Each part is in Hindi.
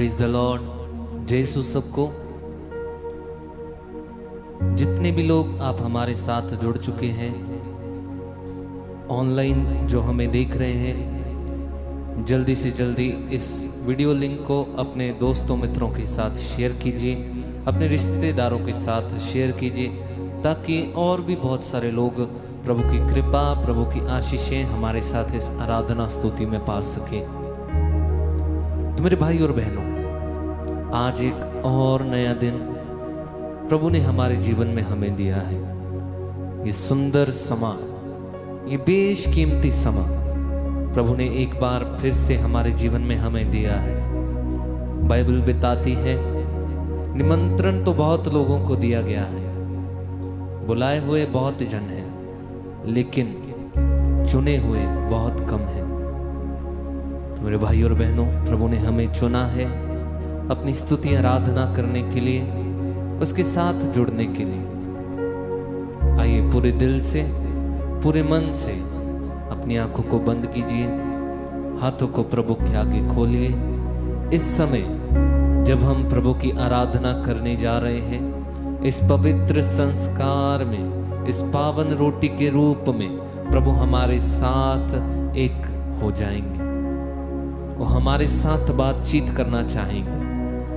Praise the Lord. जय यीशु सबको। जितने भी लोग आप हमारे साथ जुड़ चुके हैं, ऑनलाइन जो हमें देख रहे हैं, जल्दी से जल्दी इस वीडियो लिंक को अपने दोस्तों मित्रों के साथ शेयर कीजिए, अपने रिश्तेदारों के साथ शेयर कीजिए, ताकि और भी बहुत सारे लोग प्रभु की कृपा, प्रभु की आशीषें हमारे साथ इस आराधना स्तुति में पा सकें। तो मेरे भाई और बहनों, आज एक और नया दिन प्रभु ने हमारे जीवन में हमें दिया है। ये सुंदर समा, ये बेशकीमती समा प्रभु ने एक बार फिर से हमारे जीवन में हमें दिया है। बाइबल बताती है, निमंत्रण तो बहुत लोगों को दिया गया है, बुलाए हुए बहुत जन हैं, लेकिन चुने हुए बहुत कम हैं। तो मेरे भाई और बहनों, प्रभु ने हमें चुना है अपनी स्तुति आराधना करने के लिए, उसके साथ जुड़ने के लिए। आइए पूरे दिल से, पूरे मन से अपनी आंखों को बंद कीजिए, हाथों को प्रभु के आगे खोलिए। इस समय जब हम प्रभु की आराधना करने जा रहे हैं, इस पवित्र संस्कार में, इस पावन रोटी के रूप में प्रभु हमारे साथ एक हो जाएंगे, वो हमारे साथ बातचीत करना चाहेंगे।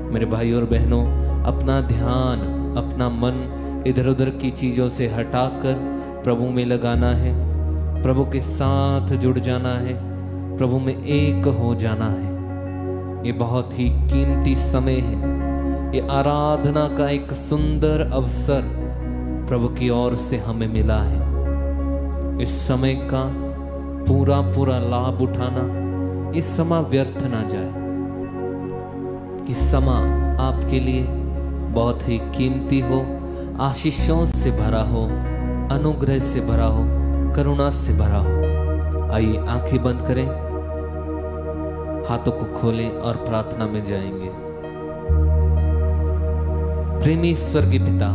मेरे भाई और बहनों, अपना ध्यान, अपना मन इधर उधर की चीज़ों से हटाकर प्रभु में लगाना है, प्रभु के साथ जुड़ जाना है, प्रभु में एक हो जाना है। ये बहुत ही कीमती समय है, ये आराधना का एक सुंदर अवसर प्रभु की ओर से हमें मिला है। इस समय का पूरा लाभ उठाना, इस समा व्यर्थ ना जाए। इस समा आपके लिए बहुत ही कीमती हो, आशीषों से भरा हो, अनुग्रह से भरा हो, करुणा से भरा हो। आइए आंखें बंद करें, हाथों को खोलें और प्रार्थना में जाएंगे। प्रेमी स्वर्गीय पिता,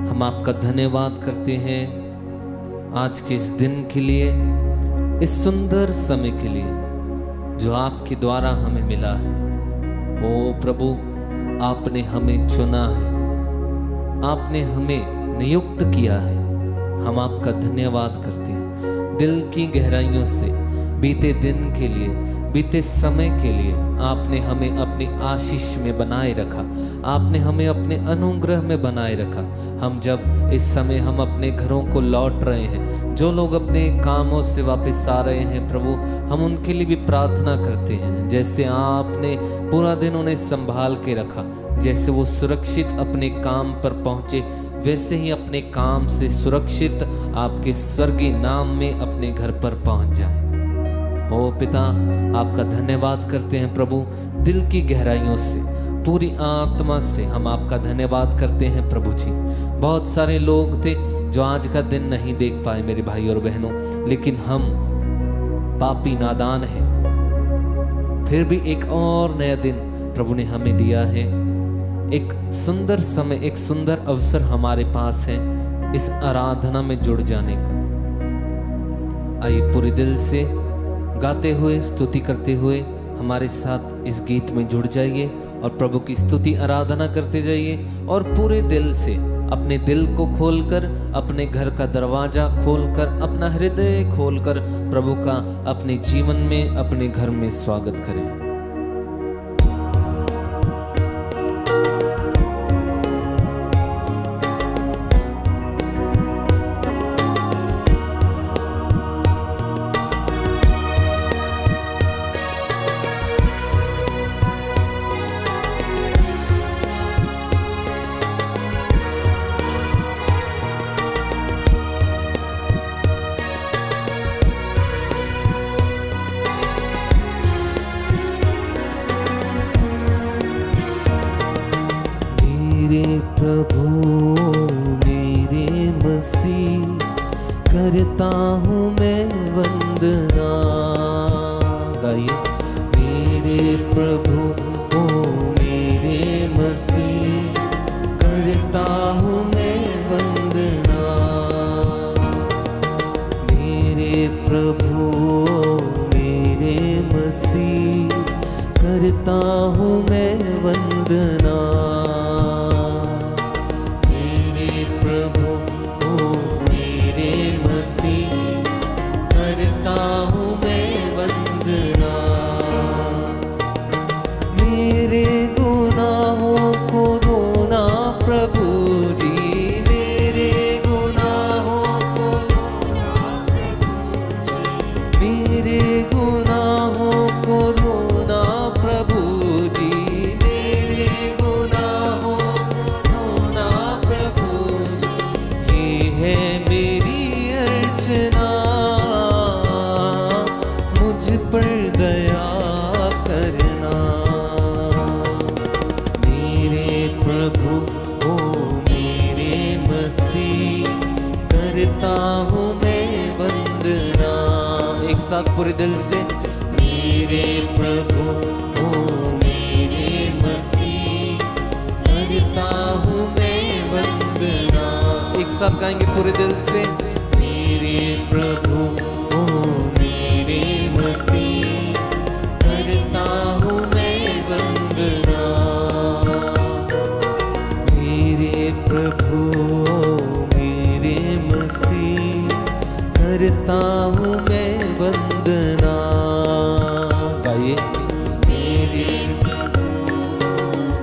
हम आपका धन्यवाद करते हैं आज के इस दिन के लिए, इस सुंदर समय के लिए जो आपके द्वारा हमें मिला है। ओ प्रभु, आपने हमें चुना है, आपने हमें नियुक्त किया है। हम आपका धन्यवाद करते हैं दिल की गहराइयों से। बीते दिन के लिए, बीते समय के लिए आपने हमें अपनी आशीष में बनाए रखा, आपने हमें अपने अनुग्रह में बनाए रखा। हम जब इस समय हम अपने घरों को लौट रहे हैं, जो लोग अपने कामों से वापस आ रहे हैं प्रभु, हम उनके लिए भी प्रार्थना करते हैं। जैसे आपने पूरा दिन उन्हें संभाल के रखा, जैसे वो सुरक्षित अपने काम पर पहुंचे, वैसे ही अपने काम से सुरक्षित आपके स्वर्गीय नाम में अपने घर पर पहुंच जाए। ओ पिता, आपका धन्यवाद करते हैं प्रभु, दिल की गहराइयों से, पूरी आत्मा से हम आपका धन्यवाद करते हैं प्रभु जी। बहुत सारे लोग थे जो आज का दिन नहीं देख पाए मेरे भाई और बहनों, लेकिन हम पापी नादान हैं, फिर भी एक और नया दिन प्रभु ने हमें दिया है। एक सुंदर समय, एक सुंदर अवसर हमारे पास है इस आराधना में जुड़ जाने का। आइए पूरे दिल से गाते हुए, स्तुति करते हुए हमारे साथ इस गीत में जुड़ जाइए और प्रभु की स्तुति आराधना करते जाइए। और पूरे दिल से अपने दिल को खोलकर, अपने घर का दरवाजा खोलकर, अपना हृदय खोलकर प्रभु का अपने जीवन में, अपने घर में स्वागत करें। मेरे प्रभु मेरे मसीह, करता हूँ मैं वंदना। गाइए। मेरे प्रभु ओ मेरे मसीह, करता हूँ मैं वंदना। मेरे प्रभु मेरे मसीह, करता हूँ मैं वंदना। मेरे प्रभु ओ मेरे मसीह, करता हूँ मैं वंदना। मेरे गुनाहों को धोना प्रभु जी, मेरे गुनाहों को धोना प्रभु जी, मेरे गुनाहों को धोना प्रभु जी, मेरे गुनाहों को धोना प्रभु जी। ये है मेरी अर्चना, मुझ पर दया करना। मेरे प्रभु ओ मेरे मसीह, करता हूँ मैं वंदना। एक साथ पूरे दिल से, मेरे प्रभु ओ मेरे मसीह, करता हूँ मैं वंदना। एक साथ गाएंगे पूरे दिल से, मेरे प्रभु ओ मेरे मसीह, करता हूँ मैं वंदना। मेरे प्रभु मेरे मसीह, करता हूँ मैं वंदना। गाइए, मेरे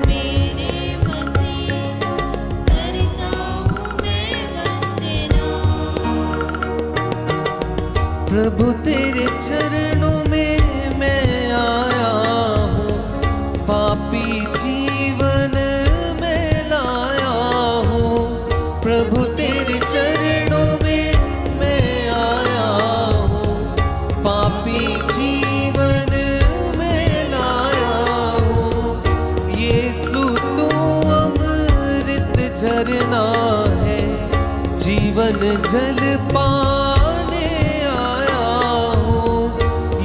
मेरे मसीह, करता हूँ मैं वंदना। प्रभु तेरे चरणों में मैं आया हूँ, पापी जीवन में लाया हूँ। प्रभु तेरे चरणों में मैं आया हूँ, पापी जीवन में लाया हूँ। यीशु तू अमृत झरना है, जीवन जल पाने आया हूँ।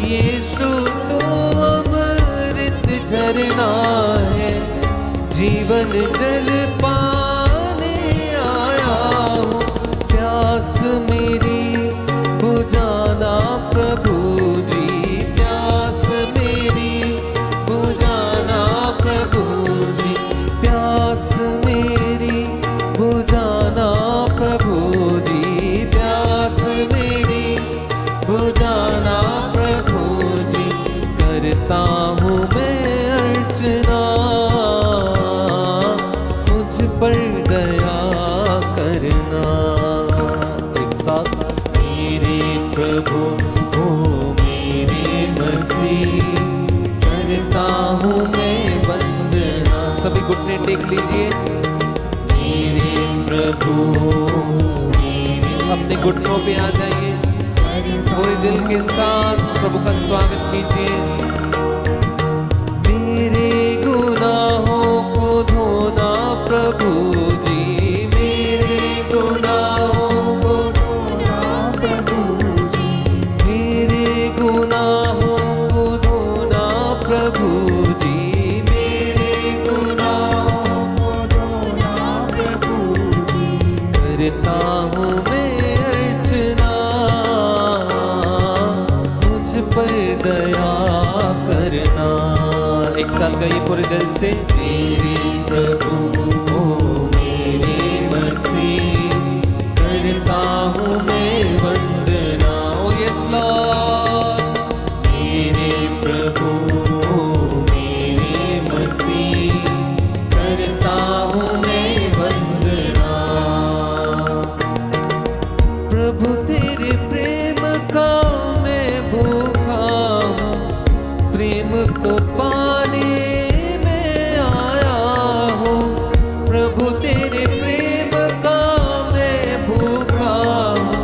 यीशु तू अमृत झरना है, जीवन जल पाने आया हूँ। प्यास मेरी बुझाना प्रभु जी, प्यास मेरी बुझाना प्रभु जी, प्यास मेरी बुझाना प्रभु जी, प्यास मेरी बुझाना प्रभु जी। करता हूँ मैं अर्चना, मुझ पर दया करना। एक साथ, मेरे प्रभु ओ मेरे मसीह, करता हूँ मैं वंदना। सभी घुटने टेक लीजिए। मेरे प्रभु अपने घुटनों पे आ जाइए, पूरे दिल के साथ प्रभु का स्वागत कीजिए। मेरे गुनाहों को धोना प्रभु जी, मेरे गुनाहों को धोना प्रभु जी, मेरे गुनाहों को धोना प्रभु जी, मेरे गुनाहों को धोना प्रभु जी। करता हूँ मैं अर्चना, मुझ पर दया करना। एक साथ गाइए पूरे दिल से, मेरे प्रभु ओ मेरे मसीह, करता हूँ मैं वंदना। ओ यस लॉर्ड, मेरे प्रभु ओ मेरे मसीह, करता हूँ मैं वंदना। प्रभु तेरे प्रेम का मैं भूखा हूँ, प्रेम को पाने में आया हूँ। प्रभु तेरे प्रेम का मैं भूखा हूँ,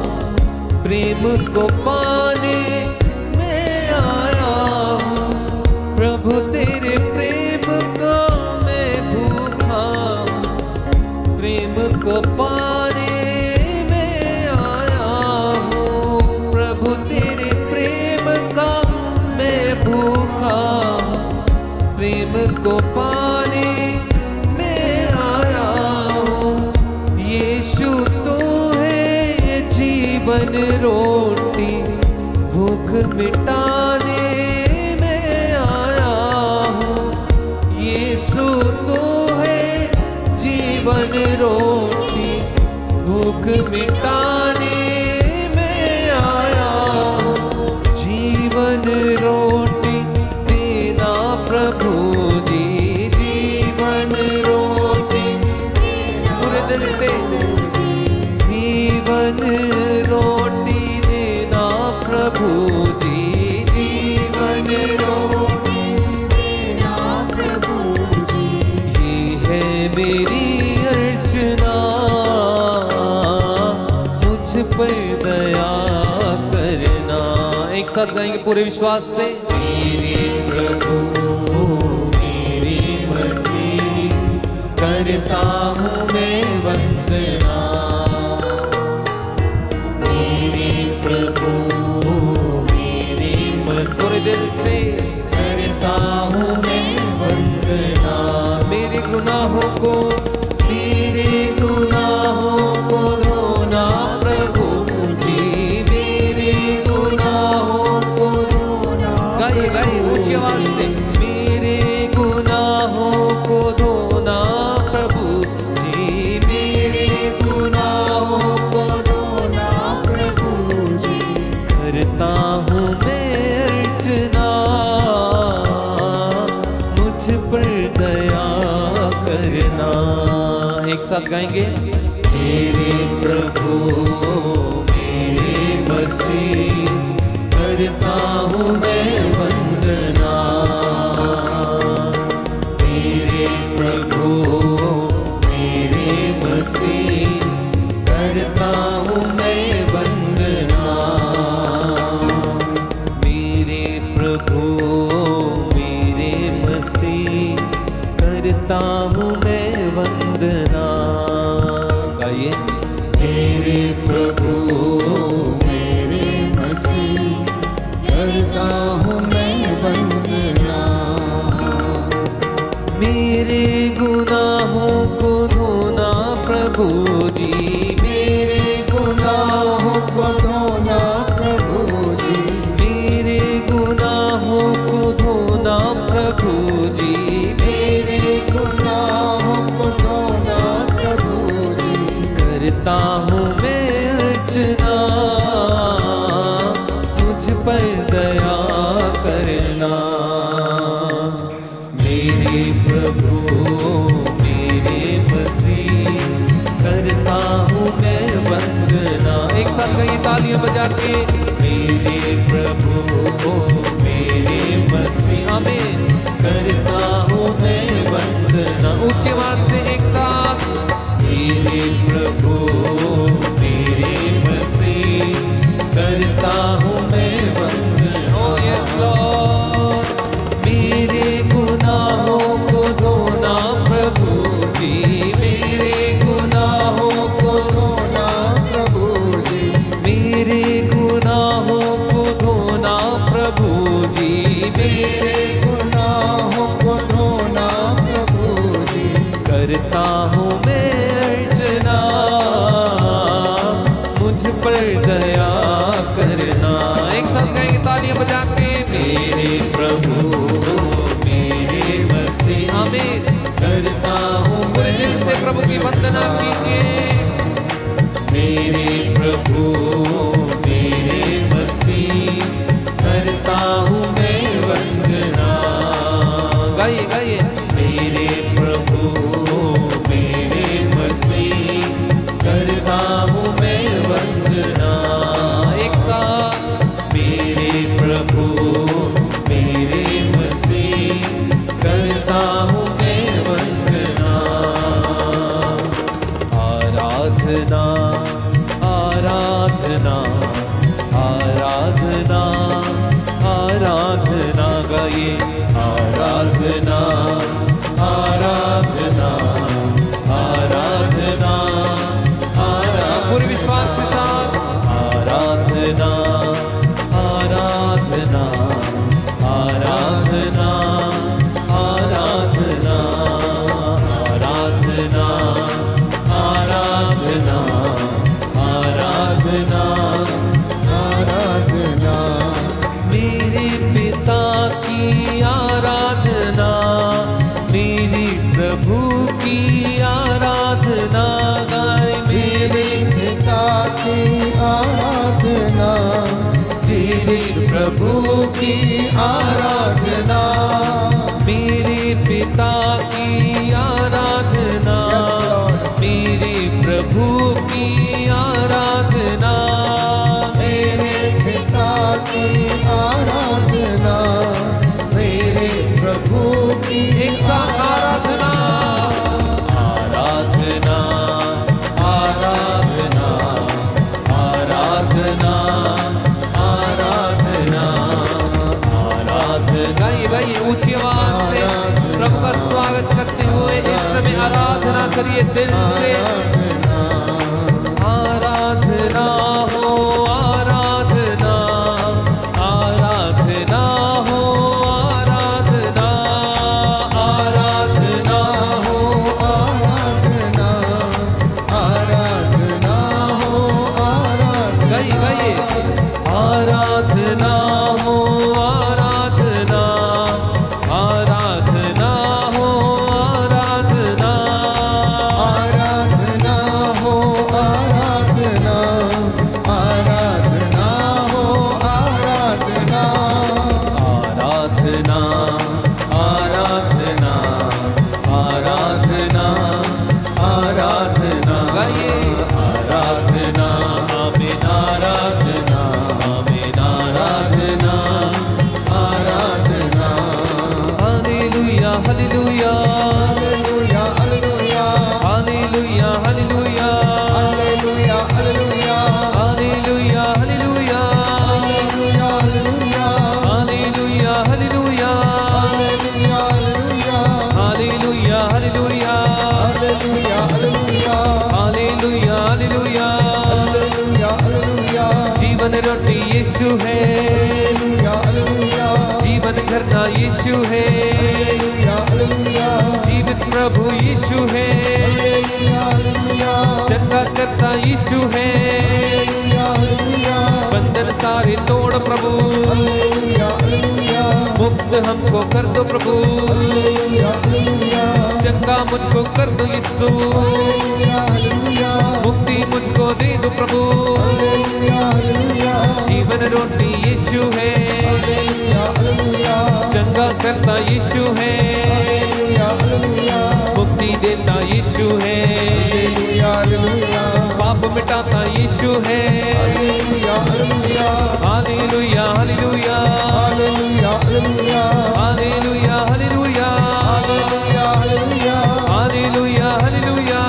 प्रेम को पाने में आया हूँ। प्रभु तेरे प्रेम का मैं भूखा हूँ, प्रेम को पाने में आया हूँ। प्रभु तेरे प्रेम का मैं भूखा हूँ, प्रेम को पाने में आया हूँ। यीशु तो है जीवन रोटी, भूख मिटाने में आया हूँ। भूख मिटाने में आया हूँ। जीवन रोटी देना प्रभु जी, जीवन रोटी पूरे दिल से, जीवन रोटी देना प्रभु जी, जीवन रोटी देना प्रभु जी। ये है मेरी अर्चना, मुझ पर दया करना। एक साथ गाएंगे पूरे विश्वास से। मेरे प्रभु मेरे मसीह, करता हूँ मैं वंदना। मेरे प्रभु मेरे मसीह, पूरे दिल से करता हूँ मैं वंदना। मेरे गुनाहों को धोना प्रभु जी, मेरे गुनाहों को धोना। गाइए गाइए ऊंची आवाज से। मेरे गुनाहों को धोना प्रभु जी, मेरे गुनाहों को धोना प्रभु जी। करता हूँ मैं अर्चना, मुझ पर दया करना। एक साथ गाएंगे। मेरे प्रभु मेरे मसीह, करता हूँ मैं वंदना। मेरे प्रभु मेरे मसीह, करता हूँ मैं वंदना। मेरे प्रभु मेरे मसीह, करता हूँ मैं वंदना। गाइए। मेरे प्रभु मेरे मसीह, करता हूँ मैं वंदना। मेरे गुनाहों को धोना प्रभु जी, मेरे गुनाहों को धोना प्रभु जी। मेरे गुनाहों को धोना प्रभु जी, मेरे गुनाहों को धोना प्रभु जी। करता हूँ मैं अर्चना, मुझ पर दया करना। मेरे प्रभु मेरे मसीह, करता हूँ मैं वंदना। एक साथ कई तालियां बजा के। मेरे प्रभु मेरे मसीह, आमीन, करता हूँ मैं वंदना। ऊंची आवाज से एक साथ। मेरे प्रभु मेरे मसीह, करता हूँ मैं वंदना। ओ यस लॉर्ड। मेरे गुनाहों को धोना प्रभु जी, मेरे गुनाहों को धोना प्रभु जी। मेरे गुनाहों को धोना प्रभु जी, मेरे गुनाहों को धोना प्रभु जी। करता हूँ मैं अर्चना, मुझ पर दया करना। एक साथ गाएंगे तालियां बजा के। मेरे प्रभु मेरे मसीह, आमीन, करता हूँ। पूरे दिल से प्रभु की वंदना कीजिए। मेरे प्रभु मेरे मसीह, करता हूँ मैं वंदना। गाइए गाइए। मेरे प्रभु मेरे मसीह, करता हूँ मैं वंदना। एक साथ। मेरे प्रभु मेरे मसीह, करता हूँ मैं वंदना। आराधना आराधना आराधना आराधना। गाइए। आराधना आराधना आराधना आराधना। पूरे विश्वास के साथ। आराधना आराधना आराधना आराधना आराधना आराधना आराधना प्रभु की आराधना, मेरे पिता की आराधना, मेरे प्रभु की आराधना, मेरे पिता की आराधना, मेरे प्रभु की एक साथ आराधना, आराधना, आराधना, आराधना, आराधना, आराधना। गाइए गाइए ऊंची आवाज से प्रभु का स्वागत करते हुए इस समय आराधना करिए दिल से। आराधना हो आराधना, आराधना हो आराधना, आराधना हो आराधना, आराधना हो आराधना। गाइए गाइए आराधना हो आराधना, आराधना हो आराधना, आराधना हो आराधना, आराधना हो आराधना, आराधना, आराधना, आराधना, आराधना। गाइए आराधना, आमीन आराधना, आमीन आराधना, आराधना। हालेलुया हालेलुया हालेलुया, हालेलुया, हालेलुया, हालेलुया, हालेलुया, हालेलुया, हालेलुया, हालेलुया, हालेलुया, हालेलुया, हालेलुया, हालेलुया, हालेलुया, हालेलुया, हालेलुया, हालेलुया, हालेलुया, हालेलुया, हालेलुया। हालेलुया, हालेलुया, जीवन रोटी यीशु है, हालेलुया, हालेलुया, जीवन करता यीशु है, हालेलुया, हालेलुया, जीवित प्रभु यीशु है, हालेलुया, हालेलुया, चंगा करता यीशु है, हालेलुया, हालेलुया, बंधन सारे तोड़ प्रभु, हालेलुया, हालेलुया, मुक्त हमको कर दो प्रभु, हालेलुया, हालेलुया, चंगा मुझको कर दो यीशु, हालेलुया, हालेलुया, मुक्ति मुझको दे दो प्रभु, हालेलुया, हालेलुया, जीवन रोटी यीशु है, हालेलुया, हालेलुया, चंगा करता यीशु है, हालेलुया, हालेलुया, मुक्ति देता यीशु है, हालेलुया, हालेलुया, पाप मिटाता यीशु है। हालेलुया, हालेलुया, हालेलुया हालेलुया, हालेलुया, हालेलुया, हालेलुया, हालेलुया, हालेलुया, हालेलुया, हालेलुया,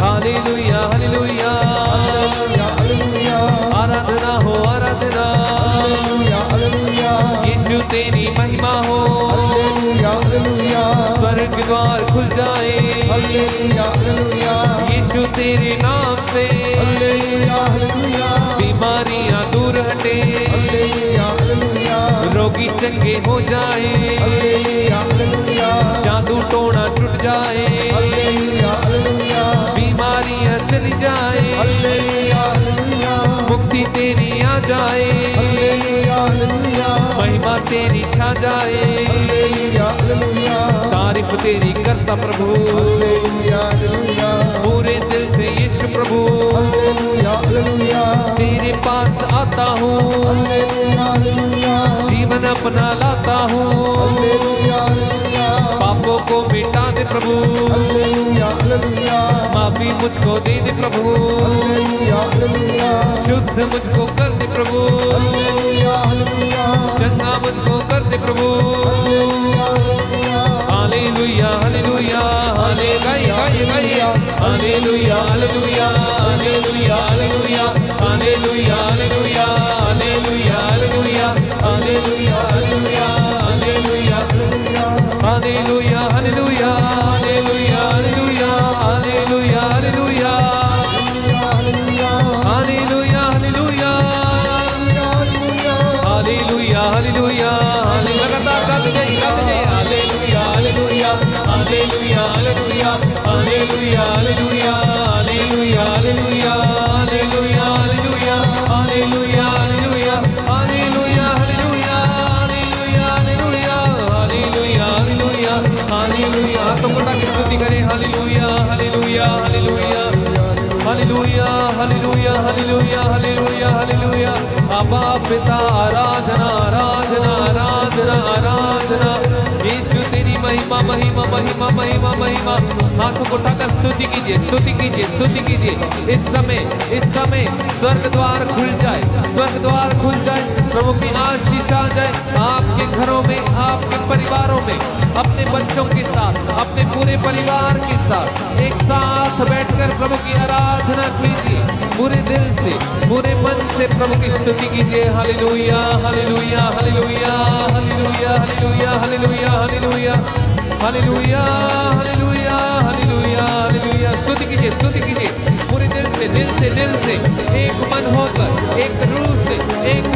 हालेलुया, हालेलुया, हालेलुया। हालेलुया, हालेलुया, आराधना हो आराधना, हालेलुया, हालेलुया, यीशु तेरी महिमा हो, हालेलुया, हालेलुया, स्वर्ग द्वार खुल जाए, हालेलुया, हालेलुया, यीशु तेरे नाम से हालेलुया, हालेलुया, बीमारियां दूर हटे, हालेलुया, हालेलुया, रोगी चंगे हो जाए, हालेलुया, हालेलुया, जादू टोना टूट जाए, हालेलुया, हालेलुया, बीमारियां चली जाए, हालेलुया, हालेलुया, मुक्ति तेरी आ जाए, हालेलुया, हालेलुया, महिमा तेरी छा जाए, हालेलुया, हालेलुया, तारीफ तेरी करता प्रभु, हालेलुया, हालेलुया, पूरे दिल से यीशु प्रभु, हालेलुया, हालेलुया, तेरे पास आता हूँ, हालेलुया, हालेलुया, जीवन अपना लाता हूँ, हालेलुया, हालेलुया, पापों को मिटा दे प्रभु, हालेलुया, हालेलुया, माफी मुझको दे दे प्रभु, हालेलुया, हालेलुया, शुद्ध मुझको कर दे प्रभु, हालेलुया, हालेलुया, चंगा मुझको कर दे प्रभु। हालेलुया हालेलुया, हाले गाइए गाइए गाइए, हालेलुया हालेलुया, हालेलुया हालेलुया, हालेलुया हालेलुया, हालेलुया हालेलुया, हालेलुया हालेलुया, हालेलुया हालेलुया, हालेलुया हालेलुया, हालेलुया हालेलुया, हालेलुया हालेलुया, हालेलुया हालेलुया, हालेलुया हालेलुया, लगातार गाते जाइए हालेलुया हालेलुया, हालेलुया हालेलुया, हालेलुया हालेलुया, हालेलुया हालेलुया, हालेलुया हालेलुया, हालेलुया हालेलुया, हालेलुया हालेलुया, हालेलुया हालेलुया, हालेलुया हालेलुया, हालेलुया। हाथों को उठा के स्तुति करें, हालेलुया हालेलुया, हालेलुया हालेलुया, हालेलुया हालेलुया, हालेलुया हालेलुया, अबा पिता आराधना आराधना आराधना आराधना। यीशु तेरी महिमा महिमा महिमा महिमा महिमा। हाथों को उठाकर स्तुति कीजिए स्तुति कीजिए स्तुति कीजिए। इस समय स्वर्ग द्वार खुल जाए, स्वर्ग द्वार खुल जाए, प्रभु की आशीष आ जाए आपके घरों में, आपके परिवारों में, अपने बच्चों के साथ, अपने पूरे परिवार के साथ एक साथ बैठकर प्रभु की आराधना कीजिए। पूरे दिल से, पूरे मन से प्रभु की स्तुति कीजिए। हालेलुया हालेलुया हालेलुया हालेलुया हालेलुया हालेलुया हालेलुया हालेलुया हालेलुया हालेलुया हालेलुया। स्तुति कीजिए पूरे दिल से एक मन होकर, एक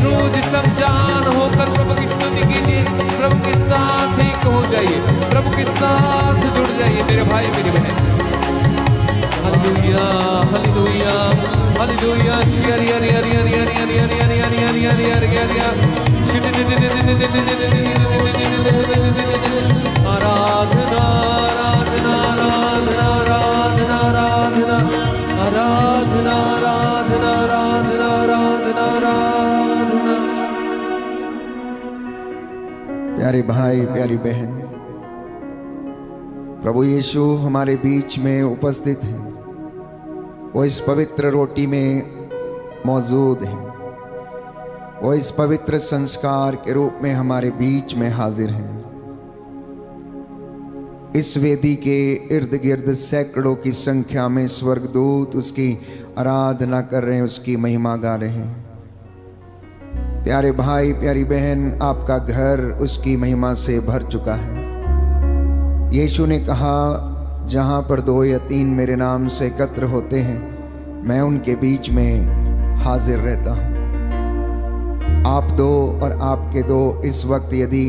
रूह जिस्म जान होकर प्रभु की स्तुति कीजिए। प्रभु के साथ एक हो जाइए, प्रभु के साथ जुड़ जाइए मेरे भाई मेरी बहन। हालेलुया हालेलुया हालेलुया। आराधना आराधना आराधना आराधना आराधना आराधना आराधना आराधना आराधना आराधना। प्यारे भाई प्यारी बहन, प्रभु यीशु हमारे बीच में उपस्थित हैं। वो इस पवित्र रोटी में मौजूद हैं। वो इस पवित्र संस्कार के रूप में हमारे बीच में हाजिर हैं। इस वेदी के इर्द गिर्द सैकड़ों की संख्या में स्वर्गदूत उसकी आराधना कर रहे हैं, उसकी महिमा गा रहे हैं। प्यारे भाई प्यारी बहन, आपका घर उसकी महिमा से भर चुका है। यीशु ने कहा, जहाँ पर 2 या 3 मेरे नाम से एकत्र होते हैं, मैं उनके बीच में हाजिर रहता हूँ। आप 2 और आपके 2 इस वक्त यदि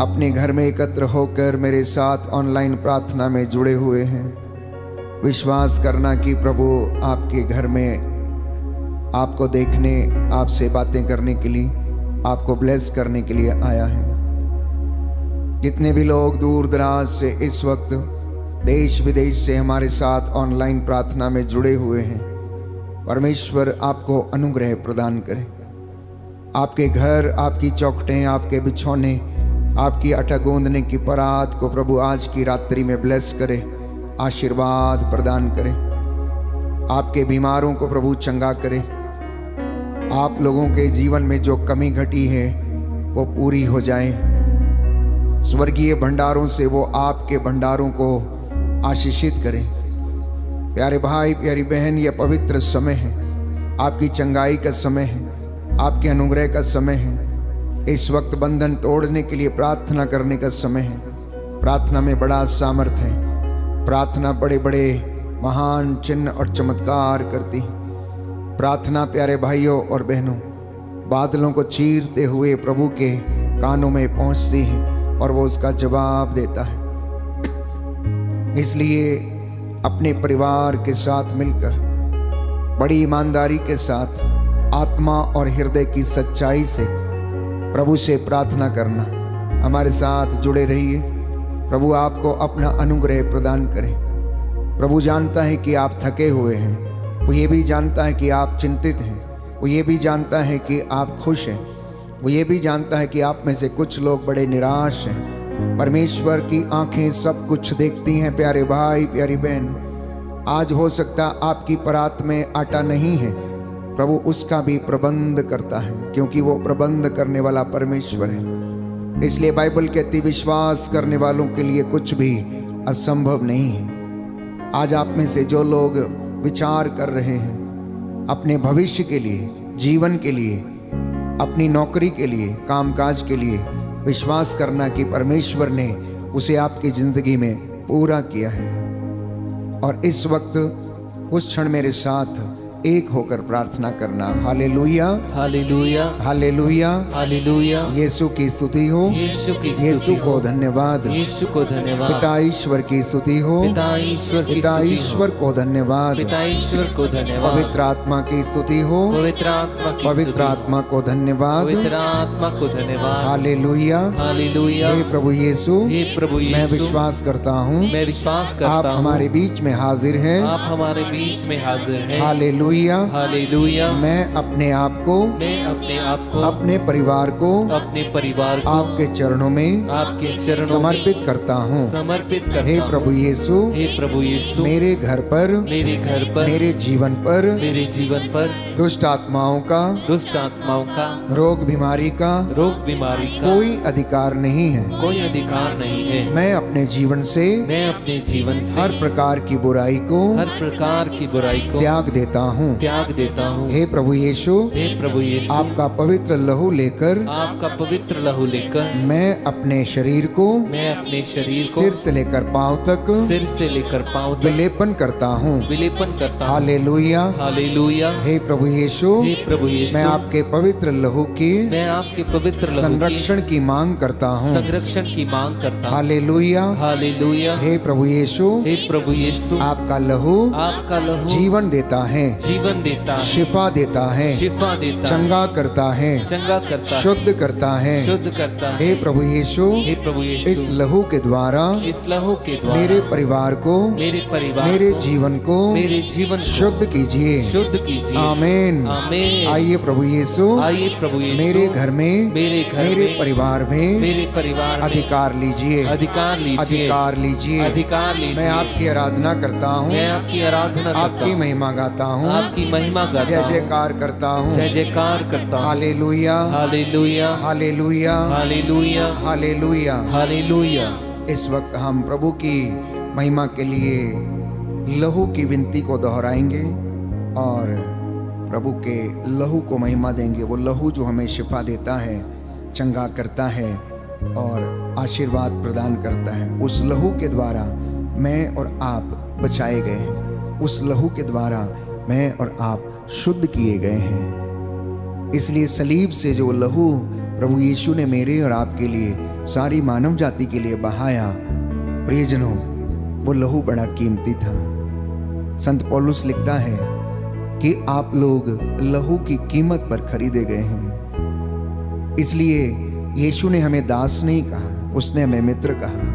अपने घर में एकत्र होकर मेरे साथ ऑनलाइन प्रार्थना में जुड़े हुए हैं, विश्वास करना कि प्रभु आपके घर में आपको देखने, आपसे बातें करने के लिए, आपको ब्लेस करने के लिए आया है। जितने भी लोग दूर दराज से इस वक्त देश विदेश से हमारे साथ ऑनलाइन प्रार्थना में जुड़े हुए हैं, परमेश्वर आपको अनुग्रह प्रदान करे। आपके घर, आपकी चौखटें, आपके बिछौने, आपकी आटा गूंदने की परात को प्रभु आज की रात्रि में ब्लेस करे, आशीर्वाद प्रदान करे। आपके बीमारों को प्रभु चंगा करे। आप लोगों के जीवन में जो कमी घटी है वो पूरी हो जाए। स्वर्गीय भंडारों से वो आपके भंडारों को आशीषित करें। प्यारे भाई प्यारी बहन, यह पवित्र समय है, आपकी चंगाई का समय है, आपके अनुग्रह का समय है। इस वक्त बंधन तोड़ने के लिए प्रार्थना करने का समय है। प्रार्थना में बड़ा सामर्थ्य है। प्रार्थना बड़े बड़े महान चिन्ह और चमत्कार करती है। प्रार्थना प्यारे भाइयों और बहनों, बादलों को चीरते हुए प्रभु के कानों में पहुंचती है और वो उसका जवाब देता है। इसलिए अपने परिवार के साथ मिलकर बड़ी ईमानदारी के साथ आत्मा और हृदय की सच्चाई से प्रभु से प्रार्थना करना। हमारे साथ जुड़े रहिए। प्रभु आपको अपना अनुग्रह प्रदान करे। प्रभु जानता है कि आप थके हुए हैं। वो ये भी जानता है कि आप चिंतित हैं। वो ये भी जानता है कि आप खुश हैं। वो ये भी जानता है कि आप में से कुछ लोग बड़े निराश हैं। परमेश्वर की आंखें सब कुछ देखती हैं। प्यारे भाई प्यारी बहन, आज हो सकता आपकी परात में आटा नहीं है, प्रभु उसका भी प्रबंध करता है, क्योंकि वो प्रबंध करने वाला परमेश्वर है। इसलिए बाइबल कहती, विश्वास करने वालों के लिए कुछ भी असंभव नहीं है। आज आप में से जो लोग विचार कर रहे हैं अपने भविष्य के लिए, जीवन के लिए, अपनी नौकरी के लिए, कामकाज के लिए, विश्वास करना कि परमेश्वर ने उसे आपकी जिंदगी में पूरा किया है। और इस वक्त कुछ क्षण मेरे साथ एक होकर प्रार्थना करना। हालेलुया हालेलुया हालेलुया हालेलुया। यीशु की स्तुति हो, यीशु की यीशु स्तुति को हो, धन्यवाद, यीशु को धन्यवाद। पिता ईश्वर की स्तुति हो, पिता ईश्वर की पिता स्तुति ईश्वर हो, को धन्यवाद, पिता ईश्वर को धन्यवाद। पवित्र आत्मा की स्तुति हो, पवित्र आत्मा की पवित्र स्तुति हो, आत्मा को धन्यवाद। पवित्र आत्मा को धन्यवाद। Hallelujah hallelujah. हे प्रभु यीशु, हे प्रभु मैं यीशु, विश्वास करता हूँ मैं विश्वास आप करता हूँ हमारे बीच में हाजिर हैं। आप हमारे बीच में हाजिर हैं। हालेलुया हालेलुया। हालेलुया। मैं अपने आप को, मैं अपने आप को, अपने परिवार को अपने परिवार को आपके चरणों में आपके चरणों समर्पित में करता हूँ। समर्पित करता हे हूँ। प्रभु यीशु, हे प्रभु यीशु, मेरे घर पर, मेरे घर पर, मेरे जीवन पर मेरे जीवन पर दुष्ट आत्माओं का, दुष्ट आत्माओं का, रोग बीमारी का रोग बीमारी का कोई अधिकार नहीं है। कोई अधिकार नहीं है। मैं अपने जीवन से मैं अपने जीवन से हर प्रकार की बुराई को हर प्रकार की बुराई को त्याग देता हूँ। त्याग देता हूँ। हे प्रभु यीशु, हे प्रभु यीशु, आपका पवित्र लहू लेकर आपका पवित्र लहू लेकर मैं अपने शरीर को मैं अपने शरीर को सिर से लेकर पांव तक सिर से लेकर पांव तक विलेपन करता हूँ। विलेपन करता हूँ। हालेलुया। हालेलुया। हे प्रभु यीशु, हे प्रभु यीशु, मैं आपके पवित्र लहू की मैं आपके पवित्र लहू की संरक्षण की मांग करता हूँ। संरक्षण की मांग करता हूँ। हालेलुया। हालेलुया। हे प्रभु यीशु, हे प्रभु यीशु, आपका लहू आपका लहू जीवन देता है, जीवन देता है, शिफा देता है, शिफा देता है, चंगा करता है, चंगा करता है, शुद्ध करता है। शुद्ध करता है। हे प्रभु यीशु, हे प्रभु यीशु, इस लहू के द्वारा इस लहू के द्वारा मेरे परिवार को, मेरे परिवार मेरे को, जीवन को मेरे जीवन को शुद्ध कीजिए। शुद्ध कीजिए। आमीन। आमीन। आइए प्रभु यीशु, आइए प्रभु यीशु, मेरे घर में, मेरे घर मेरे में, परिवार में मेरे परिवार में अधिकार लीजिए, अधिकार लीजिए, अधिकार लीजिए। अधिकार लीजिए। मैं आपकी आराधना करता हूँ, मैं आपकी आराधना करता आपकी हूँ, महिमा गाता हूँ, आपकी महिमा गाता जय हूँ, जयकार करता हूँ। जय जयकार करता हूँ। हालेलुया, हालेलुया। हालेलुया, हालेलुया। हालेलुया। हालेलुया। इस वक्त हम प्रभु की महिमा के लिए लहू की विनती को दोहराएंगे और प्रभु के लहू को महिमा देंगे। वो लहू जो हमें शिफा देता है, चंगा करता है और आशीर्वाद प्रदान करता है। उस लहू के द्वारा मैं और आप बचाए गए हैं। उस लहू के द्वारा मैं और आप शुद्ध किए गए हैं। इसलिए सलीब से जो लहू प्रभु यीशु ने मेरे और आपके लिए, सारी मानव जाति के लिए बहाया, प्रियजनों, वो लहू बड़ा कीमती था। संत पौलुस लिखता है कि आप लोग लहू की कीमत पर खरीदे गए हैं। इसलिए यीशु ने हमें दास नहीं कहा, उसने हमें मित्र कहा।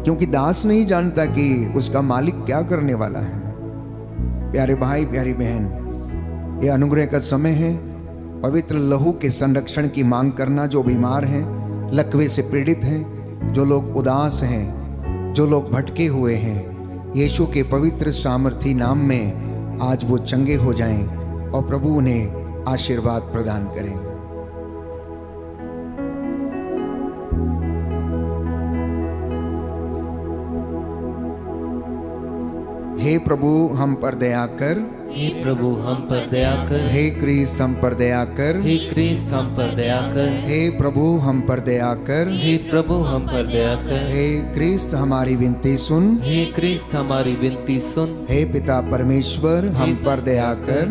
क्योंकि दास नहीं जानता कि उसका मालिक क्या करने वाला है। प्यारे भाई, प्यारी बहन, ये अनुग्रह का समय है। पवित्र लहू के संरक्षण की मांग करना। जो बीमार हैं, लकवे से पीड़ित हैं, जो लोग उदास हैं, जो लोग भटके हुए हैं, यीशु के पवित्र सामर्थी नाम में आज वो चंगे हो जाएं और प्रभु उन्हें आशीर्वाद प्रदान करें। हे प्रभु हम पर दया कर, हे प्रभु हम पर दया कर, हे क्रिस्त हम पर दया कर, हे क्रिस्त हम पर दया कर, हे प्रभु हम पर दया कर, हे प्रभु हम पर दया कर, हे क्रिस्त हमारी विनती सुन, हे क्रिस्त हमारी विनती सुन, हे पिता परमेश्वर हम पर दया कर,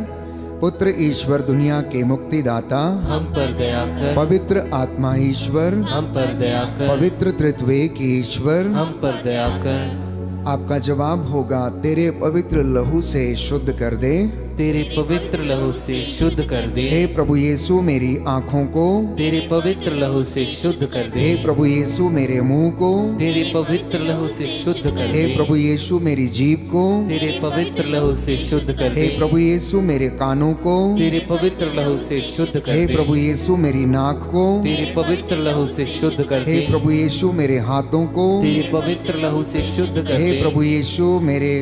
पुत्र ईश्वर दुनिया के मुक्तिदाता हम पर दया कर, पवित्र आत्मा ईश्वर हम पर दया कर, पवित्र त्रित्वैक ईश्वर हम पर दया कर। आपका जवाब होगा, तेरे पवित्र लहू से शुद्ध कर दे, तेरे पवित्र लहू से शुद्ध कर दे। हे प्रभु यीशु मेरी आंखों को, तेरे पवित्र लहू से शुद्ध कर दे। हे प्रभु यीशु मेरे मुंह को, तेरे पवित्र लहू से शुद्ध कर हे दे। प्रभु यीशु मेरी जीभ को, तेरे पवित्र लहू से शुद्ध कर हे दे। प्रभु यीशु मेरे कानों को, तेरे पवित्र लहू से शुद्ध कर हे दे। प्रभु यीशु मेरी नाक को, तेरे पवित्र लहू से शुद्ध कर हे दे। प्रभु यीशु मेरे हाथों को, तेरे पवित्र लहू से शुद्ध कर हे दे। प्रभु यीशु मेरे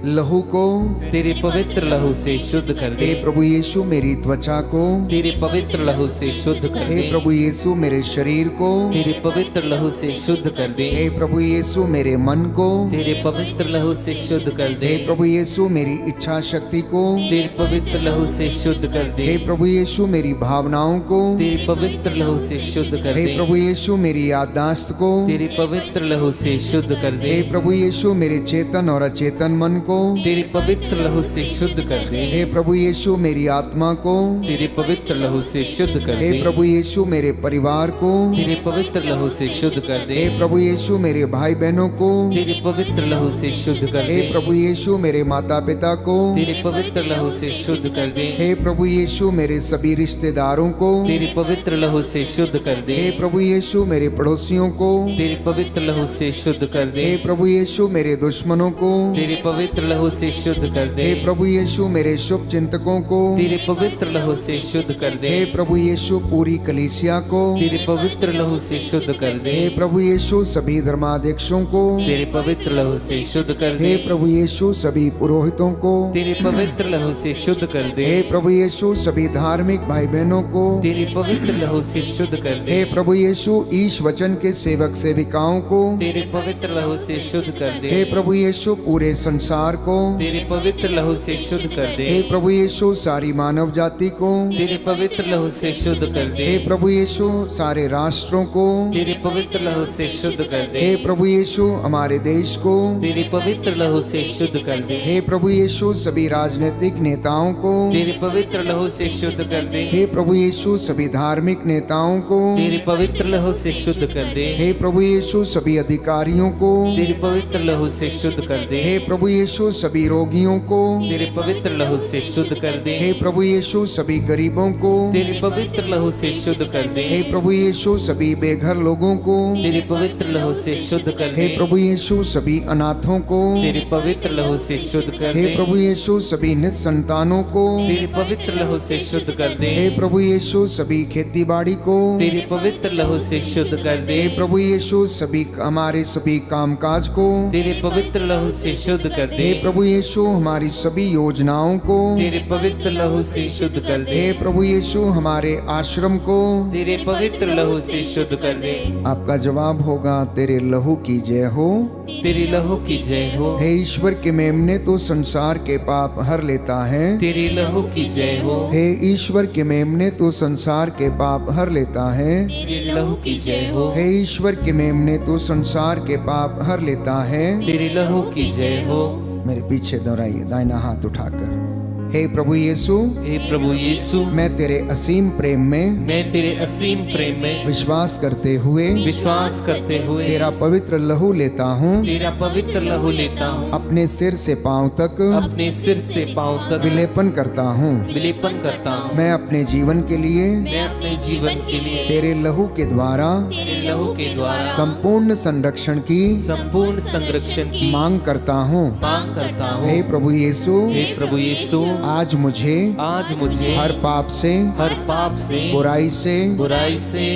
लहू को, तेरे पवित्र लहू से शुद्ध कर दे। हे प्रभु यीशु मेरी त्वचा को, तेरे पवित्र लहू से शुद्ध कर हे दे। प्रभु यीशु मेरे शरीर को, तेरे पवित्र लहू से शुद्ध कर दे। हे प्रभु यीशु मेरे मन को, तेरे पवित्र लहू से शुद्ध कर दे। हे प्रभु यीशु मेरी इच्छा शक्ति को, तेरे पवित्र लहू से शुद्ध कर दे। हे प्रभु यीशु मेरी भावनाओं को, तेरे पवित्र लहू से शुद्ध कर हे दे। प्रभु यीशु मेरी याददाश्त को, तेरे पवित्र लहू से शुद्ध कर दे। हे प्रभु यीशु मेरे चेतन और अचेतन मन को, तेरे पवित्र लहू से शुद्ध कर दे। हे प्रभु यीशु मेरी आत्मा को, तेरे पवित्र लहू से शुद्ध कर हे दे। प्रभु यीशु मेरे परिवार को, तेरे पवित्र लहू से शुद्ध कर दे। हे प्रभु यीशु मेरे भाई बहनों को, तेरे पवित्र लहू से शुद्ध कर हे दे। प्रभु यीशु मेरे माता पिता को, तेरे पवित्र लहू से शुद्ध कर दे। हे प्रभु यीशु मेरे सभी रिश्तेदारों को, तेरे पवित्र लहू से शुद्ध कर दे। हे प्रभु यीशु मेरे पड़ोसियों को, तेरे पवित्र लहू से शुद्ध कर दे। हे प्रभु यीशु मेरे दुश्मनों को, तेरे पवित्र लहू से शुद्ध कर दे। हे प्रभु यीशु मेरे शुभ चिंतकों को तेरे पवित्र लहू से शुद्ध कर दे। हे प्रभु यीशु पूरी कलीसिया को तेरे पवित्र लहू से शुद्ध कर दे। हे प्रभु यीशु सभी धर्माध्यक्षों को तेरे पवित्र लहू से शुद्ध कर दे। हे प्रभु यीशु सभी पुरोहितों को तेरे पवित्र लहू से शुद्ध कर दे। हे प्रभु यीशु सभी धार्मिक भाई बहनों को तेरे पवित्र लहू से शुद्ध कर दे। हे प्रभु यीशु ईश वचन के सेवक सेविकाओं को तेरे पवित्र लहू से शुद्ध कर दे। हे प्रभु यीशु पूरे संसार को तेरे पवित्र लहू से शुद्ध कर दे। हे प्रभु यीशु सारी मानव जाति को तेरे पवित्र लहू से शुद्ध कर दे। हे प्रभु यीशु सारे राष्ट्रों को तेरे पवित्र लहू से शुद्ध कर दे। हे प्रभु यीशु हमारे देश को तेरे पवित्र लहू से शुद्ध कर दे। हे प्रभु यीशु सभी राजनीतिक नेताओं को तेरे पवित्र लहू से शुद्ध कर दे। हे प्रभु यीशु सभी धार्मिक नेताओं को तेरे पवित्र लहू से शुद्ध कर दे। हे प्रभु यीशु सभी अधिकारियों को तेरे पवित्र लहू से शुद्ध कर दे। हे प्रभु यीशु सभी रोगियों को तेरे पवित्र लहू से शुद्ध कर दे। हे प्रभु यीशु सभी गरीबों को तेरे पवित्र लहू से शुद्ध कर दे। हे प्रभु यीशु सभी बेघर लोगों को तेरे पवित्र लहू से शुद्ध कर दे। हे प्रभु यीशु सभी अनाथों को तेरे पवित्र लहू से शुद्ध कर हे दे। प्रभु यीशु सभी निसंतानों को तेरे पवित्र लहू से शुद्ध कर दे। हे प्रभु यीशु सभी खेती बाड़ी को तेरे पवित्र लहू से शुद्ध कर दे। हे प्रभु यीशु सभी हमारे सभी कामकाज को तेरे पवित्र लहू से शुद्ध कर दे। हे प्रभु यीशु हमारी सभी योजनाओं को तेरे पवित्र लहू से शुद्ध कर दे। हे प्रभु यीशु हमारे आश्रम को तेरे पवित्र लहू से शुद्ध कर दे। आपका जवाब होगा तेरे लहू की जय हो। तेरे लहू की जय हो। हे ईश्वर के मेमने तो संसार के पाप हर लेता है। तेरे लहू की जय हो। हे ईश्वर के मेमने तो संसार के पाप हर लेता है। तेरे लहू की जय हो। हे ईश्वर के मेमने तो संसार के पाप हर लेता है। तेरे लहू की जय हो। मेरे पीछे दोहराइए दाहिना हाथ उठाकर। हे प्रभु यीशु हे प्रभु यीशु, मैं तेरे असीम प्रेम में मैं तेरे असीम प्रेम में विश्वास करते हुए विश्वास करते हुए तेरा पवित्र लहू लेता हूँ। तेरा पवित्र लहू लेता हूँ। अपने सिर से पांव तक अपने सिर से पांव तक विलेपन करता हूँ। विलेपन करता हूँ। मैं अपने जीवन के लिए मैं अपने जीवन के लिए तेरे लहू के द्वारा तेरे लहू के द्वारा संपूर्ण संरक्षण की संपूर्ण संरक्षण की मांग करता हूँ। मांग करता हूँ। हे प्रभु यीशु हे प्रभु यीशु, आज मुझे हर पाप से हर पाप से बुराई से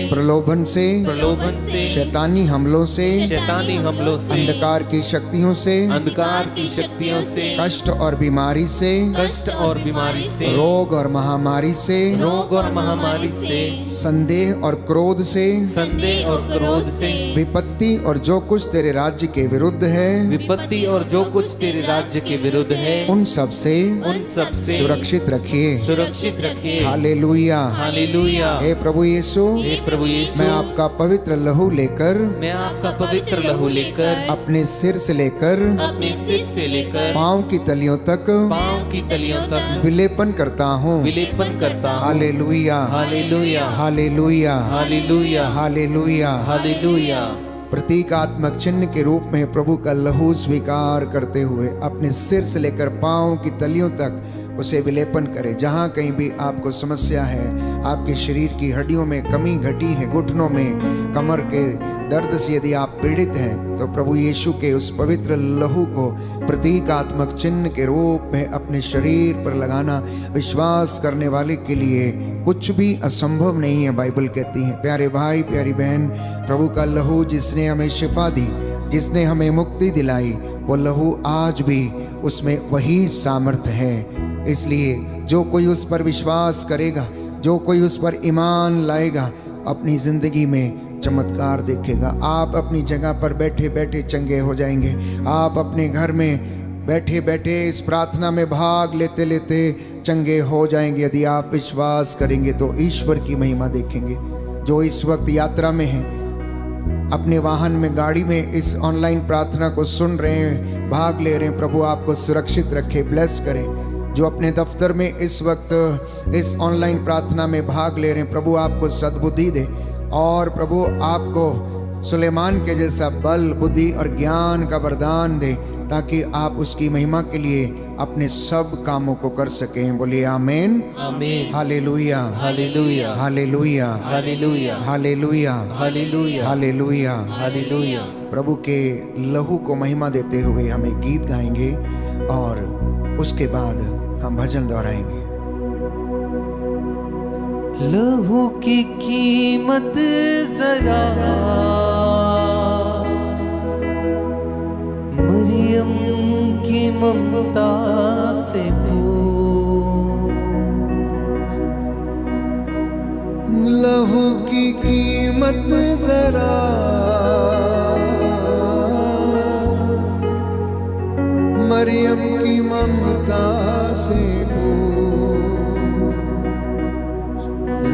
प्रलोभन से शैतानी हमलों से अंधकार की शक्तियों से कष्ट और बीमारी से रोग और महामारी से संदेह और क्रोध से विपत्ति और जो कुछ तेरे राज्य के विरुद्ध है उन सब से सुरक्षित रखिए। हालेलुया। हे प्रभु यीशु, मैं आपका पवित्र लहू लेकर अपने सिर से लेकर पांव की तलियों तक विलेपन करता हूँ। हालेलुया। प्रतीकात्मक चिन्ह के रूप में प्रभु का लहू स्वीकार करते हुए अपने सिर से लेकर पांव की तलियों तक उसे विलेपन करें। जहाँ कहीं भी आपको समस्या है, आपके शरीर की हड्डियों में कमी घटी है, घुटनों में कमर के दर्द से यदि आप पीड़ित हैं, तो प्रभु यीशु के उस पवित्र लहू को प्रतीकात्मक चिन्ह के रूप में अपने शरीर पर लगाना विश्वास करने वाले के लिए कुछ भी असंभव नहीं है, बाइबल कहती है। प्यारे भाई, प्यारी बहन, प्रभु का लहू जिसने हमें शिफा दी, जिसने हमें मुक्ति दिलाई, वो लहू आज भी उसमें वही सामर्थ्य है। इसलिए जो कोई उस पर विश्वास करेगा, जो कोई उस पर ईमान लाएगा, अपनी जिंदगी में चमत्कार देखेगा। आप अपनी जगह पर बैठे बैठे चंगे हो जाएंगे। आप अपने घर में बैठे बैठे इस प्रार्थना में भाग लेते लेते चंगे हो जाएंगे। यदि आप विश्वास करेंगे तो ईश्वर की महिमा देखेंगे। जो इस वक्त यात्रा में हैं, अपने वाहन में, गाड़ी में इस ऑनलाइन प्रार्थना को सुन रहे हैं, भाग ले रहे हैं, प्रभु आपको सुरक्षित रखे, ब्लेस करें। जो अपने दफ्तर में इस वक्त इस ऑनलाइन प्रार्थना में भाग ले रहे हैं, प्रभु आपको सद्बुद्धि दे और प्रभु आपको सुलेमान के जैसा बल, बुद्धि और ज्ञान का वरदान दे, ताकि आप उसकी महिमा के लिए अपने सब कामों को कर सकें। बोलिए आमीन। आमीन। हालेलुया। हालेलुया। हालेलुया। हालेलुया। हालेलुया। हालेलुया। हालेलुया। हालेलुया। प्रभु के लहू को महिमा देते हुए हमें गीत गाएंगे। और उसके बाद हम भजन दोहराएंगे। लहू की कीमत जरा मरियम की ममता से पूछ। लहू की कीमत जरा मरियम की ममता से पूछ।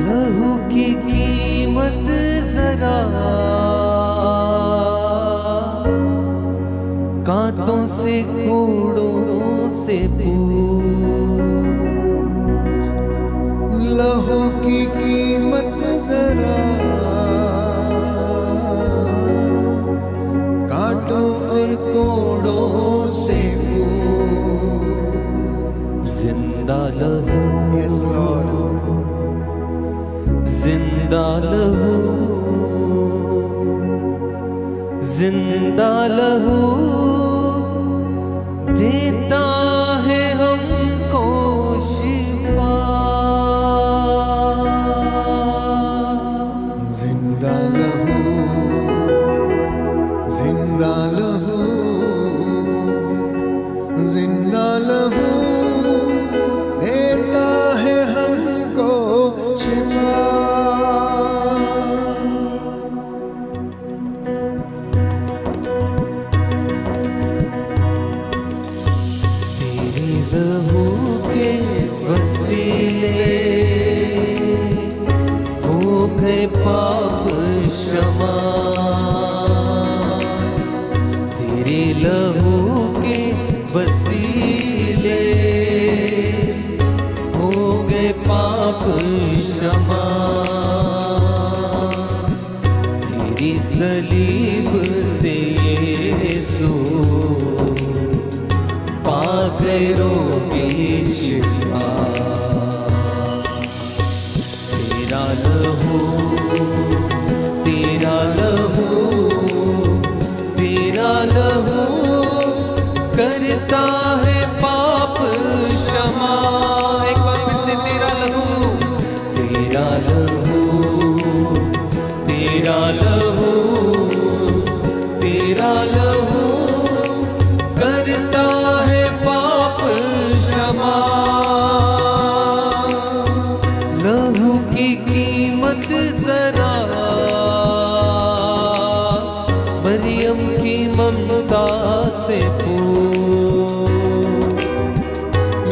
लहू की कीमत जरा कांटों से कूड़ों से पूछ। लहू की कीमत जरा कांटों से कोड़ों से पूछ। जिंदा लहू, Yes, Lord. जिंदा लहू, जिंदा लहू देता है हमको शिफा। जिंदा लहू, जिंदा लहू, जिंदा लहू देता है हमको शिफा। तेरी लहू के वसीले हो गए पाप क्षमा। तेरे लहू के वसीले हो गए पाप क्षमा। तेरी सलीब से यीशु पा गए रोगी शिफा। तेरा लहू, तेरा लहू, तेरा लहू करता है पाप क्षमा। एक बार फिर से तेरा लहू, तेरा लहू, तेरा लहू, तेरा लहू करता है पाप क्षमा। लहू की कीमत जरा मरियम की ममता से पूछ।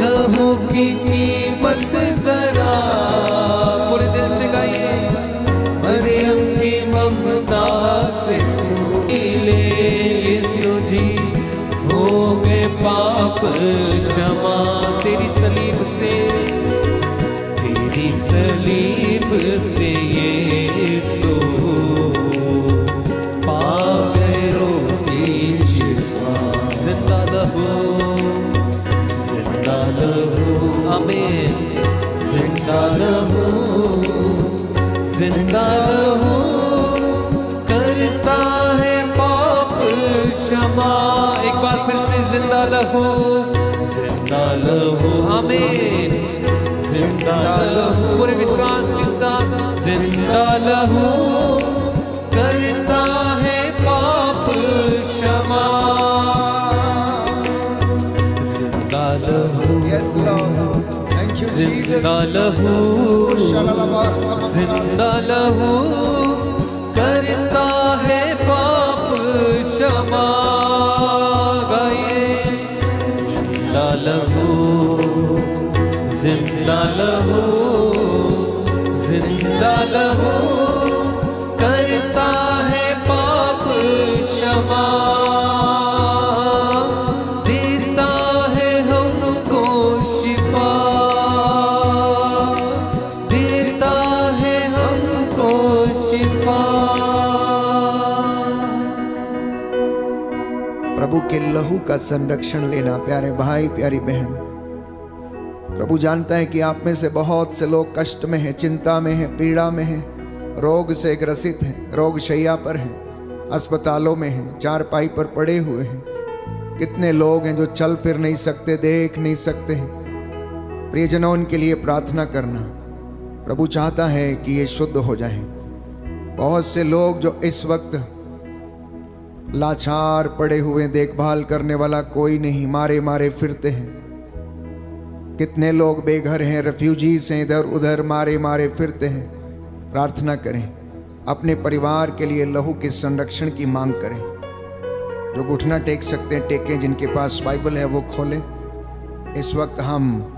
लहू की कीमत जरा, पूरे दिल से गाइए, मरियम की ममता से पूछ। ले यीशु जी हो गए पाप क्षमा। तेरी सलीब से, तेरी सलीब से यीशु पा गए रोगी शिफा। जिंदा लहू, जिंदा लहू, आमीन। जिंदा लहू, जिंदा लहू करता है पाप क्षमा। एक बार फिर से जिंदा लहू, जिंदा लहू, आमीन। जिंदा लहू, पूरे विश्वास के साथ, जिंदा लहू करता है पाप क्षमा। जिंदा लहू, Yes, Lord. Thank you, Jesus. जिंदा लहू, जिंदा लहू करता है पाप क्षमा। गाइए, जिंदा लहू, जिंदा लहू, जिंदा लहू करता है पाप क्षमा। देता है हमको शिफा, देता है हमको शिफा। प्रभु के लहू का संरक्षण लेना प्यारे भाई प्यारी बहन। प्रभु जानता है कि आप में से बहुत से लोग कष्ट में हैं, चिंता में हैं, पीड़ा में हैं, रोग से ग्रसित हैं, रोग शैया पर हैं, अस्पतालों में हैं, चारपाई पर पड़े हुए हैं। कितने लोग हैं जो चल फिर नहीं सकते, देख नहीं सकते। प्रियजनों, उनके लिए प्रार्थना करना। प्रभु चाहता है कि ये शुद्ध हो जाएं। बहुत से लोग जो इस वक्त लाचार पड़े हुए, देखभाल करने वाला कोई नहीं, मारे मारे फिरते हैं। कितने लोग बेघर हैं, रेफ्यूजीज हैं, इधर उधर मारे मारे फिरते हैं। प्रार्थना करें, अपने परिवार के लिए लहू के संरक्षण की मांग करें। जो घुटना टेक सकते हैं टेकें, जिनके पास बाइबल है वो खोलें। इस वक्त हम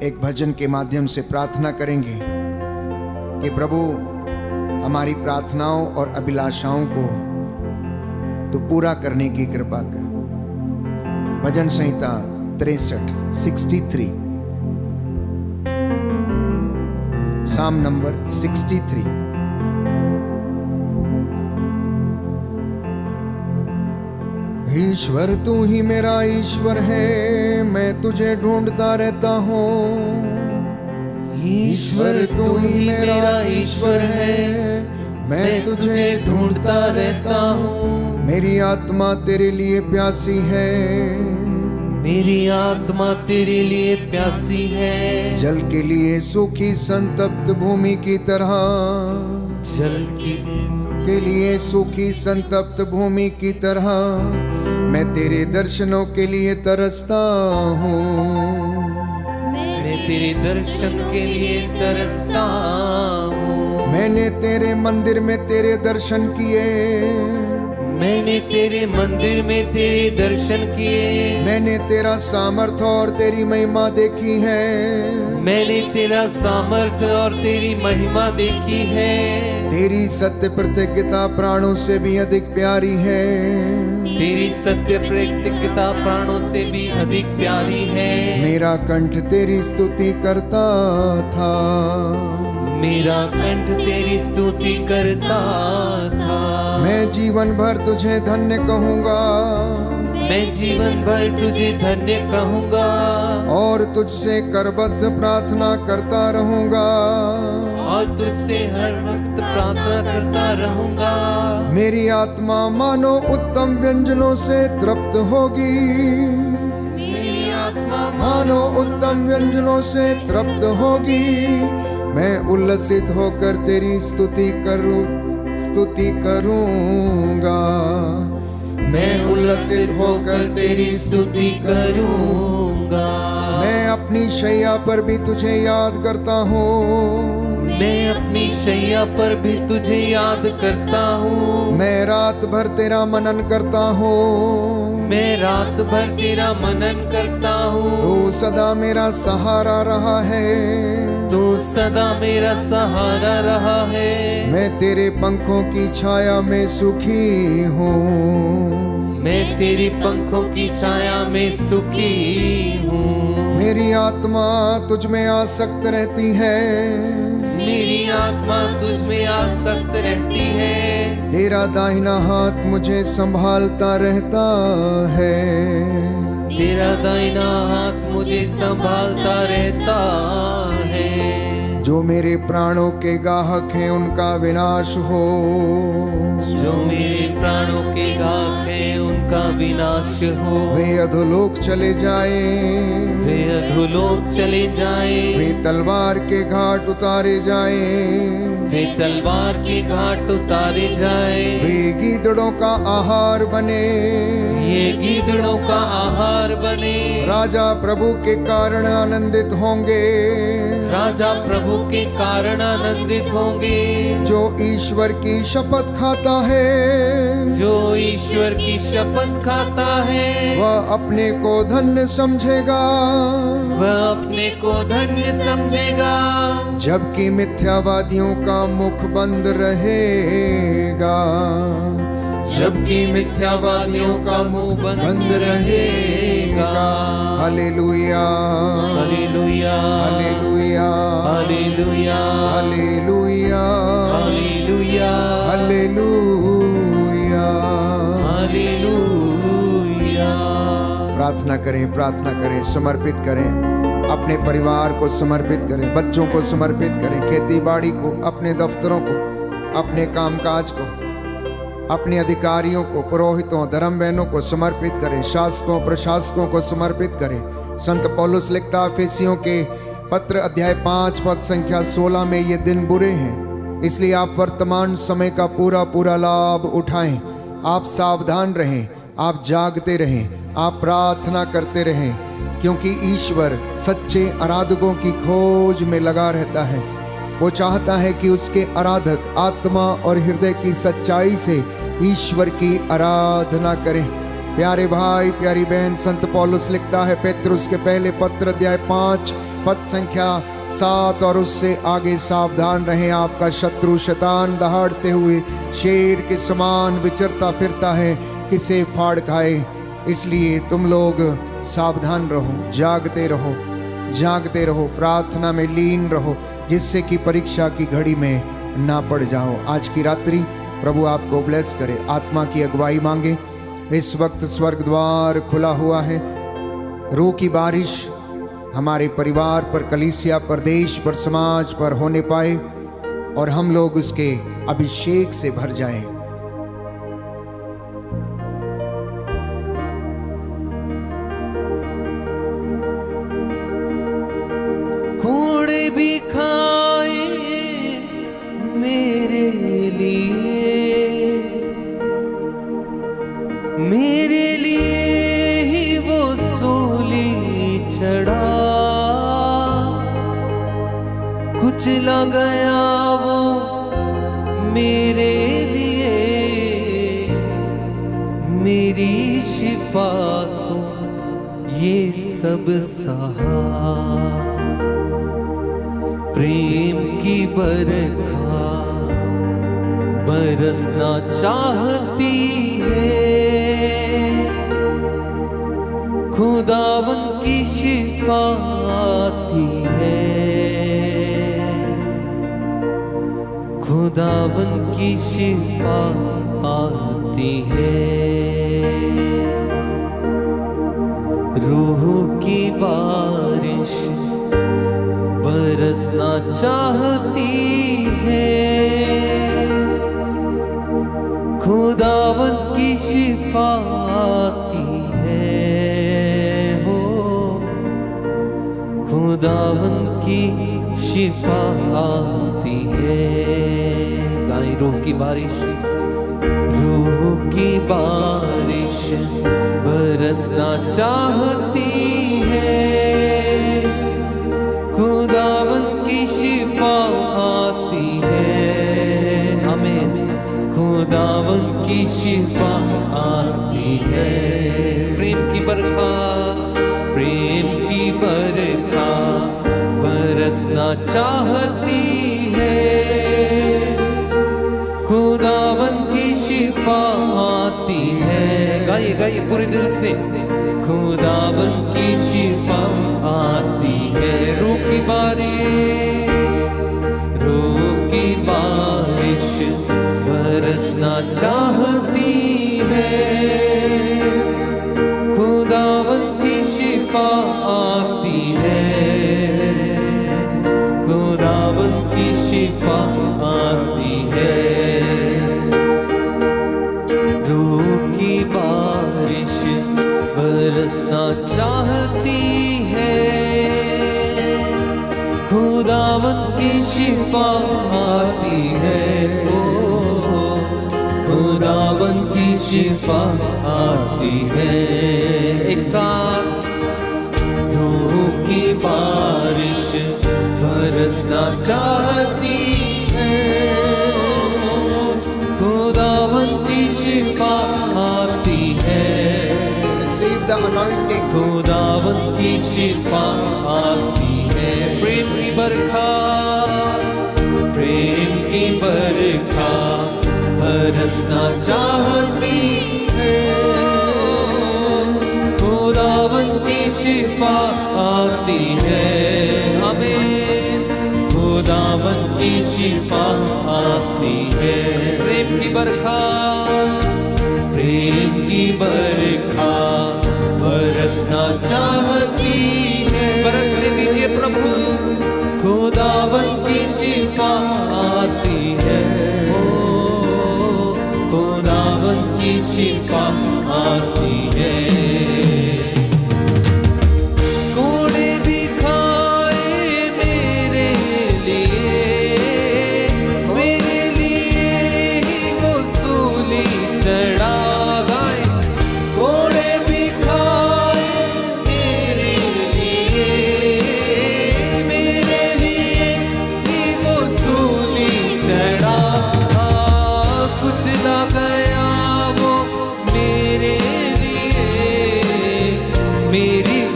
एक भजन के माध्यम से प्रार्थना करेंगे कि प्रभु हमारी प्रार्थनाओं और अभिलाषाओं को तो पूरा करने की कृपा कर। भजन संहिता 63 साम नंबर 63। ईश्वर तू ही मेरा ईश्वर है, मैं तुझे ढूंढता रहता हूँ। ईश्वर तू ही मेरा ईश्वर है, मैं तुझे ढूंढता रहता हूँ। मेरी आत्मा तेरे लिए प्यासी है, मेरी आत्मा तेरे लिए प्यासी है। जल के लिए सूखी संतप्त भूमि की तरह, जल के लिए सूखी संतप्त भूमि की तरह मैं तेरे दर्शनों के लिए तरसता हूँ। मैं तेरे दर्शन के लिए तरसता हूँ। मैंने तेरे मंदिर में तेरे दर्शन किए, मैंने तेरे मंदिर में तेरे दर्शन किए। मैंने तेरा सामर्थ्य और तेरी महिमा देखी है, मैंने तेरा सामर्थ्य और तेरी महिमा देखी है। तेरी सत्य प्रतिज्ञता प्राणों से भी अधिक प्यारी है, तेरी सत्य प्रतिज्ञता प्राणों से भी अधिक प्यारी है। मेरा कंठ तेरी स्तुति करता था, मेरा कंठ तेरी स्तुति करता था। मैं जीवन भर तुझे धन्य कहूँगा, मैं जीवन भर तुझे धन्य कहूँगा। और तुझसे करबद्ध प्रार्थना करता रहूँगा, और तुझसे हर वक्त प्रार्थना करता रहूँगा। मेरी आत्मा मानो उत्तम व्यंजनों से तृप्त होगी, मेरी आत्मा मानो उत्तम व्यंजनों से तृप्त होगी। मैं उल्लसित होकर तेरी स्तुति करूँगा, मैं उल्लसित होकर तेरी स्तुति करूँगा। मैं अपनी शैया पर भी तुझे याद करता हूँ, मैं अपनी शैया पर भी तुझे याद करता हूँ। मैं रात भर तेरा मनन करता हूँ, मैं रात भर तेरा मनन करता हूँ। तू सदा मेरा सहारा रहा है, तू सदा मेरा सहारा रहा है। मैं तेरे पंखों की छाया में सुखी हूँ, मैं तेरी पंखों की छाया में सुखी हूँ। मेरी आत्मा तुझ में आसक्त रहती है, मेरी आत्मा तुझ में आसक्त रहती है। तेरा दाहिना हाथ मुझे संभालता रहता है, तेरा दाहिना हाथ मुझे संभालता रहता है। जो मेरे प्राणों के गाहक हैं उनका विनाश हो, जो मेरे प्राणों के गाहक हैं उनका विनाश हो। वे अधोलोक चले जाए, वे अधोलोक चले जाए। वे तलवार के घाट उतारे जाए, वे तलवार के घाट उतारे जाए। वे गीदड़ों का आहार बने, ये गीदड़ों का आहार बने। राजा प्रभु के कारण आनंदित होंगे, राजा प्रभु के कारण आनंदित होंगे। जो ईश्वर की शपथ खाता है, जो ईश्वर की शपथ खाता है, वह अपने को धन्य समझेगा, वह अपने को धन्य समझेगा। जबकि मिथ्यावादियों का मुख बंद रहेगा, जबकि मिथ्यावादियों का मुंह बंद रहेगा। हालेलुया, हालेलुया, हालेलुया, हालेलुया, हालेलुया, हालेलुया, हालेलुया, हालेलुया। प्रार्थना करें, प्रार्थना करें, समर्पित करें, अपने परिवार को समर्पित करें, बच्चों को समर्पित करें, खेती बाड़ी को, अपने दफ्तरों को, अपने कामकाज को, अपने अधिकारियों को, पुरोहितों, धर्म बहनों को समर्पित करें, शासकों प्रशासकों को समर्पित करें। संत पौलुस लिखता एफेसियों के पत्र अध्याय 5 पद संख्या 16 में ये दिन बुरे हैं, इसलिए आप वर्तमान समय का पूरा पूरा लाभ उठाएं। आप सावधान रहें, आप जागते रहें, आप प्रार्थना करते रहें, क्योंकि ईश्वर सच्चे आराधकों की खोज में लगा रहता है। वो चाहता है कि उसके आराधक आत्मा और हृदय की सच्चाई से ईश्वर की आराधना करें। प्यारे भाई, प्यारी बहन, संत पौलुस लिखता है पेतरुस के पहले पत्र अध्याय 5 पद संख्या 7 और उससे आगे, सावधान रहें, आपका शत्रु शैतान दहाड़ते हुए शेर के समान विचरता फिरता है, किसे फाड़ खाए। इसलिए तुम लोग सावधान रहो, जागते रहो, जागते रहो, प्रार्थना में लीन रहो, जिससे कि परीक्षा की घड़ी में ना पड़ जाओ। आज की रात्रि प्रभु आपको ब्लेस करे, आत्मा की अगुवाई मांगे। इस वक्त स्वर्ग द्वार खुला हुआ है, रूह की बारिश हमारे परिवार पर, कलीसिया पर, देश पर, समाज पर होने पाए और हम लोग उसके अभिषेक से भर जाएं। घोड़े भी खाए मेरे लिए ही वो सूली चढ़ा, कुचला गया वो मेरे लिए, मेरी शिफा को ये सब सहा। प्रेम की बरखा बरसना चाहती है, खुदावन की शिफा आती है, खुदावन की शिफा आती है। रूह की बारिश बरसना चाहती है, खुदावन की शिफा आती है, हो खुदावन की शिफा आती है। गाएं रूह की बारिश, रूह की बारिश बरसना चाहती है, खुदावन की शिफा आती है। आमीन। खुदावन की शिफा आती है। प्रेम की बरखा, प्रेम की बरखा बरसना चाहती है, खुदावन की शिफा आती है। गाइए गाइए पूरे दिल से, खुदावन की शिफा आती है। रूह की बारिश, रूह की बारिश बरसना चाहती है, खुदावन की शिफा आती है, खुदावन की शिफा आती है। रूह की बारिश बरसना चाहती है, खुदावन की शिफा आती है, ओ खुदावन की शिफा आती है। एक साथ, रूह की बारिश बरसना चाहती है, खुदावन की शिफा आती है। Receive the anointing. खुदावन की शिफा आती है। प्रेम की बरखा, प्रेम की बरखा बरसना चाहती है, खुदावन की शिफा आती है। आमीन। खुदावन की शिफा आती है। प्रेम की बरखा, प्रेम की बरखा बरसना चाहती है। बरसने दीजिए प्रभु, खुदावन की शिफा आती है, ओ खुदा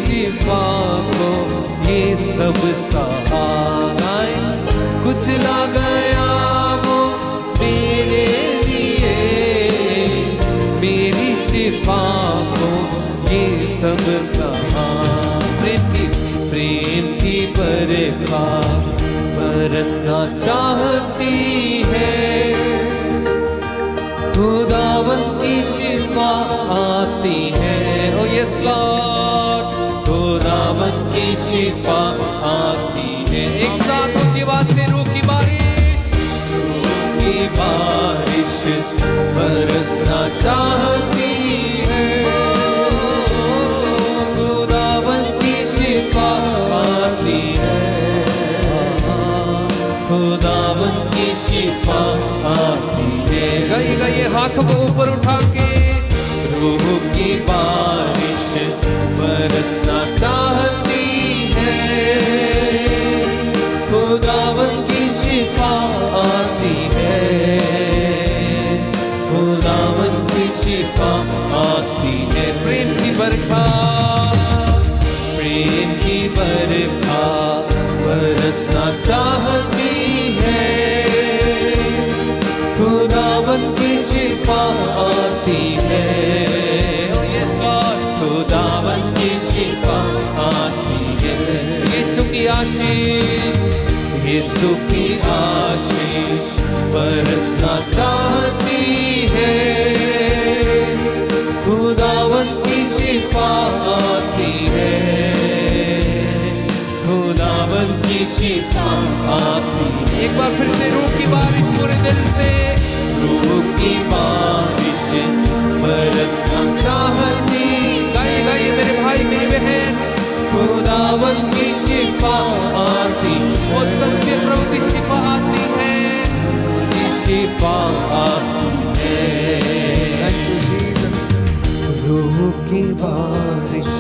शिफा को ये सब सहाय, कुचला गया वो मेरे लिए, मेरी शिफा को ये सब सहाय। प्रेम की बरखा बरसना चाहती है, खुदावन की शिफा आती है। ओ यस लॉर्ड, खुदावन की शिफा आती है। एक साथ ऊंची आवाज से रूह की बारिश, रूह की बारिश बरसना चाहती है, खुदावन की शिफा आती है, खुदावन की शिफा आती है। गाइए गाइए हाथों को ऊपर उठा के, रूह की बारिश बरसना चाहती है, खुदावन की शिफा आती है, खुदावन की शिफा आती है। प्रेम की बरखा, प्रेम की बरखा बरसना चाहती है, खुदावन की शिफा आती है। यस लॉर्ड, खुदावन की शिफा आती है। यीशु की आशीष, यीशु की आशीष बरसना चाहती है, खुदावन की शिफा आती है, खुदावन की शिफा आती है। एक बार फिर से रूह की बारिश पूरे दिल से, रूह की बारिश बरसना चाहती। गाइए गाइए मेरे भाई मेरी बहन, खुदावन की शिफा आती, वो सच्चे प्रभु की शिफा आती है, की शिफा आती है। रूह की बारिश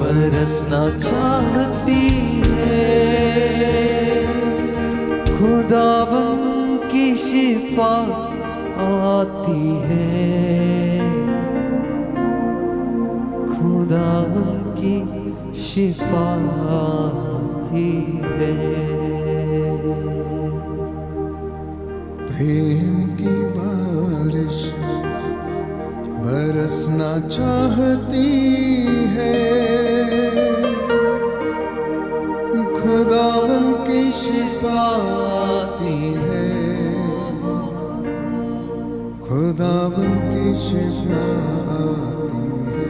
बरसना चाहती है, खुदावन की शिफा आती है, खुदावन की शिफा आती है। प्रेम की बारिश बरसना चाहती है, खुदावन की शिफा आती है, खुदावन की शिफा आती है।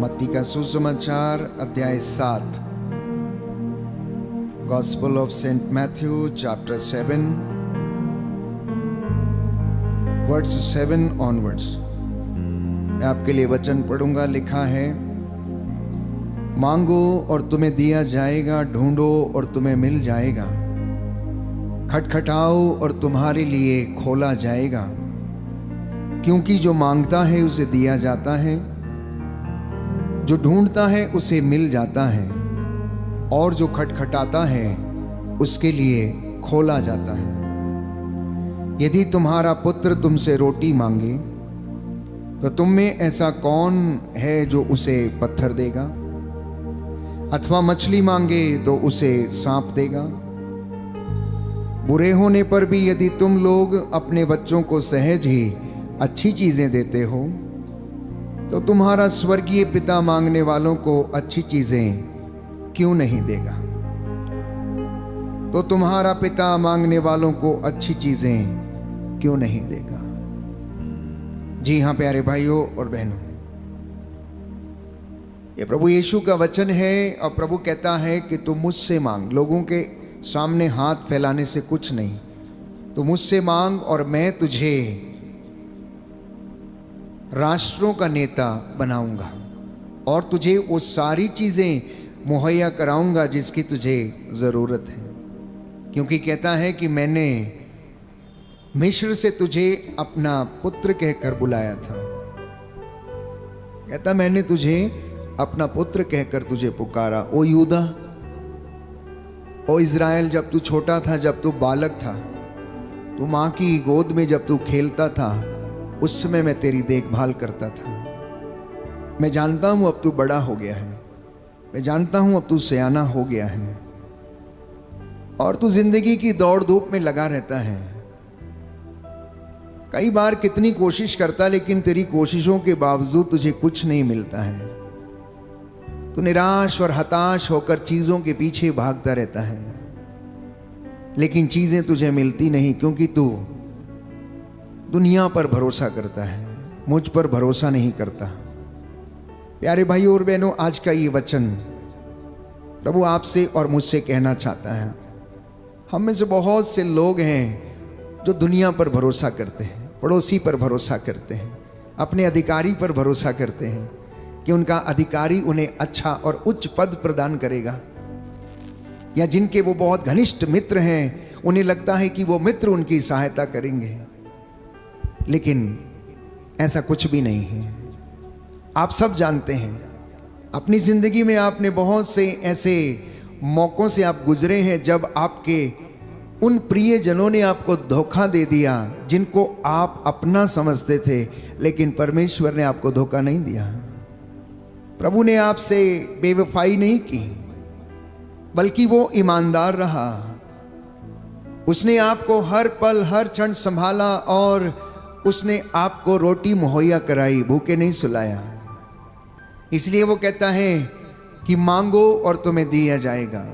मत्ती का सुसमाचार अध्याय 7, Gospel of Saint Matthew chapter 7 verse 7 onwards। मैं आपके लिए वचन पढ़ूंगा। लिखा है, मांगो और तुम्हें दिया जाएगा, ढूंढो और तुम्हें मिल जाएगा, खटखटाओ और तुम्हारे लिए खोला जाएगा। क्योंकि जो मांगता है उसे दिया जाता है, जो ढूंढता है उसे मिल जाता है, और जो खटखटाता है उसके लिए खोला जाता है। यदि तुम्हारा पुत्र तुमसे रोटी मांगे तो तुम में ऐसा कौन है जो उसे पत्थर देगा? अथवा मछली मांगे तो उसे सांप देगा? बुरे होने पर भी यदि तुम लोग अपने बच्चों को सहज ही अच्छी चीजें देते हो तो तुम्हारा स्वर्गीय पिता मांगने वालों को अच्छी चीजें क्यों नहीं देगा? तो तुम्हारा पिता मांगने वालों को अच्छी चीजें क्यों नहीं देगा? जी हाँ प्यारे भाइयों और बहनों, ये प्रभु यीशु का वचन है और प्रभु कहता है कि तुम मुझसे मांग। लोगों के सामने हाथ फैलाने से कुछ नहीं, तू मुझसे मांग और मैं तुझे राष्ट्रों का नेता बनाऊंगा और तुझे वो सारी चीजें मुहैया कराऊंगा जिसकी तुझे जरूरत है। क्योंकि कहता है कि मैंने मिस्र से तुझे अपना पुत्र कहकर बुलाया था। कहता मैंने तुझे अपना पुत्र कहकर तुझे पुकारा। ओ यूदा, ओ इज़राइल, जब तू छोटा था, जब तू बालक था, तू माँ की गोद में जब तू खेलता था, उस समय मैं तेरी देखभाल करता था। मैं जानता हूं अब तू बड़ा हो गया है, मैं जानता हूं अब तू सयाना हो गया है और तू जिंदगी की दौड़ धूप में लगा रहता है। कई बार कितनी कोशिश करता लेकिन तेरी कोशिशों के बावजूद तुझे कुछ नहीं मिलता है। तू निराश और हताश होकर चीजों के पीछे भागता रहता है, लेकिन चीजें तुझे मिलती नहीं क्योंकि तू दुनिया पर भरोसा करता है, मुझ पर भरोसा नहीं करता। प्यारे भाई और बहनों, आज का ये वचन प्रभु आपसे और मुझसे कहना चाहता है। हम में से बहुत से लोग हैं जो दुनिया पर भरोसा करते हैं, पड़ोसी पर भरोसा करते हैं, अपने अधिकारी पर भरोसा करते हैं कि उनका अधिकारी उन्हें अच्छा और उच्च पद प्रदान करेगा, या जिनके वो बहुत घनिष्ठ मित्र हैं उन्हें लगता है कि वो मित्र उनकी सहायता करेंगे, लेकिन ऐसा कुछ भी नहीं है। आप सब जानते हैं अपनी जिंदगी में आपने बहुत से ऐसे मौकों से आप गुजरे हैं जब आपके उन प्रियजनों ने आपको धोखा दे दिया जिनको आप अपना समझते थे, लेकिन परमेश्वर ने आपको धोखा नहीं दिया। प्रभु ने आपसे बेवफाई नहीं की, बल्कि वो ईमानदार रहा। उसने आपको हर पल हर क्षण संभाला और उसने आपको रोटी मुहैया कराई, भूखे नहीं सुलाया। इसलिए वो कहता है कि मांगो और तुम्हें दिया जाएगा,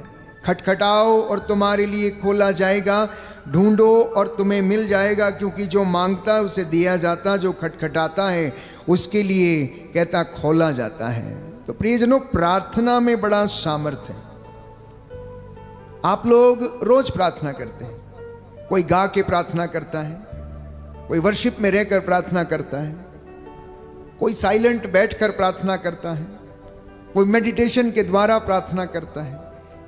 खटखटाओ और तुम्हारे लिए खोला जाएगा, ढूंढो और तुम्हें मिल जाएगा, क्योंकि जो मांगता है उसे दिया जाता, जो खटखटाता है उसके लिए कहता खोला जाता है। तो प्रियजनों, प्रार्थना में बड़ा सामर्थ्य है। आप लोग रोज प्रार्थना करते हैं, कोई गा के प्रार्थना करता है, कोई वर्शिप में रहकर प्रार्थना करता है, कोई साइलेंट बैठकर प्रार्थना करता है, कोई मेडिटेशन के द्वारा प्रार्थना करता है,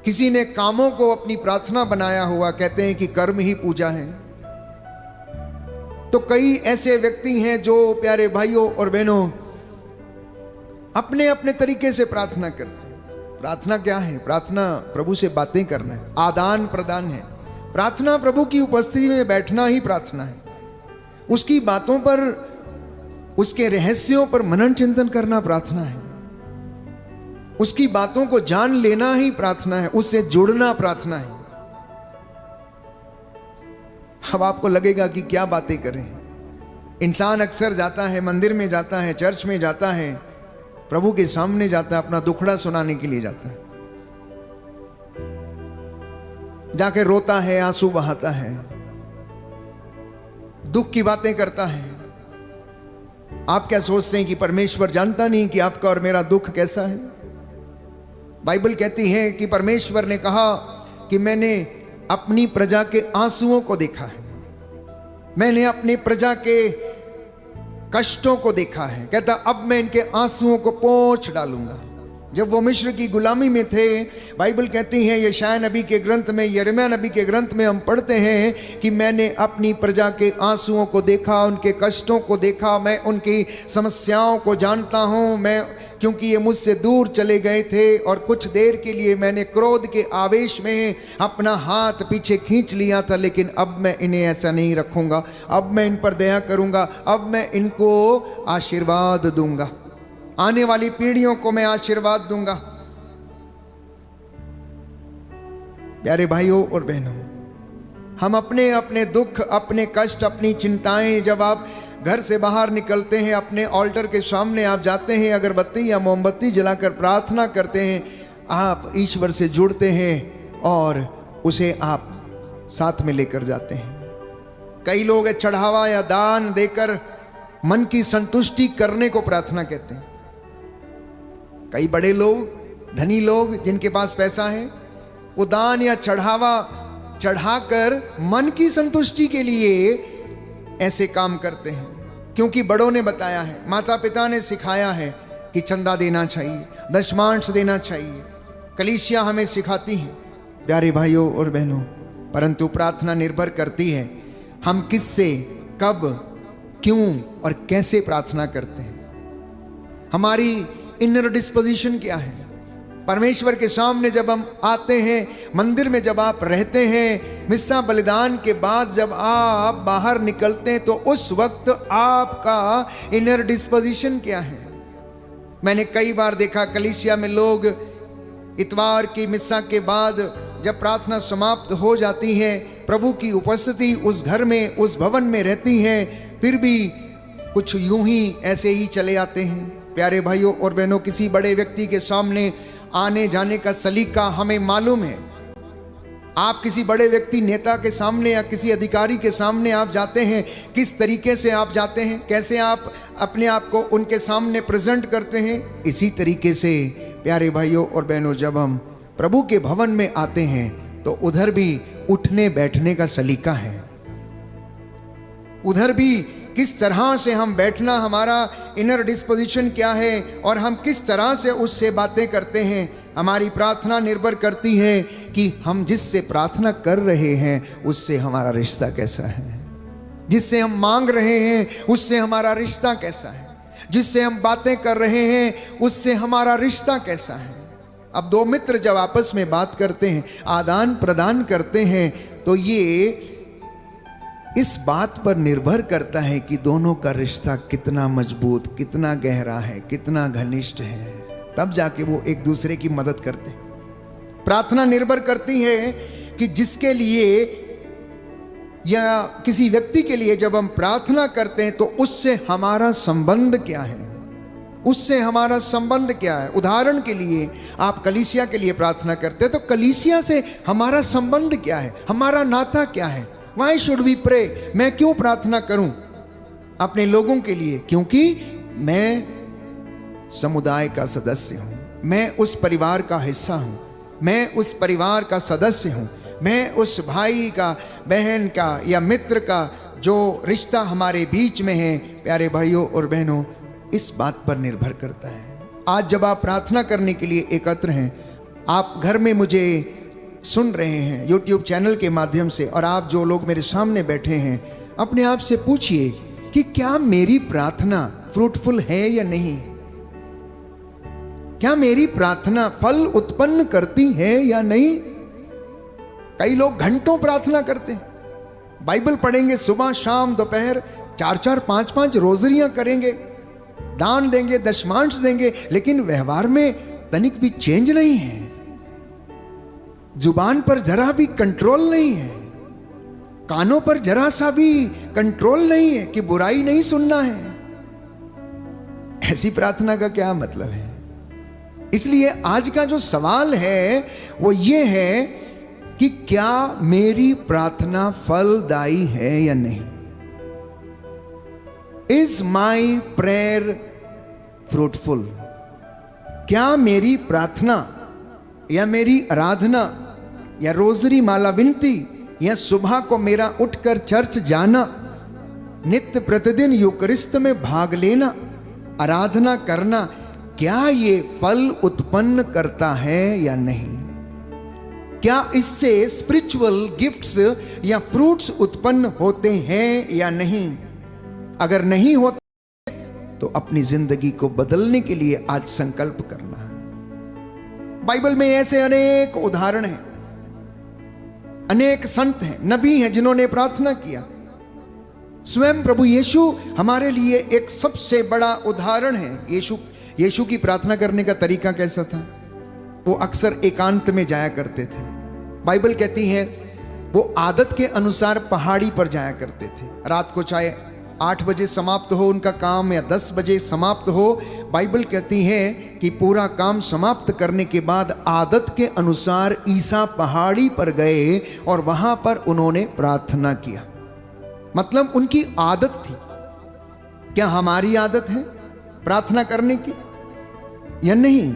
किसी ने कामों को अपनी प्रार्थना बनाया हुआ, कहते हैं कि कर्म ही पूजा है। तो कई ऐसे व्यक्ति हैं जो प्यारे भाइयों और बहनों अपने अपने तरीके से प्रार्थना करते हैं। प्रार्थना क्या है? प्रार्थना प्रभु से बातें करना है, आदान प्रदान है। प्रार्थना प्रभु की उपस्थिति में बैठना ही प्रार्थना है। उसकी बातों पर, उसके रहस्यों पर मनन चिंतन करना प्रार्थना है। उसकी बातों को जान लेना ही प्रार्थना है, उससे जुड़ना प्रार्थना है। अब आपको लगेगा कि क्या बातें करें। इंसान अक्सर जाता है, मंदिर में जाता है, चर्च में जाता है, प्रभु के सामने जाता है, अपना दुखड़ा सुनाने के लिए जाता है, जाके रोता है, आंसू बहाता है, दुख की बातें करता है। आप क्या सोचते हैं कि परमेश्वर जानता नहीं कि आपका और मेरा दुख कैसा है? बाइबल कहती है कि परमेश्वर ने कहा कि मैंने अपनी प्रजा के आंसुओं को देखा है, मैंने अपनी प्रजा के कष्टों को देखा है। कहता अब मैं इनके आंसुओं को पोंछ डालूंगा। जब वो मिस्र की गुलामी में थे, बाइबल कहती है यशायाह नबी के ग्रंथ में, यिर्मयाह नबी के ग्रंथ में हम पढ़ते हैं कि मैंने अपनी प्रजा के आंसुओं को देखा, उनके कष्टों को देखा, मैं उनकी समस्याओं को जानता हूँ। मैं, क्योंकि ये मुझसे दूर चले गए थे और कुछ देर के लिए मैंने क्रोध के आवेश में अपना हाथ पीछे खींच लिया था, लेकिन अब मैं इन्हें ऐसा नहीं रखूंगा। अब मैं इन पर दया करूंगा, अब मैं इनको आशीर्वाद दूंगा, आने वाली पीढ़ियों को मैं आशीर्वाद दूंगा। प्यारे भाइयों और बहनों, हम अपने अपने दुख, अपने कष्ट, अपनी चिंताएं, जब आप घर से बाहर निकलते हैं, अपने ऑल्टर के सामने आप जाते हैं, अगरबत्ती या मोमबत्ती जलाकर प्रार्थना करते हैं, आप ईश्वर से जुड़ते हैं और उसे आप साथ में लेकर जाते हैं। कई लोग चढ़ावा या दान देकर मन की संतुष्टि करने को प्रार्थना कहते हैं। कई बड़े लोग, धनी लोग जिनके पास पैसा है, वो दान या चढ़ावा चढ़ाकर मन की संतुष्टि के लिए ऐसे काम करते हैं, क्योंकि बड़ों ने बताया है, माता पिता ने सिखाया है कि चंदा देना चाहिए, दशमांश देना चाहिए, कलीसिया हमें सिखाती है। प्यारे भाइयों और बहनों, परंतु प्रार्थना निर्भर करती है हम किससे, कब, क्यों और कैसे प्रार्थना करते हैं। हमारी इनर डिस्पोजिशन क्या है। परमेश्वर के सामने जब हम आते हैं, मंदिर में जब आप रहते हैं, मिस्सा बलिदान के बाद जब आप बाहर निकलते हैं, तो उस वक्त आपका इनर डिस्पोजिशन क्या है। मैंने कई बार देखा कलीसिया में लोग इतवार की मिस्सा के बाद जब प्रार्थना समाप्त हो जाती है, प्रभु की उपस्थिति उस घर में, उस भवन में रहती है, फिर भी कुछ यूं ही ऐसे ही चले आते हैं। प्यारे भाइयों और बहनों, किसी बड़े व्यक्ति के सामने आने जाने का सलीका हमें मालूम है। आप किसी बड़े व्यक्ति, नेता के सामने या किसी अधिकारी के सामने आप जाते हैं, किस तरीके से आप जाते हैं, कैसे आप अपने आप को उनके सामने प्रेजेंट करते हैं। इसी तरीके से प्यारे भाइयों और बहनों, जब हम प्रभु के भवन में आते हैं तो उधर भी उठने बैठने का सलीका है। उधर भी किस तरह से हम बैठना, हमारा इनर डिस्पोजिशन क्या है और हम किस तरह से उससे बातें करते हैं। हमारी प्रार्थना निर्भर करती है कि हम जिससे प्रार्थना कर रहे हैं उससे हमारा रिश्ता कैसा है, जिससे हम मांग रहे हैं उससे हमारा रिश्ता कैसा है, जिससे हम बातें कर रहे हैं उससे हमारा रिश्ता कैसा है। अब दो मित्र जब आपस में बात करते हैं, आदान प्रदान करते हैं, तो ये इस बात पर निर्भर करता है कि दोनों का रिश्ता कितना मजबूत, कितना गहरा है, कितना घनिष्ठ है। तब जाके वो एक दूसरे की मदद करते हैं। प्रार्थना निर्भर करती है कि जिसके लिए या किसी व्यक्ति के लिए जब हम प्रार्थना करते हैं तो उससे हमारा संबंध क्या है, उससे हमारा संबंध क्या है। उदाहरण के लिए आप कलीसिया के लिए प्रार्थना करते हैं तो कलीसिया से हमारा संबंध क्या है, हमारा नाता क्या है। Why should we pray? मैं क्यों प्रार्थना करूं अपने लोगों के लिए? क्योंकि मैं समुदाय का सदस्य हूं, मैं उस परिवार का हिस्सा हूं, मैं उस परिवार का सदस्य हूं, मैं उस भाई का, बहन का या मित्र का जो रिश्ता हमारे बीच में है। प्यारे भाइयों और बहनों, इस बात पर निर्भर करता है। आज जब आप प्रार्थना करने के लिए एकत्र हैं, आप घर में मुझे सुन रहे हैं YouTube चैनल के माध्यम से, और आप जो लोग मेरे सामने बैठे हैं, अपने आप से पूछिए कि क्या मेरी प्रार्थना फ्रूटफुल है या नहीं है? क्या मेरी प्रार्थना फल उत्पन्न करती है या नहीं? कई लोग घंटों प्रार्थना करते हैं, बाइबल पढ़ेंगे सुबह शाम दोपहर, 4-4 5-5 रोजरियां करेंगे, दान देंगे, दशमांश देंगे, लेकिन व्यवहार में तनिक भी चेंज नहीं है। जुबान पर जरा भी कंट्रोल नहीं है, कानों पर जरा सा भी कंट्रोल नहीं है कि बुराई नहीं सुनना है। ऐसी प्रार्थना का क्या मतलब है? इसलिए आज का जो सवाल है वो ये है कि क्या मेरी प्रार्थना फलदायी है या नहीं? Is my prayer fruitful? क्या मेरी प्रार्थना या मेरी आराधना या रोजरी माला विनती या सुबह को मेरा उठकर चर्च जाना, नित्य प्रतिदिन यूकरिस्त में भाग लेना, आराधना करना, क्या ये फल उत्पन्न करता है या नहीं? क्या इससे स्पिरिचुअल गिफ्ट्स या फ्रूट्स उत्पन्न होते हैं या नहीं? अगर नहीं होते तो अपनी जिंदगी को बदलने के लिए आज संकल्प करना है। बाइबल में ऐसे अनेक उदाहरण हैं, अनेक संत हैं, नबी हैं जिन्होंने प्रार्थना किया। स्वयं प्रभु यीशु हमारे लिए एक सबसे बड़ा उदाहरण है। यीशु की प्रार्थना करने का तरीका कैसा था? वो अक्सर एकांत में जाया करते थे। बाइबल कहती है वो आदत के अनुसार पहाड़ी पर जाया करते थे। रात को चाहे 8 बजे समाप्त हो उनका काम या 10 बजे समाप्त हो, बाइबल कहती है कि पूरा काम समाप्त करने के बाद आदत के अनुसार ईसा पहाड़ी पर गए और वहां पर उन्होंने प्रार्थना किया। मतलब उनकी आदत थी। क्या हमारी आदत है प्रार्थना करने की या नहीं?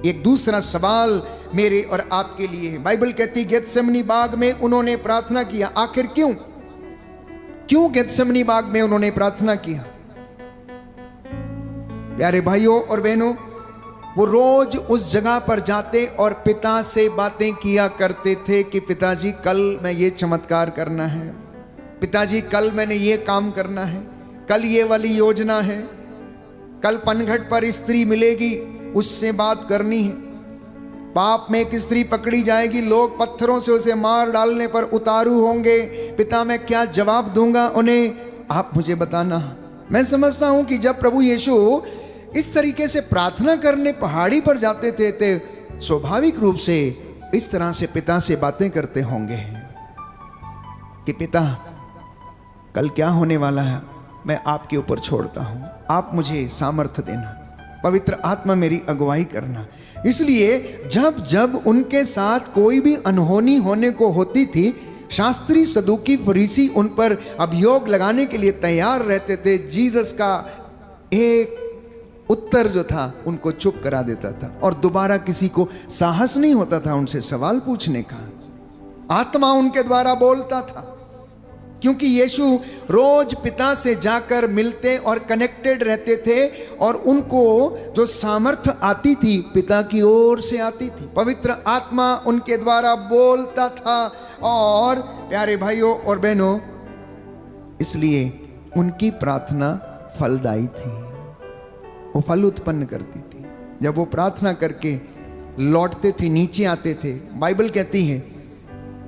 एक दूसरा सवाल मेरे और आपके लिए है। बाइबल कहती है गेतसेमनी बाग में उन्होंने प्रार्थना किया। आखिर क्यों गेतसेमनी बाग में उन्होंने प्रार्थना किया? प्यारे भाइयों और बहनों, वो रोज उस जगह पर जाते और पिता से बातें किया करते थे कि पिताजी कल मैं ये चमत्कार करना है, पिताजी कल मैंने ये काम करना है, कल ये वाली योजना है, कल पनघट पर स्त्री मिलेगी उससे बात करनी है, पाप में एक स्त्री पकड़ी जाएगी, लोग पत्थरों से उसे मार डालने पर उतारू होंगे, पिता मैं क्या जवाब दूंगा उन्हें, आप मुझे बताना। मैं समझता हूं कि जब प्रभु यीशु इस तरीके से प्रार्थना करने पहाड़ी पर जाते थे तो स्वाभाविक रूप से इस तरह से पिता से बातें करते होंगे कि पिता, कल क्या होने वाला है मैं आपके ऊपर छोड़ता हूं, आप मुझे सामर्थ्य देना, पवित्र आत्मा मेरी अगुवाई करना। इसलिए जब जब उनके साथ कोई भी अनहोनी होने को होती थी, शास्त्री, सदूकी, फरीसी उन पर अभियोग लगाने के लिए तैयार रहते थे। जीसस का एक उत्तर जो था उनको चुप करा देता था और दोबारा किसी को साहस नहीं होता था उनसे सवाल पूछने का। आत्मा उनके द्वारा बोलता था, क्योंकि यीशु रोज पिता से जाकर मिलते और कनेक्टेड रहते थे और उनको जो सामर्थ्य आती थी पिता की ओर से आती थी। पवित्र आत्मा उनके द्वारा बोलता था। और प्यारे भाइयों और बहनों, इसलिए उनकी प्रार्थना फलदायी थी, वो फल उत्पन्न करती थी। जब वो प्रार्थना करके लौटते थे, नीचे आते थे, बाइबल कहती है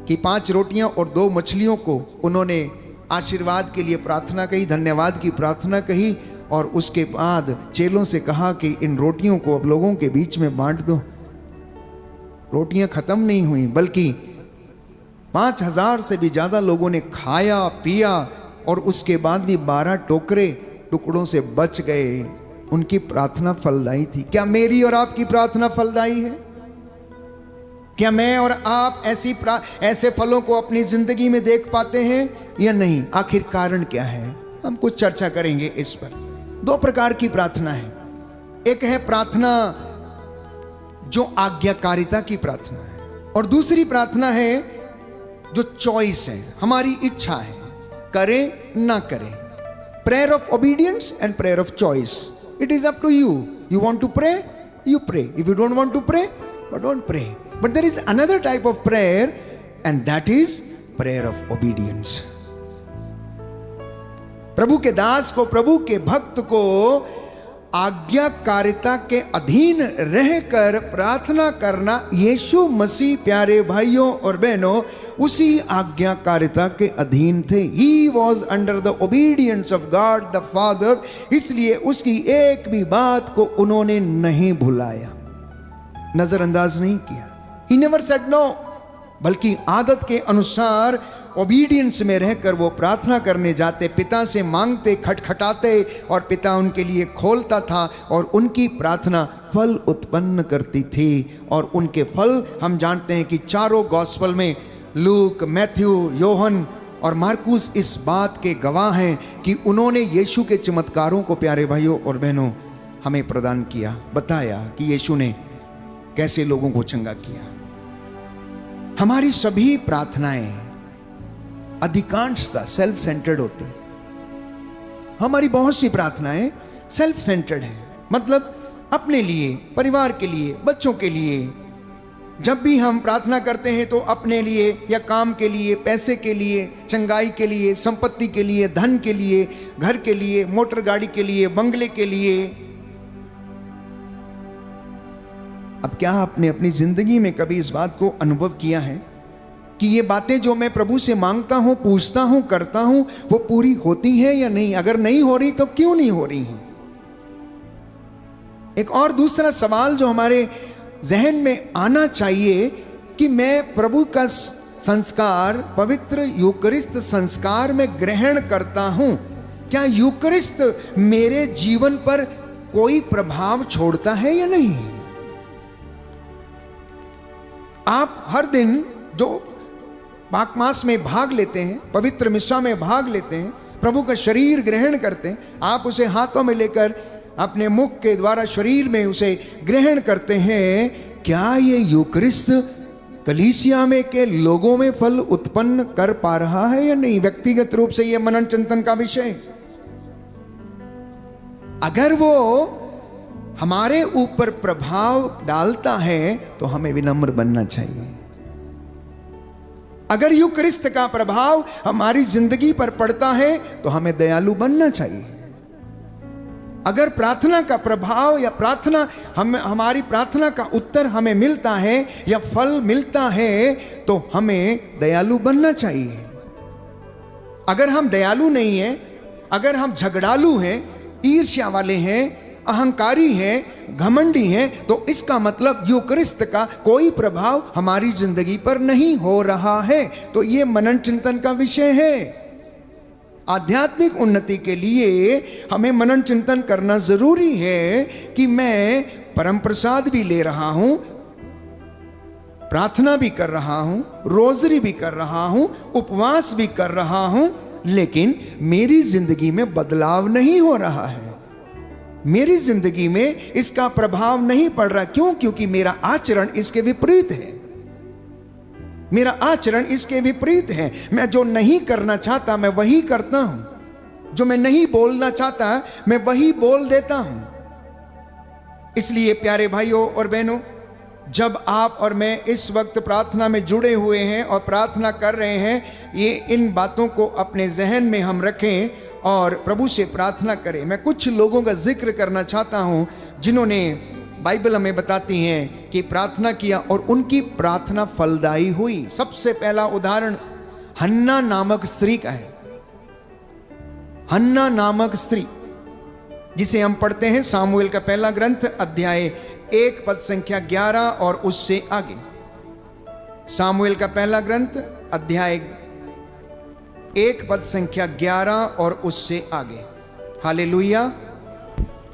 कि 5 रोटियां और 2 मछलियों को उन्होंने आशीर्वाद के लिए प्रार्थना कही, धन्यवाद की प्रार्थना कही और उसके बाद चेलों से कहा कि इन रोटियों को अब लोगों के बीच में बांट दो। रोटियां खत्म नहीं हुई, बल्कि 5000 से भी ज्यादा लोगों ने खाया पिया और उसके बाद भी 12 टोकरे टुकड़ों से बच गए। उनकी प्रार्थना फलदायी थी। क्या मेरी और आपकी प्रार्थना फलदायी है? क्या मैं और आप ऐसे फलों को अपनी जिंदगी में देख पाते हैं या नहीं? आखिर कारण क्या है? हम कुछ चर्चा करेंगे इस पर। 2 प्रकार की प्रार्थना है। एक है प्रार्थना जो आज्ञाकारिता की प्रार्थना है और दूसरी प्रार्थना है जो चॉइस है, हमारी इच्छा है, करें ना करें। Prayer of obedience and prayer of choice. It is up to you. You want to pray, you pray. If you don't want to pray, but don't pray. But there is another type of prayer, and that is prayer of obedience. प्रभु के दास को, प्रभु के भक्त को आज्ञाकारिता के अधीन रहकर प्रार्थना करना, यीशु मसीह प्यारे भाइयों और बहनों उसी आज्ञाकारिता के अधीन थे। He was under the obedience of God the Father। इसलिए उसकी एक भी बात को उन्होंने नहीं भुलाया, नजरअंदाज नहीं किया। He never said no, बल्कि आदत के अनुसार ओबीडियंस में रहकर वो प्रार्थना करने जाते, पिता से मांगते, खटखटाते और पिता उनके लिए खोलता था और उनकी प्रार्थना फल उत्पन्न करती थी। और उनके फल हम जानते हैं कि चारों गॉस्पल में लूक, मैथ्यू, योहन और मार्कुस इस बात के गवाह हैं कि उन्होंने यीशु के चमत्कारों को प्यारे भाइयों और बहनों हमें प्रदान किया, बताया कि यीशु ने कैसे लोगों को चंगा किया। हमारी सभी प्रार्थनाएं अधिकांशतः सेल्फ सेंटर्ड होती हैं। हमारी बहुत सी प्रार्थनाएं सेल्फ सेंटर्ड हैं, मतलब अपने लिए, परिवार के लिए, बच्चों के लिए। जब भी हम प्रार्थना करते हैं तो अपने लिए या काम के लिए, पैसे के लिए, चंगाई के लिए, संपत्ति के लिए, धन के लिए, घर के लिए, मोटर गाड़ी के लिए, बंगले के लिए। अब क्या आपने अपनी जिंदगी में कभी इस बात को अनुभव किया है कि ये बातें जो मैं प्रभु से मांगता हूं, पूछता हूं, करता हूं, वो पूरी होती है या नहीं? अगर नहीं हो रही तो क्यों नहीं हो रही हैं? एक और दूसरा सवाल जो हमारे जहन में आना चाहिए कि मैं प्रभु का संस्कार, पवित्र यूकरिस्त संस्कार में ग्रहण करता हूं, क्या यूकरिस्त मेरे जीवन पर कोई प्रभाव छोड़ता है या नहीं? आप हर दिन जो पाक मास में भाग लेते हैं, पवित्र मिस्सा में भाग लेते हैं, प्रभु का शरीर ग्रहण करते हैं, आप उसे हाथों में लेकर अपने मुख के द्वारा शरीर में उसे ग्रहण करते हैं, क्या ये यूकरिस्त कलीसिया में के लोगों में फल उत्पन्न कर पा रहा है या नहीं? व्यक्तिगत रूप से ये मनन चिंतन का विषय। अगर वो हमारे ऊपर प्रभाव डालता है तो हमें विनम्र बनना चाहिए। अगर यूकरिस्त का प्रभाव हमारी जिंदगी पर पड़ता है तो हमें दयालु बनना चाहिए। अगर प्रार्थना का प्रभाव या हमारी प्रार्थना का उत्तर हमें मिलता है या फल मिलता है तो हमें दयालु बनना चाहिए। अगर हम दयालु नहीं हैं, अगर हम झगड़ालू हैं, ईर्ष्या वाले हैं, अहंकारी हैं, घमंडी हैं, तो इसका मतलब यूकरिस्त का कोई प्रभाव हमारी जिंदगी पर नहीं हो रहा है। तो ये मनन चिंतन का विषय है। आध्यात्मिक उन्नति के लिए हमें मनन चिंतन करना जरूरी है कि मैं परम प्रसाद भी ले रहा हूं, प्रार्थना भी कर रहा हूं, रोजरी भी कर रहा हूं, उपवास भी कर रहा हूं, लेकिन मेरी जिंदगी में बदलाव नहीं हो रहा है, मेरी जिंदगी में इसका प्रभाव नहीं पड़ रहा। क्यों? क्योंकि मेरा आचरण इसके विपरीत है, मेरा आचरण इसके विपरीत है। मैं जो नहीं करना चाहता मैं वही करता हूं, जो मैं नहीं बोलना चाहता मैं वही बोल देता हूं। इसलिए प्यारे भाइयों और बहनों, जब आप और मैं इस वक्त प्रार्थना में जुड़े हुए हैं और प्रार्थना कर रहे हैं, ये इन बातों को अपने जहन में हम रखें और प्रभु से प्रार्थना करें। मैं कुछ लोगों का जिक्र करना चाहता हूं जिन्होंने, बाइबल हमें बताती हैं कि प्रार्थना किया और उनकी प्रार्थना फलदायी हुई। सबसे पहला उदाहरण हन्ना नामक स्त्री का है। हन्ना नामक स्त्री, जिसे हम पढ़ते हैं सामुएल का पहला ग्रंथ अध्याय 1 पद संख्या 11 और उससे आगे। सामुएल का पहला ग्रंथ अध्याय 1 पद संख्या 11 और उससे आगे। हालेलुया,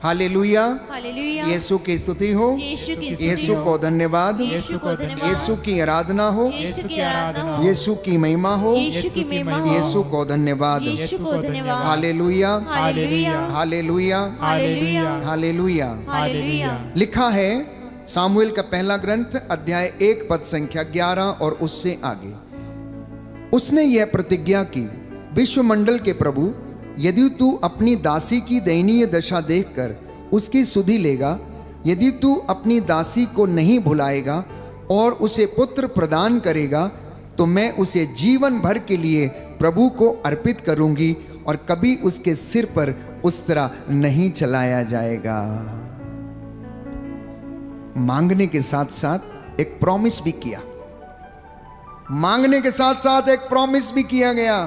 हालेलुया, हालेलुया। यीशु की स्तुति हो, यीशु की स्तुति यीशु हो, को धन्यवाद, यीशु को धन्यवाद, यीशु की आराधना हो, यीशु की आराधना हो, यीशु की महिमा हो, यीशु की महिमा हो, यीशु को धन्यवाद। यीशु को धन्यवाद। हालेलुया, हालेलुया, हालेलुया, हालेलुया, हालेलुया। हालेलुया। लिखा है सामुएल का पहला ग्रंथ अध्याय 1 पद संख्या 11 और उससे आगे। उसने यह प्रतिज्ञा की, विश्वमंडल के प्रभु, यदि तू अपनी दासी की दयनीय दशा देखकर उसकी सुधि लेगा, यदि तू अपनी दासी को नहीं भुलाएगा और उसे पुत्र प्रदान करेगा, तो मैं उसे जीवन भर के लिए प्रभु को अर्पित करूंगी और कभी उसके सिर पर उस तरह नहीं चलाया जाएगा। मांगने के साथ साथ एक प्रॉमिस भी किया, मांगने के साथ साथ एक प्रॉमिस भी किया गया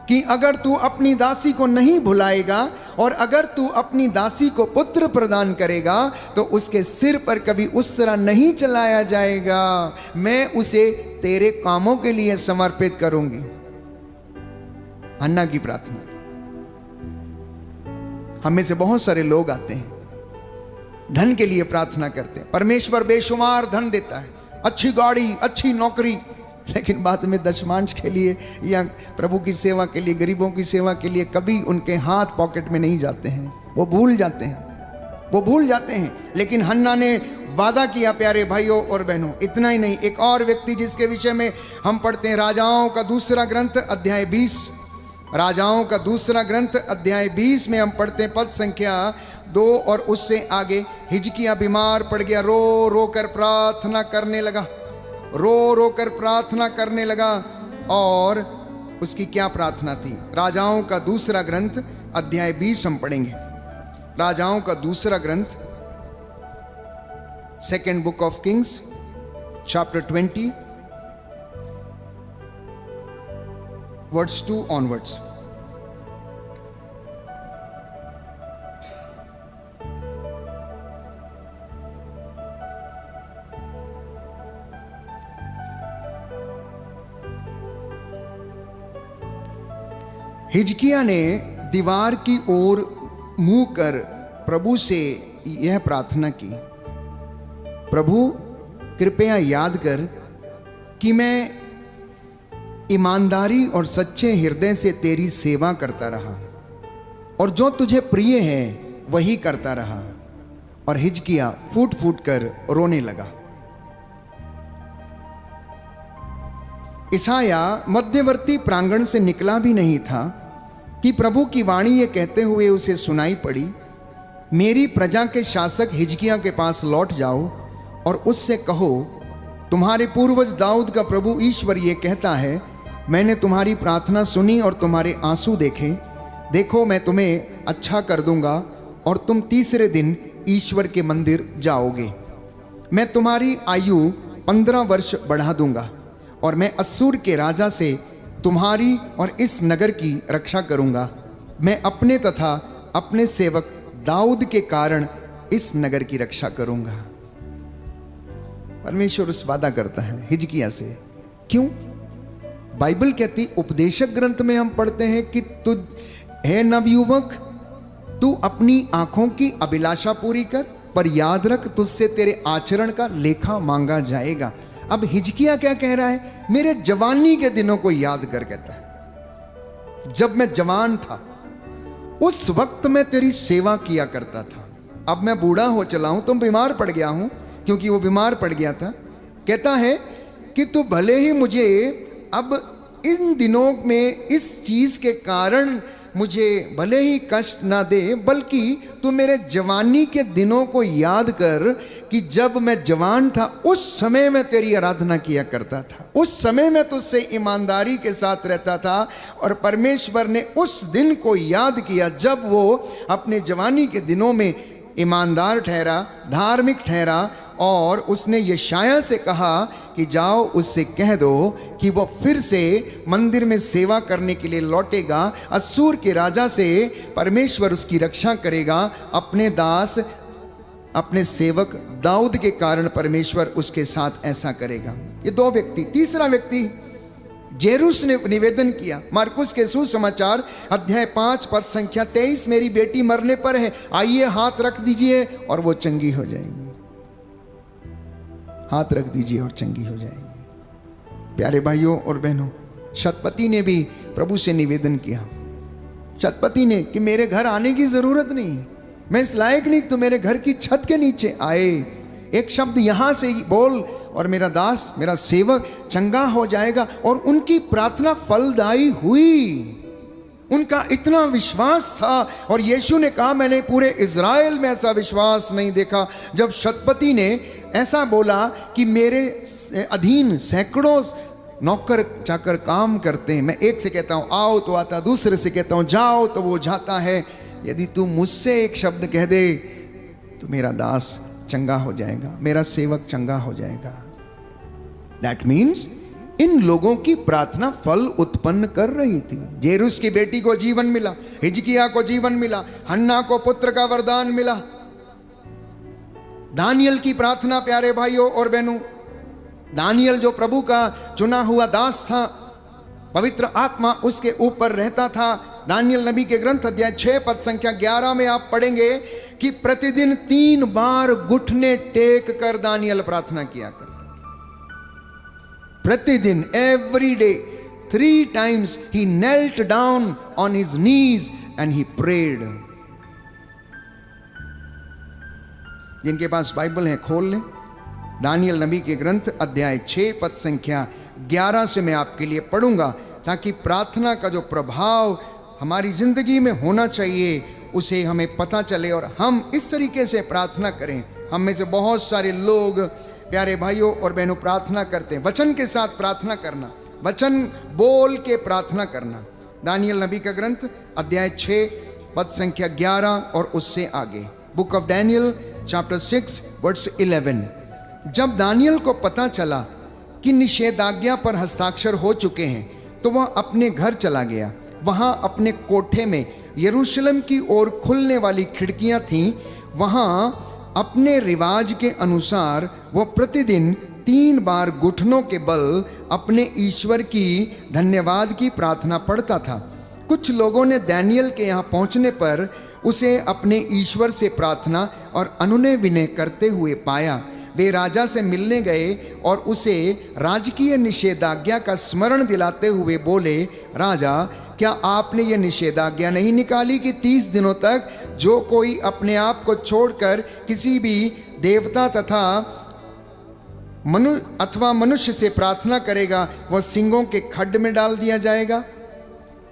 कि अगर तू अपनी दासी को नहीं भुलाएगा और अगर तू अपनी दासी को पुत्र प्रदान करेगा तो उसके सिर पर कभी उस तरह नहीं चलाया जाएगा, मैं उसे तेरे कामों के लिए समर्पित करूंगी। हन्ना की प्रार्थना। हम में से बहुत सारे लोग आते हैं, धन के लिए प्रार्थना करते हैं, परमेश्वर बेशुमार धन देता है, अच्छी गाड़ी, अच्छी नौकरी, लेकिन बाद में दशमांश के लिए या प्रभु की सेवा के लिए, गरीबों की सेवा के लिए कभी उनके हाथ पॉकेट में नहीं जाते हैं, वो भूल जाते हैं, वो भूल जाते हैं। लेकिन हन्ना ने वादा किया प्यारे भाइयों और बहनों। इतना ही नहीं, एक और व्यक्ति जिसके विषय में हम पढ़ते हैं राजाओं का दूसरा ग्रंथ अध्याय 20, राजाओं का दूसरा ग्रंथ अध्याय 20 में हम पढ़ते हैं पद संख्या 2 और उससे आगे। हिजकिय्याह बीमार पड़ गया, रो रो कर प्रार्थना करने लगा, रो रो कर प्रार्थना करने लगा। और उसकी क्या प्रार्थना थी? राजाओं का दूसरा ग्रंथ अध्याय 20 हम पढ़ेंगे। राजाओं का दूसरा ग्रंथ, second book of Kings chapter 20 words 2 onwards. हिजकिय्याह ने दीवार की ओर मुंह कर प्रभु से यह प्रार्थना की, प्रभु कृपया याद कर कि मैं ईमानदारी और सच्चे हृदय से तेरी सेवा करता रहा और जो तुझे प्रिय है वही करता रहा। और हिजकिय्याह फूट फूट कर रोने लगा। यशायाह मध्यवर्ती प्रांगण से निकला भी नहीं था कि प्रभु की वाणी ये कहते हुए उसे सुनाई पड़ी, मेरी प्रजा के शासक हिजकिय्याह के पास लौट जाओ और उससे कहो, तुम्हारे पूर्वज दाऊद का प्रभु ईश्वर ये कहता है, मैंने तुम्हारी प्रार्थना सुनी और तुम्हारे आंसू देखे, देखो मैं तुम्हें अच्छा कर दूंगा और तुम तीसरे दिन ईश्वर के मंदिर जाओगे। मैं तुम्हारी आयु 15 वर्ष बढ़ा दूंगा और मैं अस्सूर के राजा से तुम्हारी और इस नगर की रक्षा करूंगा। मैं अपने तथा अपने सेवक दाऊद के कारण इस नगर की रक्षा करूंगा। परमेश्वर उस वादा करता है हिजकिय्याह से। क्यों? बाइबल कहती, उपदेशक ग्रंथ में हम पढ़ते हैं कि तू है नवयुवक, तू अपनी आंखों की अभिलाषा पूरी कर, पर याद रख तुझसे तेरे आचरण का लेखा मांगा जाएगा। अब हिजकिय्याह क्या कह रहा है? मेरे जवानी के दिनों को याद कर, कहता है जब मैं जवान था उस वक्त मैं तेरी सेवा किया करता था। अब मैं बूढ़ा हो चला हूं, तुम बीमार पड़ गया हूं, क्योंकि वो बीमार पड़ गया था। कहता है कि तू भले ही मुझे अब इन दिनों में इस चीज के कारण मुझे भले ही कष्ट ना दे, बल्कि तू मेरे जवानी के दिनों को याद कर कि जब मैं जवान था उस समय मैं तेरी आराधना किया करता था, उस समय मैं तुझसे ईमानदारी के साथ रहता था। और परमेश्वर ने उस दिन को याद किया जब वो अपने जवानी के दिनों में ईमानदार ठहरा, धार्मिक ठहरा, और उसने यशायाह से कहा कि जाओ उससे कह दो कि वो फिर से मंदिर में सेवा करने के लिए लौटेगा। अश्शूर के राजा से परमेश्वर उसकी रक्षा करेगा। अपने दास, अपने सेवक दाऊद के कारण परमेश्वर उसके साथ ऐसा करेगा। ये दो व्यक्ति। तीसरा व्यक्ति जेरुस ने निवेदन किया। मार्कुस के सुसमाचार अध्याय 5 पद संख्या 23, मेरी बेटी मरने पर है, आइए हाथ रख दीजिए और वो चंगी हो जाएगी। हाथ रख दीजिए और चंगी हो जाएगी। प्यारे भाइयों और बहनों, शतपति ने भी प्रभु से निवेदन किया। शतपति ने कि मेरे घर आने की जरूरत नहीं, मैं इस लायक नहीं, तो मेरे घर की छत के नीचे आए, एक शब्द यहां से बोल और मेरा दास, मेरा सेवक चंगा हो जाएगा। और उनकी प्रार्थना फलदायी हुई। उनका इतना विश्वास था। और यीशु ने कहा, मैंने पूरे इज़राइल में ऐसा विश्वास नहीं देखा। जब शतपति ने ऐसा बोला कि मेरे अधीन सैकड़ों नौकर चाकर काम करते हैं, मैं एक से कहता हूं आओ तो आता, दूसरे से कहता हूं जाओ तो वो जाता है, यदि तू मुझसे एक शब्द कह दे तो मेरा दास चंगा हो जाएगा, मेरा सेवक चंगा हो जाएगा। दैट मीन्स इन लोगों की प्रार्थना फल उत्पन्न कर रही थी। जेरुस की बेटी को जीवन मिला, हिजकिय्याह को जीवन मिला, हन्ना को पुत्र का वरदान मिला। दानियल की प्रार्थना, प्यारे भाइयों और बहनों, दानियल जो प्रभु का चुना हुआ दास था, पवित्र आत्मा उसके ऊपर रहता था। दानियल नबी के ग्रंथ अध्याय 6 पद संख्या 11 में आप पढ़ेंगे कि प्रतिदिन 3 बार घुटने टेक कर दानियल प्रार्थना किया करता था। प्रतिदिन, every day, 3 times he knelt down on his knees and he prayed। जिनके पास बाइबल है खोल लें। दानियल नबी के ग्रंथ अध्याय 6 पद संख्या 11 से मैं आपके लिए पढ़ूंगा, ताकि प्रार्थना का जो प्रभाव हमारी जिंदगी में होना चाहिए उसे हमें पता चले और हम इस तरीके से प्रार्थना करें। हम में से बहुत सारे लोग, प्यारे भाइयों और बहनों, प्रार्थना करते हैं, वचन के साथ प्रार्थना करना, वचन बोल के प्रार्थना करना। दानियल नबी का ग्रंथ अध्याय 6 पद संख्या 11 और उससे आगे, book of Daniel chapter 6 verse 11। जब दानियल को पता चला कि निषेधाज्ञा पर हस्ताक्षर हो चुके हैं तो वह अपने घर चला गया। वहां अपने कोठे में यरूशलेम की ओर खुलने वाली खिड़कियां थीं। वहां अपने रिवाज के अनुसार वह प्रतिदिन 3 बार घुटनों के बल अपने ईश्वर की धन्यवाद की प्रार्थना पढ़ता था। कुछ लोगों ने दानियल के यहाँ पहुंचने पर उसे अपने ईश्वर से प्रार्थना और अनुनय विनय करते हुए पाया। वे राजा से मिलने गए और उसे राजकीय निषेधाज्ञा का स्मरण दिलाते हुए बोले, राजा, क्या आपने ये निषेधाज्ञा नहीं निकाली कि 30 दिनों तक जो कोई अपने आप को छोड़कर किसी भी देवता तथा मनुष्य से प्रार्थना करेगा वह सिंगों के खड्ड में डाल दिया जाएगा?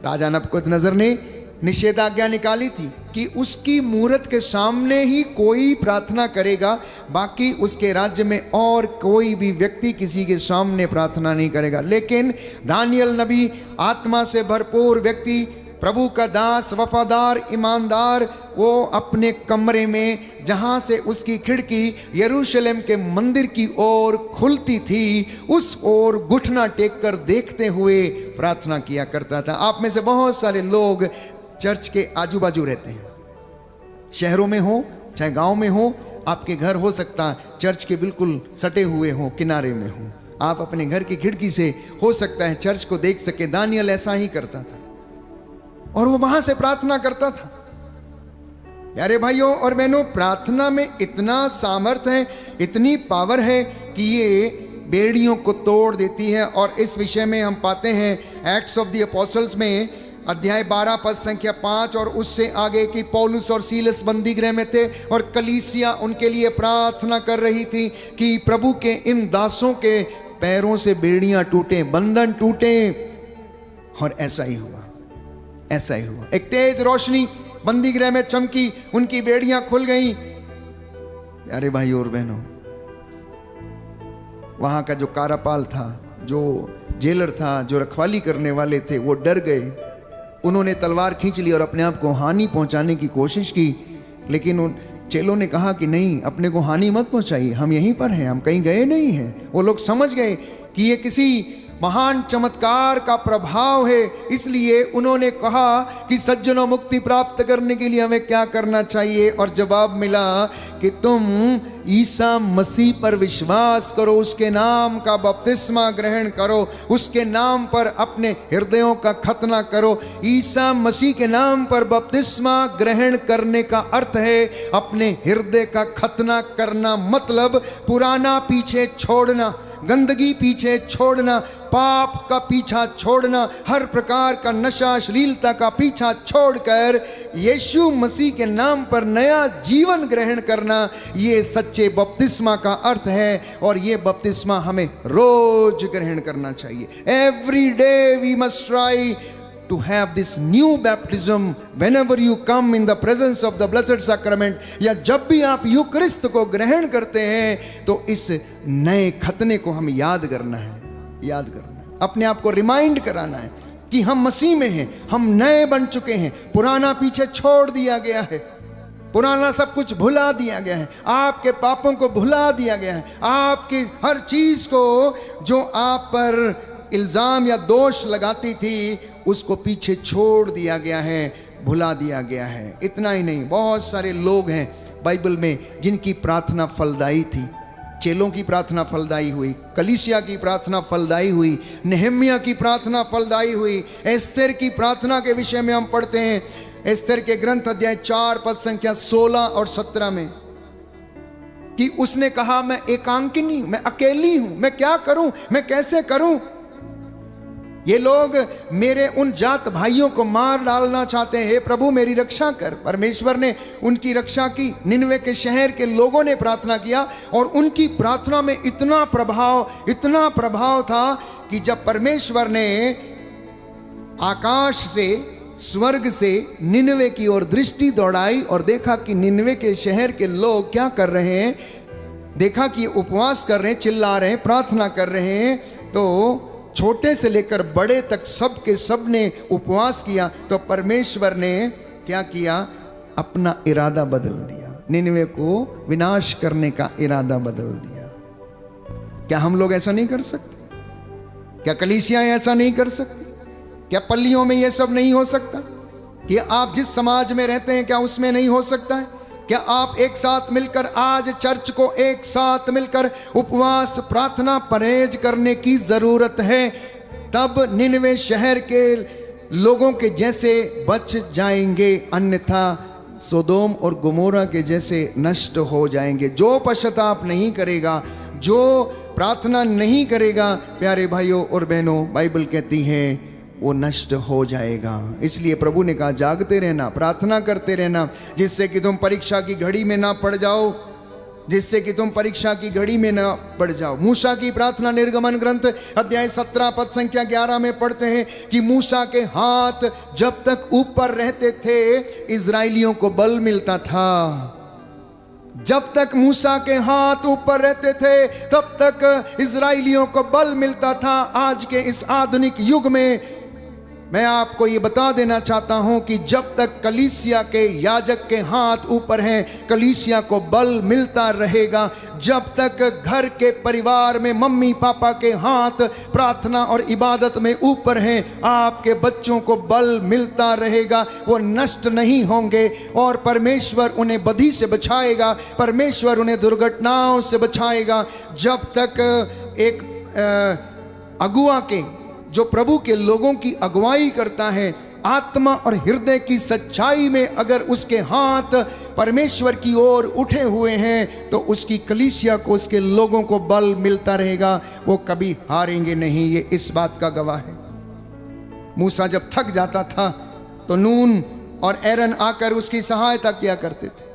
राजा नबूकदनेस्सर ने निषेधाज्ञा निकाली थी कि उसकी मूरत के सामने ही कोई प्रार्थना करेगा, बाकी उसके राज्य में और कोई भी व्यक्ति किसी के सामने प्रार्थना नहीं करेगा। लेकिन दानियल नबी, आत्मा से भरपूर व्यक्ति, प्रभु का दास, वफादार, ईमानदार, वो अपने कमरे में जहाँ से उसकी खिड़की यरूशलेम के मंदिर की ओर खुलती थी उस ओर घुटना टेक कर देखते हुए प्रार्थना किया करता था। आप में से बहुत सारे लोग चर्च के आजू बाजू रहते हैं, शहरों में हो चाहे गांव में हो, आपके घर हो सकता है चर्च के बिल्कुल सटे हुए हो, किनारे में हो। आप अपने घर की खिड़की से हो सकता है चर्च को देख सके। दानियल ऐसा ही करता था और वो वहां से प्रार्थना करता था। प्यारे भाइयों और बहनों, प्रार्थना में इतना सामर्थ्य है, इतनी पावर है कि ये बेड़ियों को तोड़ देती है। और इस विषय में हम पाते हैं एक्ट्स ऑफ द अपोस्टल्स में अध्याय 12 पद संख्या 5 और उससे आगे कि पौलुस और सीलस बंदी गृह में थे और कलीसिया उनके लिए प्रार्थना कर रही थी कि प्रभु के इन दासों के पैरों से बेड़ियां टूटे, बंधन टूटे। और ऐसा ही हुआ, ऐसा ही हुआ। एक तेज रोशनी बंदी गृह में चमकी, उनकी बेड़ियां खुल गईं। प्यारे भाई और बहनों, वहां का जो कारापाल था, जो जेलर था, जो रखवाली करने वाले थे, वो डर गए। उन्होंने तलवार खींच ली और अपने आप को हानि पहुंचाने की कोशिश की। लेकिन उन चेलों ने कहा कि नहीं, अपने को हानि मत पहुंचाइए, हम यहीं पर हैं, हम कहीं गए नहीं हैं। वो लोग समझ गए कि ये किसी महान चमत्कार का प्रभाव है। इसलिए उन्होंने कहा कि सज्जनों, मुक्ति प्राप्त करने के लिए हमें क्या करना चाहिए? और जवाब मिला कि तुम ईसा मसीह पर विश्वास करो, उसके नाम का बपतिस्मा ग्रहण करो, उसके नाम पर अपने हृदयों का खतना करो। ईसा मसीह के नाम पर बपतिस्मा ग्रहण करने का अर्थ है अपने हृदय का खतना करना, मतलब पुराना पीछे छोड़ना, गंदगी पीछे छोड़ना, पाप का पीछा छोड़ना, हर प्रकार का नशा अश्लीलता का पीछा छोड़कर यीशु मसीह के नाम पर नया जीवन ग्रहण करना, ये सच्चे बपतिस्मा का अर्थ है। और ये बपतिस्मा हमें रोज ग्रहण करना चाहिए। Every day we must try to have this new baptism whenever you come in the presence of the blessed sacrament, या जब भी आप यूक्रिस्त को ग्रहण करते हैं तो इस नए खतने को हमें याद करना है, याद करना है, अपने आप को रिमाइंड कराना है कि हम मसीह में हैं, हम नए बन चुके हैं, पुराना पीछे छोड़ दिया गया है, पुराना सब कुछ भुला दिया गया है, आपके पापों को भुला दिया गया है, आपकी हर चीज को जो आप पर इल्जाम या दोष लगाती थी उसको पीछे छोड़ दिया गया है, भुला दिया गया है। इतना ही नहीं, बहुत सारे लोग हैं बाइबल में जिनकी प्रार्थना फलदायी थी। चेलों की प्रार्थना फलदायी हुई, कलीसिया की प्रार्थना फलदायी हुई, नेहम्याह की प्रार्थना फलदायी हुई। एस्तेर की प्रार्थना के विषय में हम पढ़ते हैं एस्तेर के ग्रंथ अध्याय 4 पद संख्या 16 और 17 में कि उसने कहा, मैं एकांकिनी, मैं अकेली हूं, मैं क्या करूं, मैं कैसे करूं? ये लोग मेरे उन जात भाइयों को मार डालना चाहते हैं, हे प्रभु मेरी रक्षा कर। परमेश्वर ने उनकी रक्षा की। निनवे के शहर के लोगों ने प्रार्थना किया और उनकी प्रार्थना में इतना प्रभाव था कि जब परमेश्वर ने आकाश से, स्वर्ग से निनवे की ओर दृष्टि दौड़ाई और देखा कि निनवे के शहर के लोग क्या कर रहे हैं, देखा कि उपवास कर रहे हैं, चिल्ला रहे हैं, प्रार्थना कर रहे हैं, तो छोटे से लेकर बड़े तक सब के सब ने उपवास किया। तो परमेश्वर ने क्या किया? अपना इरादा बदल दिया, निनवे को विनाश करने का इरादा बदल दिया। क्या हम लोग ऐसा नहीं कर सकते? क्या कलीसियाएं ऐसा नहीं कर सकती? क्या पल्लियों में यह सब नहीं हो सकता? कि आप जिस समाज में रहते हैं क्या उसमें नहीं हो सकता है? क्या आप एक साथ मिलकर, आज चर्च को एक साथ मिलकर उपवास, प्रार्थना, परहेज करने की जरूरत है, तब निनवे शहर के लोगों के जैसे बच जाएंगे, अन्यथा सोदोम और गोमोरा के जैसे नष्ट हो जाएंगे। जो पश्चाताप नहीं करेगा, जो प्रार्थना नहीं करेगा, प्यारे भाइयों और बहनों, बाइबल कहती है वो नष्ट हो जाएगा। इसलिए प्रभु ने कहा, जागते रहना, प्रार्थना करते रहना, जिससे कि तुम परीक्षा की घड़ी में ना पड़ जाओ, जिससे कि तुम परीक्षा की घड़ी में ना पड़ जाओ। मूसा की प्रार्थना निर्गमन ग्रंथ अध्याय 17 पद संख्या 11 में पढ़ते हैं कि मूसा के हाथ जब तक ऊपर रहते थे इजराइलियों को बल मिलता था। जब तक मूसा के हाथ ऊपर रहते थे तब तक इजराइलियों को बल मिलता था। आज के इस आधुनिक युग में मैं आपको ये बता देना चाहता हूं कि जब तक कलीसिया के याजक के हाथ ऊपर हैं, कलीसिया को बल मिलता रहेगा। जब तक घर के परिवार में मम्मी पापा के हाथ प्रार्थना और इबादत में ऊपर हैं, आपके बच्चों को बल मिलता रहेगा। वो नष्ट नहीं होंगे और परमेश्वर उन्हें बदी से बचाएगा, परमेश्वर उन्हें दुर्घटनाओं से बचाएगा। जब तक एक अगुआ के, जो प्रभु के लोगों की अगुवाई करता है, आत्मा और हृदय की सच्चाई में अगर उसके हाथ परमेश्वर की ओर उठे हुए हैं, तो उसकी कलीसिया को, उसके लोगों को बल मिलता रहेगा। वो कभी हारेंगे नहीं, ये इस बात का गवाह है। मूसा जब थक जाता था तो नून और एरन आकर उसकी सहायता किया करते थे।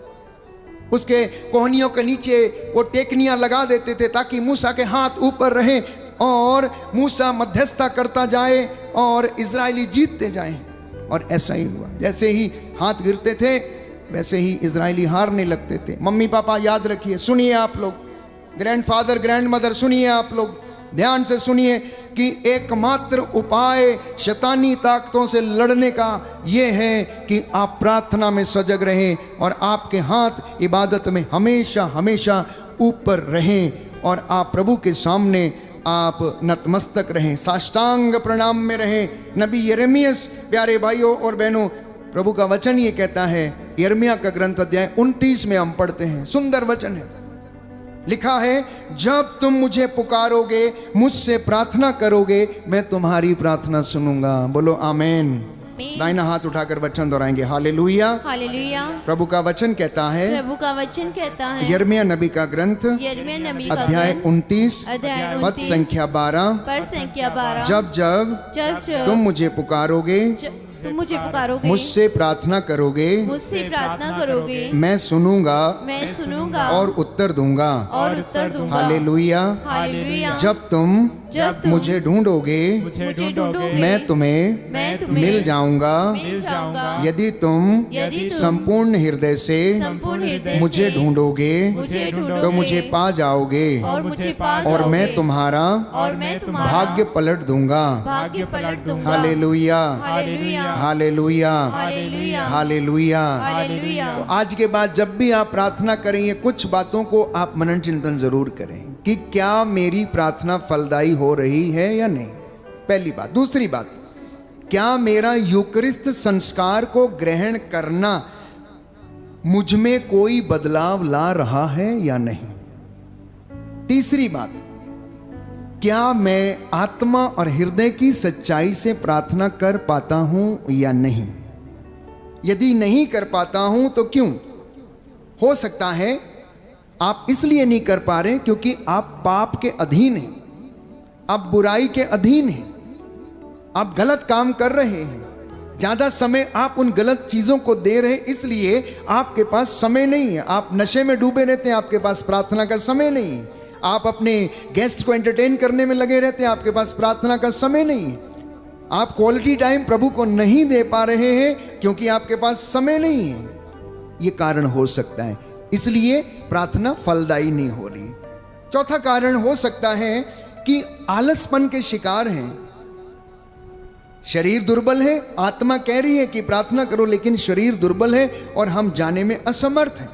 उसके कोहनियों के नीचे वो टेकनियां लगा देते थे ताकि मूसा के हाथ ऊपर रहें और मूसा मध्यस्थता करता जाए और इजरायली जीतते जाएं। और ऐसा ही हुआ। जैसे ही हाथ गिरते थे वैसे ही इजरायली हारने लगते थे। मम्मी पापा याद रखिए, सुनिए आप लोग, ग्रैंडफादर ग्रैंडमदर सुनिए आप लोग, ध्यान से सुनिए कि एकमात्र उपाय शैतानी ताकतों से लड़ने का ये है कि आप प्रार्थना में सजग रहें और आपके हाथ इबादत में हमेशा हमेशा ऊपर रहें और आप प्रभु के सामने आप नतमस्तक रहें, साष्टांग प्रणाम में रहें। नबी यिर्मयाह, प्यारे भाइयों और बहनों, प्रभु का वचन ये कहता है, यिर्मयाह का ग्रंथ अध्याय 29 में हम पढ़ते हैं, सुंदर वचन है, लिखा है, जब तुम मुझे पुकारोगे, मुझसे प्रार्थना करोगे, मैं तुम्हारी प्रार्थना सुनूंगा। बोलो आमेन। दाहिना हाथ उठाकर वचन दोहराएंगे, हालेलुया हालेलुया। प्रभु का वचन कहता है, प्रभु का वचन कहता है, यिर्मयाह नबी का ग्रंथ यिर्मयाह नबी का अध्याय ग्रंथ 29 अध्याय पद 29 संख्या 12, पद संख्या 12, जब जब जब जब तुम मुझे पुकारोगे, तुम मुझे पुकारोगे, मुझसे प्रार्थना करोगे, मुझसे प्रार्थना करोगे, मैं सुनूंगा मैं सुनूंगा और उत्तर दूंगा। और उत्तर दूंगा। हालेलुया। हालेलुया। जब तुम मुझे ढूंढोगे, मुझे ढूंढोगे, मैं तुम्हें मिल जाऊंगा। मिल जाऊंगा। यदि तुम संपूर्ण हृदय से मुझे ढूंढोगे, मुझे तो मुझे पा जाओगे और मुझे पा और जाओगे, मैं तुम्हारा और मैं तुम्हारा भाग्य पलट दूंगा। भाग्य पलट दूंगा। हालेलुया हालेलुया। हालेलुया हालेलुया। हालेलुया। हालेलुया। तो आज के बाद जब भी आप प्रार्थना करेंगे, कुछ बातों को आप मनन चिंतन जरूर करें कि क्या मेरी प्रार्थना फलदायी हो रही है या नहीं, पहली बात। दूसरी बात, क्या मेरा यूकरिस्त संस्कार को ग्रहण करना मुझ में कोई बदलाव ला रहा है या नहीं। तीसरी बात, क्या मैं आत्मा और हृदय की सच्चाई से प्रार्थना कर पाता हूं या नहीं। यदि नहीं कर पाता हूं तो क्यों। हो सकता है आप इसलिए नहीं कर पा रहे क्योंकि आप पाप के अधीन हैं, आप बुराई के अधीन हैं, आप गलत काम कर रहे हैं, ज्यादा समय आप उन गलत चीजों को दे रहे हैं, इसलिए आपके पास समय नहीं है। आप नशे में डूबे रहते हैं, आपके पास प्रार्थना का समय नहीं है। आप अपने गेस्ट को एंटरटेन करने में लगे रहते हैं, आपके पास प्रार्थना का समय नहीं है। आप क्वालिटी टाइम प्रभु को नहीं दे पा रहे हैं क्योंकि आपके पास समय नहीं है। ये कारण हो सकता है, इसलिए प्रार्थना फलदायी नहीं हो रही। चौथा कारण हो सकता है कि आलसपन के शिकार हैं। शरीर दुर्बल है, आत्मा कह रही है कि प्रार्थना करो, लेकिन शरीर दुर्बल है और हम जाने में असमर्थ हैं।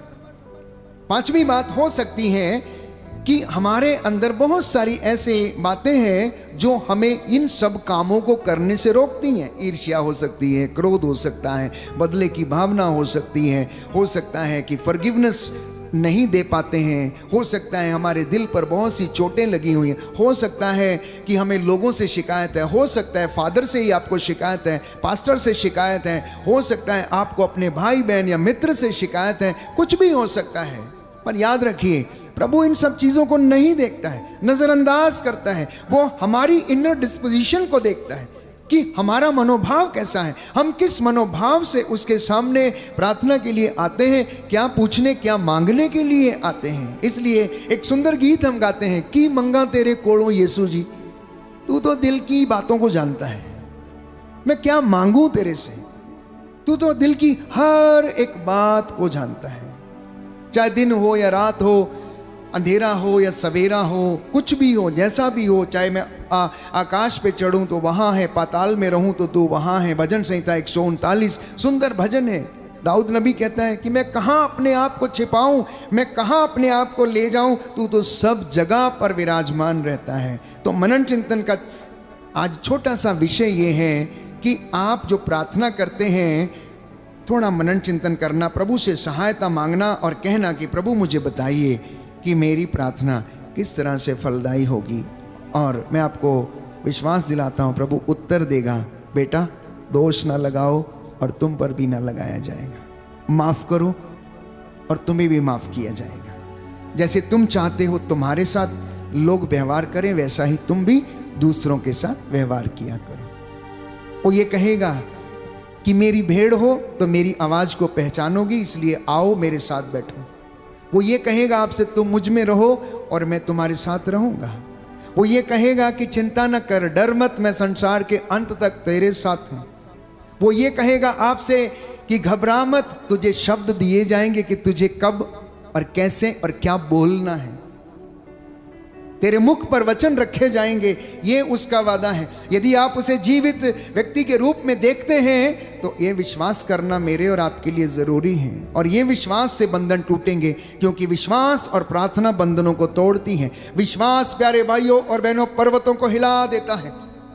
पांचवी बात हो सकती है कि हमारे अंदर बहुत सारी ऐसी बातें हैं जो हमें इन सब कामों को करने से रोकती हैं। ईर्ष्या हो सकती है, क्रोध हो सकता है, बदले की भावना हो सकती है, हो सकता है कि फॉरगिवनेस नहीं दे पाते हैं, हो सकता है हमारे दिल पर बहुत सी चोटें लगी हुई हैं, हो सकता है कि हमें लोगों से शिकायत है, हो सकता है फादर से ही आपको शिकायत है, पास्टर से शिकायत है, हो सकता है आपको अपने भाई बहन या मित्र से शिकायत है, कुछ भी हो सकता है। पर याद रखिए, प्रभु इन सब चीज़ों को नहीं देखता है, नज़रअंदाज करता है। वो हमारी इनर डिस्पोजिशन को देखता है कि हमारा मनोभाव कैसा है, हम किस मनोभाव से उसके सामने प्रार्थना के लिए आते हैं, क्या पूछने क्या मांगने के लिए आते हैं। इसलिए एक सुंदर गीत हम गाते हैं कि मंगा तेरे कोड़ों यीशु जी, तू तो दिल की बातों को जानता है, मैं क्या मांगू तेरे से, तू तो दिल की हर एक बात को जानता है। चाहे दिन हो या रात हो, अंधेरा हो या सवेरा हो, कुछ भी हो, जैसा भी हो, चाहे मैं आकाश पे चढ़ूं तो वहाँ है, पाताल में रहूं तो तू वहाँ है। भजन संहिता 139 सुंदर भजन है। दाऊद नबी कहता है कि मैं कहाँ अपने आप को छिपाऊं, मैं कहाँ अपने आप को ले जाऊं, तू तो सब जगह पर विराजमान रहता है। तो मनन चिंतन का आज छोटा सा विषय ये है कि आप जो प्रार्थना करते हैं, थोड़ा मनन चिंतन करना, प्रभु से सहायता मांगना और कहना कि प्रभु मुझे बताइए कि मेरी प्रार्थना किस तरह से फलदायी होगी। और मैं आपको विश्वास दिलाता हूँ प्रभु उत्तर देगा। बेटा, दोष ना लगाओ और तुम पर भी ना लगाया जाएगा। माफ़ करो और तुम्हें भी माफ़ किया जाएगा। जैसे तुम चाहते हो तुम्हारे साथ लोग व्यवहार करें, वैसा ही तुम भी दूसरों के साथ व्यवहार किया करो। वो ये कहेगा कि मेरी भेड़ हो तो मेरी आवाज़ को पहचानोगी, इसलिए आओ मेरे साथ बैठो। वो ये कहेगा आपसे, तुम मुझ में रहो और मैं तुम्हारे साथ रहूँगा। वो ये कहेगा कि चिंता न कर, डर मत, मैं संसार के अंत तक तेरे साथ हूँ। वो ये कहेगा आपसे कि घबरा मत, तुझे शब्द दिए जाएंगे कि तुझे कब और कैसे और क्या बोलना है। तेरे मुख पर वचन रखे जाएंगे, ये उसका वादा है। यदि आप उसे जीवित व्यक्ति के रूप में देखते हैं तो ये विश्वास करना मेरे और आपके लिए ज़रूरी है। और ये विश्वास से बंधन टूटेंगे, क्योंकि विश्वास और प्रार्थना बंधनों को तोड़ती है। विश्वास प्यारे भाइयों और बहनों पर्वतों को हिला देता है।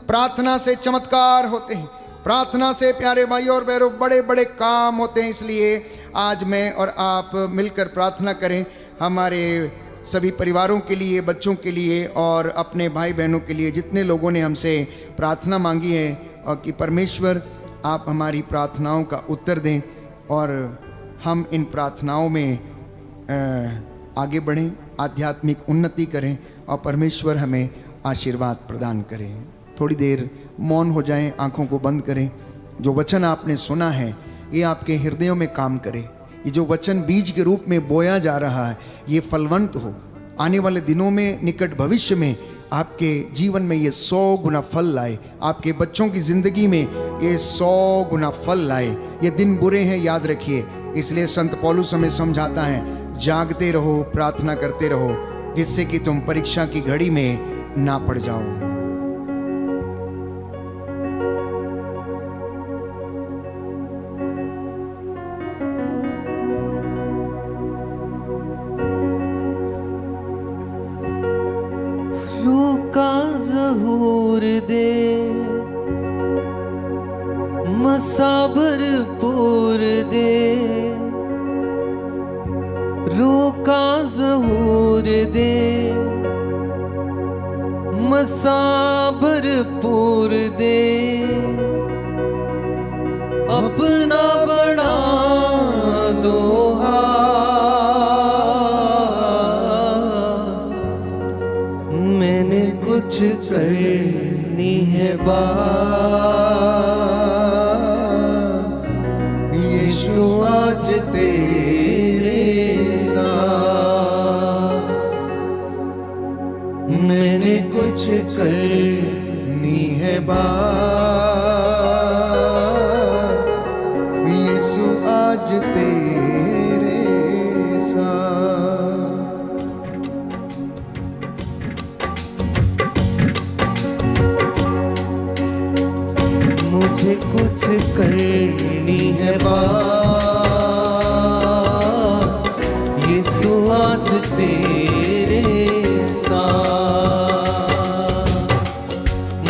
प्रार्थना से चमत्कार होते हैं, प्रार्थना से प्यारे भाइयों और बहनों बड़े बड़े काम होते हैं। इसलिए आज मैं और आप मिलकर प्रार्थना करें, हमारे सभी परिवारों के लिए, बच्चों के लिए और अपने भाई बहनों के लिए, जितने लोगों ने हमसे प्रार्थना मांगी है, और कि परमेश्वर आप हमारी प्रार्थनाओं का उत्तर दें और हम इन प्रार्थनाओं में आगे बढ़ें, आध्यात्मिक उन्नति करें और परमेश्वर हमें आशीर्वाद प्रदान करें। थोड़ी देर मौन हो जाएं, आंखों को बंद करें। जो वचन आपने सुना है ये आपके हृदयों में काम करे। ये जो वचन बीज के रूप में बोया जा रहा है ये फलवंत हो। आने वाले दिनों में, निकट भविष्य में आपके जीवन में ये 100 गुना फल लाए। आपके बच्चों की जिंदगी में ये 100 गुना फल लाए। ये दिन बुरे हैं, याद रखिए। इसलिए संत पौलुस हमें समझाता है, जागते रहो, प्रार्थना करते रहो, जिससे कि तुम परीक्षा की घड़ी में ना पड़ जाओ। रूका ज़हूर दे, मसाबर पूर दे, रूका ज़हूर दे, मसाबर पूर दे, अपना बड़ा दोहा मैंने कुछ करनी है यीशु आज तेरे साथ। मैंने कुछ करनी है यीशु आज तेरे साथ। मुझे कुछ करनी है यीशु आज तेरे साथ।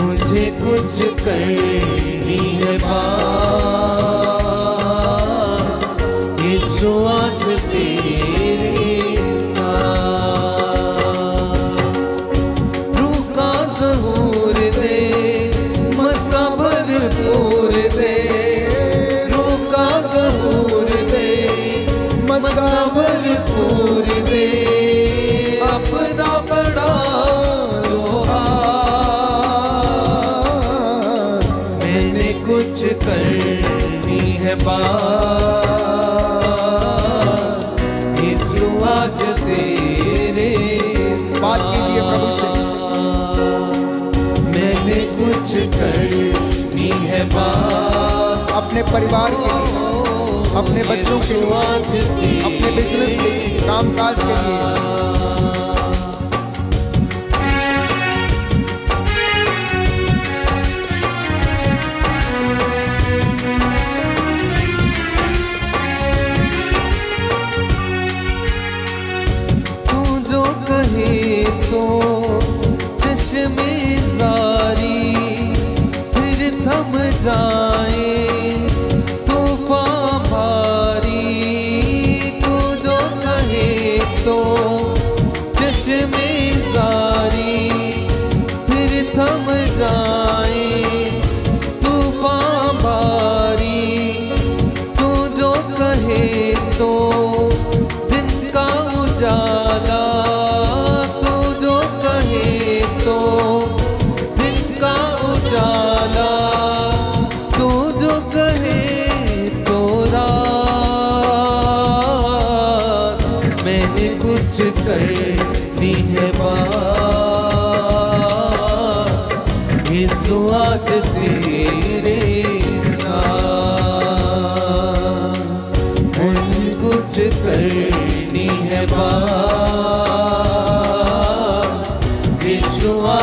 मुझे कुछ करनी है यीशु आज तेरे साथ। रूह का ज़हूर दे, मसाबर पूर दे, रूह का ज़हूर दे, मसाबर पूर दे, अपना बड़ा लोहा मैंने कुछ करनी है यीशु आज तेरे बात कीजिए प्रभु से। मैंने कुछ करनी है अपने परिवार के लिए, अपने बच्चों के लिए, अपने बिजनेस के लिए, कामकाज के लिए।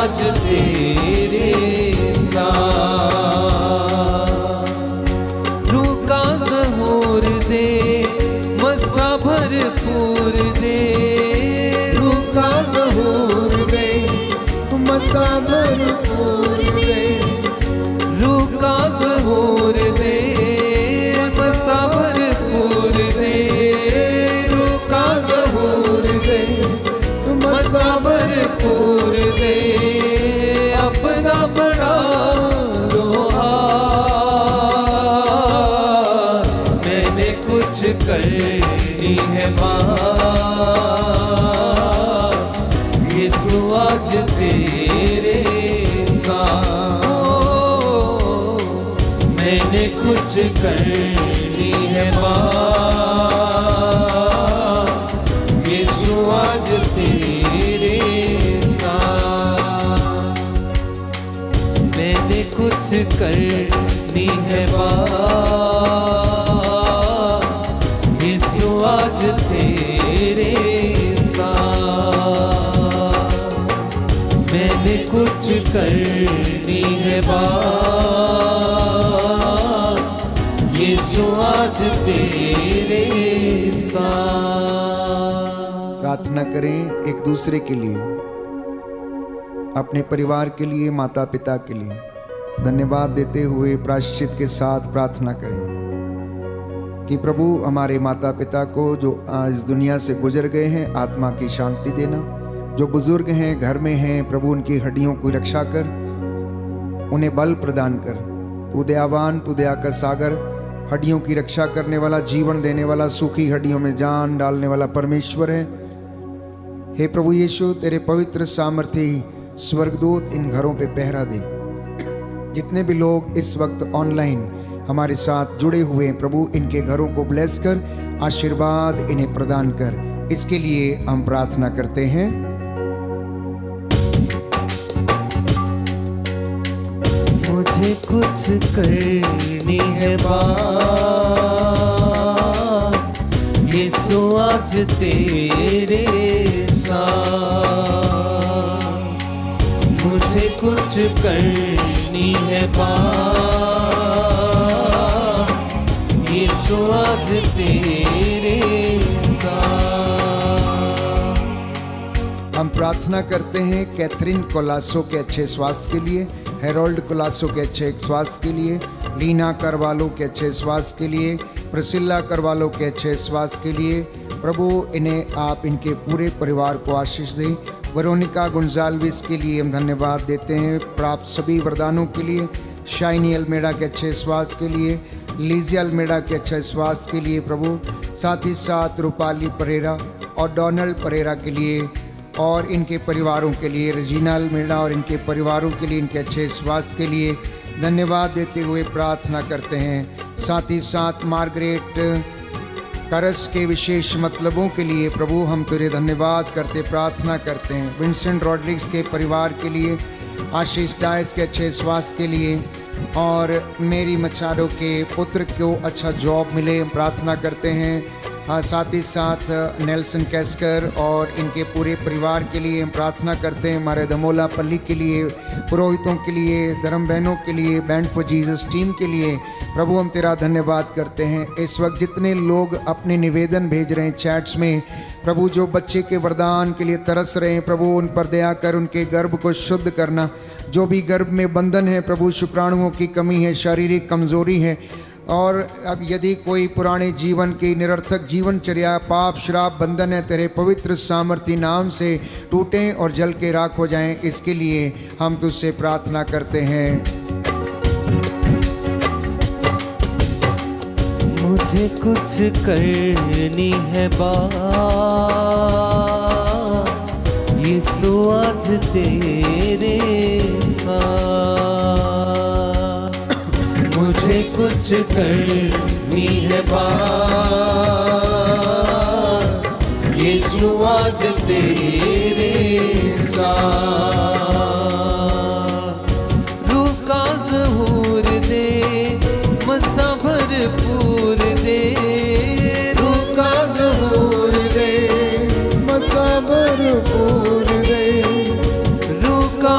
आज तेरे साथ। रुका ज़हूर दे मसा भरपूर दे, रुका ज़हूर दे मसा भरपूर दे, रुका ज़हूर दे मसा भरपूर दे, रुका ज़हूर दे मसा भरपूर दे। अपना बड़ा लोहार मैंने कुछ करनी है बात, यीशु आज तेरे साथ। मैंने कुछ करनी है बात, यीशु आज तेरे साथ। मैंने कुछ करनी है बात, यीशु आज तेरे साथ। मैंने कुछ करनी है बात, यीशु आज तेरे साथ। प्रार्थना करें एक दूसरे के लिए, अपने परिवार के लिए, माता पिता के लिए धन्यवाद देते हुए प्रायश्चित के साथ प्रार्थना करें कि प्रभु हमारे माता पिता को जो आज दुनिया से गुजर गए हैं आत्मा की शांति देना, जो बुजुर्ग हैं घर में हैं प्रभु उनकी हड्डियों को रक्षा कर, उन्हें बल प्रदान कर। तू दयावान, तू दया का सागर, हड्डियों की रक्षा करने वाला, जीवन देने वाला, सूखी हड्डियों में जान डालने वाला परमेश्वर है। हे प्रभु यीशु, तेरे पवित्र सामर्थी स्वर्गदूत इन घरों पे पहरा दे। जितने भी लोग इस वक्त ऑनलाइन हमारे साथ जुड़े हुए हैं प्रभु, इनके घरों को ब्लेस कर, आशीर्वाद इन्हें प्रदान कर, इसके लिए हम प्रार्थना करते हैं। मुझे कुछ करनी है बात, यीशु आज तेरे साथ। मुझे कुछ करनी है बात, यीशु आज तेरे साथ। हम प्रार्थना करते हैं कैथरीन कोलासो के अच्छे स्वास्थ्य के लिए, हेरोल्ड कोलासो के अच्छे स्वास्थ्य के लिए, लीना करवालो के अच्छे स्वास्थ्य के लिए, प्रसिल्ला करवालो के अच्छे स्वास्थ्य के लिए। प्रभु इन्हें आप इनके पूरे परिवार को आशीष दें। वेरोनिका गुंजाल्विस के लिए हम धन्यवाद देते हैं प्राप्त सभी वरदानों के लिए। शाइनी अल्मेडा के अच्छे स्वास्थ्य के लिए, लीजिया अल्मेडा के अच्छे स्वास्थ्य के लिए प्रभु, साथ ही साथ रूपाली परेरा और डोनाल्ड परेरा के लिए और इनके परिवारों के लिए, रजीना अल्मेडा और इनके परिवारों के लिए, इनके अच्छे स्वास्थ्य के लिए धन्यवाद देते हुए प्रार्थना करते हैं। साथ ही साथ मार्गरेट करस के विशेष मतलबों के लिए प्रभु हम तेरे धन्यवाद करते प्रार्थना करते हैं। विंसेंट रॉड्रिग्स के परिवार के लिए, आशीष डायस के अच्छे स्वास्थ्य के लिए और मेरी मचाडो के पुत्र को अच्छा जॉब मिले प्रार्थना करते हैं। साथ ही साथ नेल्सन कैस्कर और इनके पूरे परिवार के लिए हम प्रार्थना करते हैं। हमारे दमोला पल्ली के लिए, पुरोहितों के लिए, धर्म बहनों के लिए, बैंड फॉर जीसस टीम के लिए प्रभु हम तेरा धन्यवाद करते हैं। इस वक्त जितने लोग अपने निवेदन भेज रहे हैं चैट्स में प्रभु, जो बच्चे के वरदान के लिए तरस रहे हैं प्रभु, उन पर दया कर, उनके गर्भ को शुद्ध करना। जो भी गर्भ में बंधन है प्रभु, शुक्राणुओं की कमी है, शारीरिक कमजोरी है, और अब यदि कोई पुराने जीवन की निरर्थक जीवनचर्या, पाप, श्राप, बंधन है, तेरे पवित्र सामर्थी नाम से टूटें और जल के राख हो जाएं। इसके लिए हम तुझसे प्रार्थना करते हैं। मुझे कुछ करनी है बात, यीशु आज तेरे साथ। मुझे कुछ करनी है बात, यीशु आज तेरे साथ। रुका ज़हूर दे मसा भरपूर दे, रुका ज़हूर दे मसा भरपूर दे, रुका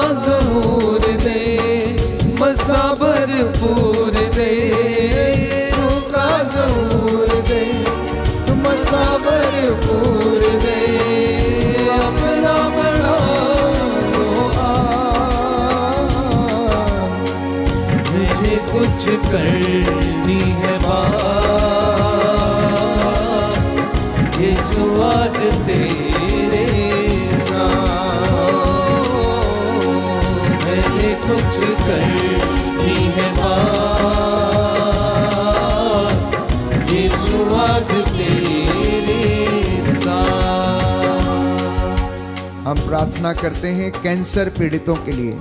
प्रार्थना करते हैं कैंसर पीड़ितों के लिए,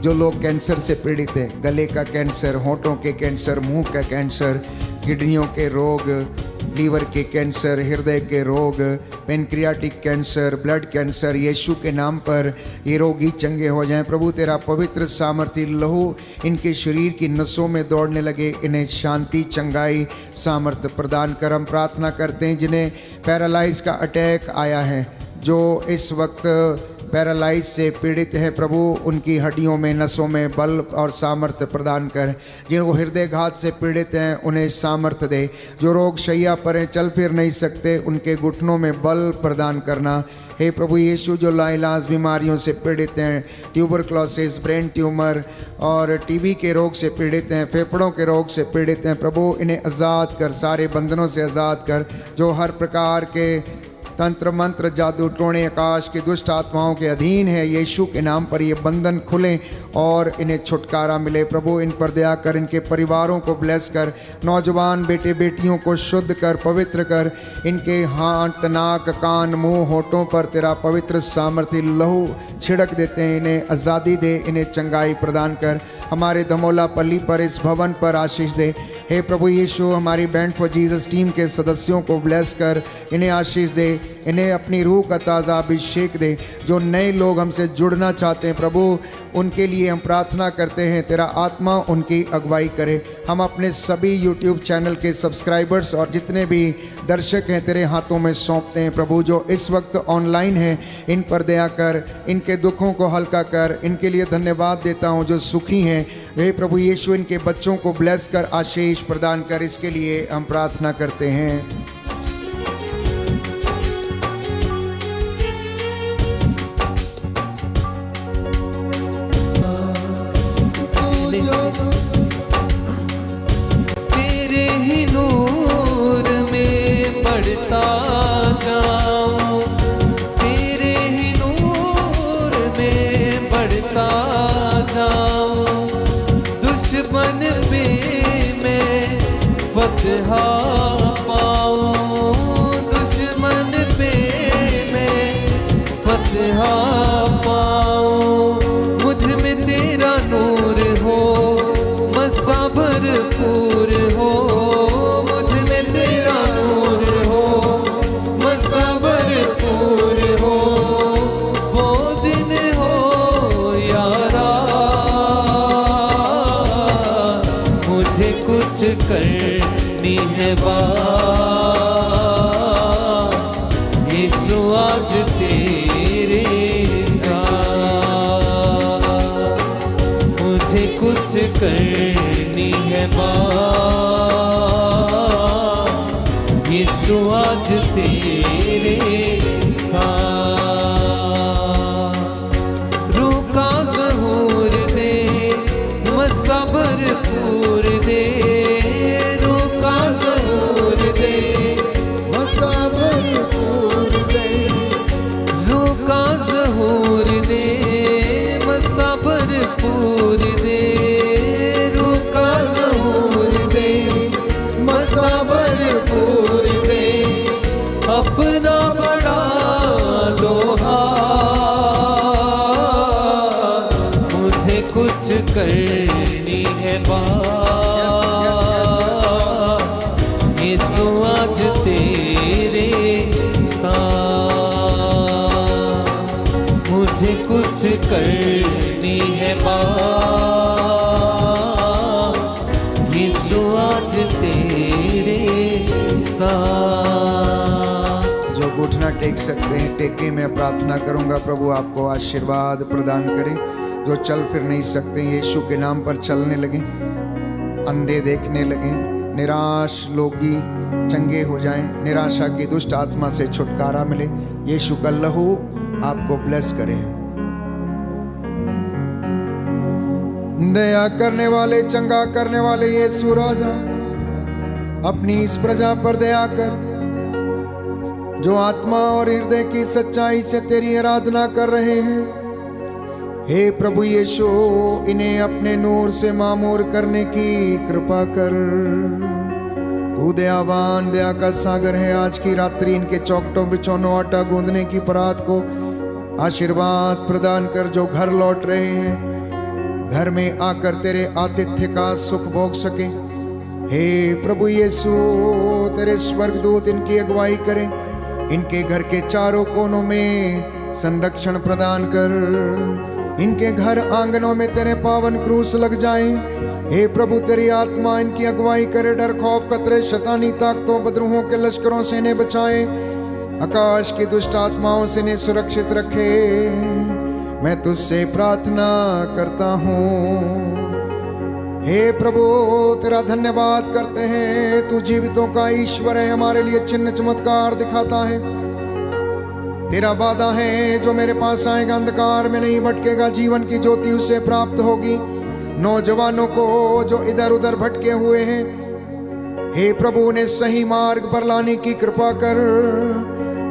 जो लोग कैंसर से पीड़ित हैं, गले का कैंसर, होठों के कैंसर, मुंह का कैंसर, किडनियों के रोग, लीवर के कैंसर, हृदय के रोग, पेनक्रियाटिक कैंसर, ब्लड कैंसर, यीशु के नाम पर ये रोगी चंगे हो जाएं। प्रभु तेरा पवित्र सामर्थ्य लहू इनके शरीर की नसों में दौड़ने लगे, इन्हें शांति, चंगाई, सामर्थ्य प्रदान कर। हम प्रार्थना करते हैं जिन्हें पैरालाइज का अटैक आया है, जो इस वक्त पैरालाइज से पीड़ित है, प्रभु उनकी हड्डियों में, नसों में बल और सामर्थ्य प्रदान कर। जिनको हृदय घात से पीड़ित हैं उन्हें सामर्थ्य दे। जो रोग शैया पर हैं, चल फिर नहीं सकते, उनके घुटनों में बल प्रदान करना। हे प्रभु यीशु, जो लाइलाज बीमारियों से पीड़ित हैं, ट्यूबरक्लोसिस, ब्रेन ट्यूमर और टीबी के रोग से पीड़ित हैं, फेफड़ों के रोग से पीड़ित हैं, प्रभु इन्हें आज़ाद कर, सारे बंधनों से आज़ाद कर। जो हर प्रकार के तंत्र मंत्र, जादू टोने, आकाश की दुष्ट आत्माओं के अधीन है, यीशु के नाम पर ये बंधन खुलें और इन्हें छुटकारा मिले। प्रभु इन पर दया कर, इनके परिवारों को ब्लेस कर, नौजवान बेटे बेटियों को शुद्ध कर, पवित्र कर। इनके हाथ, नाक, कान, मुंह, होठों पर तेरा पवित्र सामर्थ्य लहू छिड़क देते हैं। इन्हें आज़ादी दे, इन्हें चंगाई प्रदान कर। हमारे धमोला पल्ली पर, इस भवन पर आशीष दे। हे प्रभु यीशु, हमारी बैंड फॉर जीसस टीम के सदस्यों को ब्लेस कर, इन्हें आशीष दे, इन्हें अपनी रूह का ताज़ा अभिषेक दे। जो नए लोग हमसे जुड़ना चाहते हैं प्रभु, उनके लिए हम प्रार्थना करते हैं, तेरा आत्मा उनकी अगुवाई करे। हम अपने सभी यूट्यूब चैनल के सब्सक्राइबर्स और जितने भी दर्शक हैं तेरे हाथों में सौंपते हैं प्रभु। जो इस वक्त ऑनलाइन हैं, इन पर दया कर, इनके दुखों को हल्का कर। इनके लिए धन्यवाद देता हूँ जो सुखी हैं। हे प्रभु यीशु, इनके बच्चों को ब्लेस कर, आशीष प्रदान कर। इसके लिए हम प्रार्थना करते हैं। तेरे ही नूर में बढ़ता जाऊं, तेरे ही नूर में बढ़ता जाऊं। दुश्मन पे मैं फतह पाऊं, दुश्मन पे मैं फतह पाऊं। मुझ में तेरा नूर हो, मसा भरपूर हो, मुझ में तेरा नूर हो, मसा भरपूर हो। वो दिन हो यारा, मुझे कुछ करनी है बात, यीशु आज तेरे साथ। मुझे कुछ करनी है बात, यीशु आज तेरे साथ। रूह का ज़हूर दे, मसा भरपूर दे, रूह का ज़हूर दे, मसा भरपूर दे। रूह का ज़हूर दे, मसा भरपूर दे, रूह का ज़हूर दे, मसा भरपूर दे। अपना बड़ा लोहा, मुझे कुछ करनी है बात, यीशु आज तेरे साथ। मुझे कुछ करनी है बात, यीशु आज तेरे साथ। जो घुटना टेक सकते हैं टेके। मैं प्रार्थना करूंगा प्रभु आपको आशीर्वाद प्रदान करे। जो चल फिर नहीं सकते यीशु के नाम पर चलने लगे, अंधे देखने लगे, निराश लोगी चंगे हो जाएं, निराशा की दुष्ट आत्मा से छुटकारा मिले। यीशु का लहू आपको ब्लेस करे। दया करने वाले, चंगा करने वाले यीशु राजा, अपनी इस प्रजा पर दया कर जो आत्मा और हृदय की सच्चाई से तेरी आराधना कर रहे हैं। हे प्रभु यीशु, इन्हें अपने नूर से मामूर करने की कृपा कर। तू दयावान, दया का सागर है। आज की रात्रि इनके चौखटों बिछौनों आटा गूंदने की परात को आशीर्वाद प्रदान कर। जो घर लौट रहे हैं, घर में आकर तेरे आतिथ्य का सुख भोग सके। हे प्रभु यीशु, तेरे स्वर्गदूत इनकी अगुवाई करें। इनके घर के चारों कोनों में संरक्षण प्रदान कर। इनके घर आंगनों में तेरे पावन क्रूस लग जाएं। हे प्रभु, तेरी आत्मा इनकी अगुवाई करे। डर खौफ खतरे शैतानी ताकतों बदरूहों के लश्करों से इन्हें बचाए। आकाश की दुष्ट आत्माओं से इन्हें सुरक्षित रखे। मैं तुझसे प्रार्थना करता हूँ। हे प्रभु, तेरा धन्यवाद करते हैं। तू जीवितों का ईश्वर है, हमारे लिए चिन्ह चमत्कार दिखाता है। तेरा वादा है, जो मेरे पास आएगा अंधकार में नहीं भटकेगा, जीवन की ज्योति उसे प्राप्त होगी। नौजवानों को जो इधर उधर भटके हुए हैं, हे प्रभु, उन्हें सही मार्ग पर लाने की कृपा कर,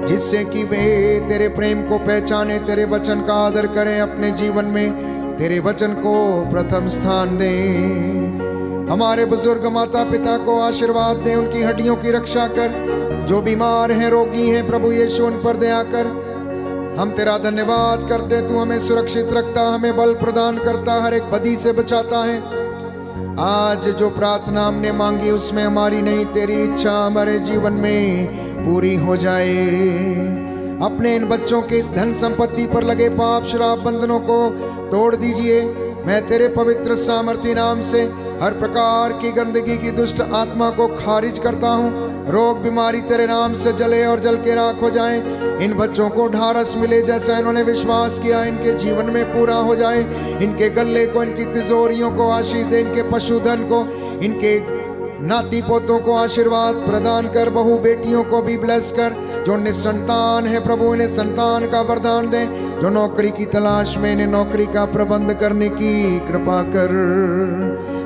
जिससे कि वे तेरे प्रेम को पहचाने, तेरे वचन का आदर करें, अपने जीवन में तेरे वचन को प्रथम स्थान दें। हमारे बुजुर्ग माता पिता को आशीर्वाद दे, उनकी हड्डियों की रक्षा कर। जो बीमार हैं, रोगी हैं, प्रभु यीशु उन पर दया कर। हम तेरा धन्यवाद करते, तू हमें सुरक्षित रखता, हमें बल प्रदान करता, हर एक बदी से बचाता है। आज जो प्रार्थना हमने मांगी, उसमें हमारी नहीं, तेरी इच्छा हमारे जीवन में पूरी हो जाए। अपने इन बच्चों के इस धन संपत्ति पर लगे पाप शराब बंधनों को तोड़ दीजिए। मैं तेरे पवित्र सामर्थी नाम से हर प्रकार की गंदगी की दुष्ट आत्मा को खारिज करता हूँ। रोग बीमारी तेरे नाम से जले और जल के राख हो जाए। इन बच्चों को ढारस मिले, जैसा इन्होंने विश्वास किया इनके जीवन में पूरा हो जाए। इनके गले को, इनकी तिजोरियों को आशीष दे, इनके पशुधन को, इनके नाती पोतों को आशीर्वाद प्रदान कर। बहू बेटियों को भी ब्लेस कर। जो निसंतान है प्रभु, इन्हें संतान का वरदान दे। जो नौकरी की तलाश में, इन्हें नौकरी का प्रबंध करने की कृपा कर।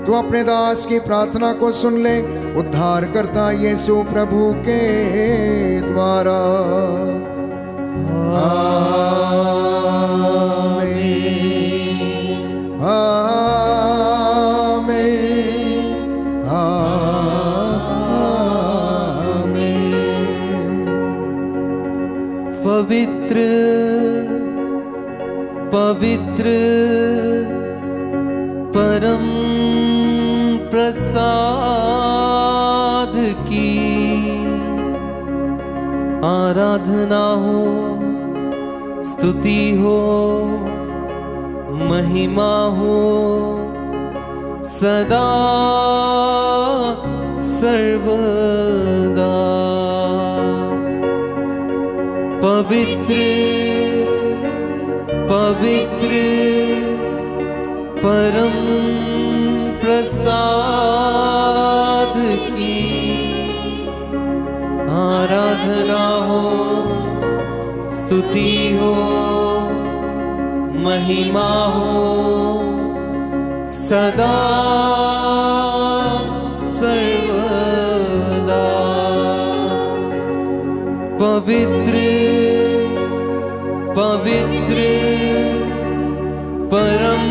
तू अपने दास की प्रार्थना को सुन ले, उद्धार करता यीशु प्रभु के द्वारा। आमीन, आमीन, आमीन। पवित्र पवित्र परम प्रसाद की आराधना हो, स्तुति हो, महिमा हो सदा सर्वदा। पवित्र पवित्र परम प्रसाद की आराधना हो, स्तुति हो, महिमा हो सदा सर्वदा। पवित्र पवित्र परम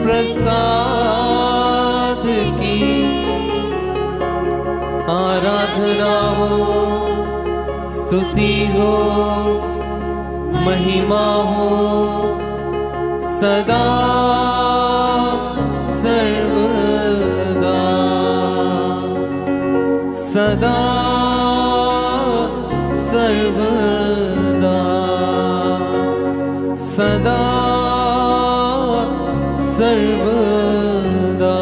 प्रसाद की आराधना हो, स्तुति हो, महिमा हो सदा सर्वदा। सदा सर्वदा, सदा सर्वदा।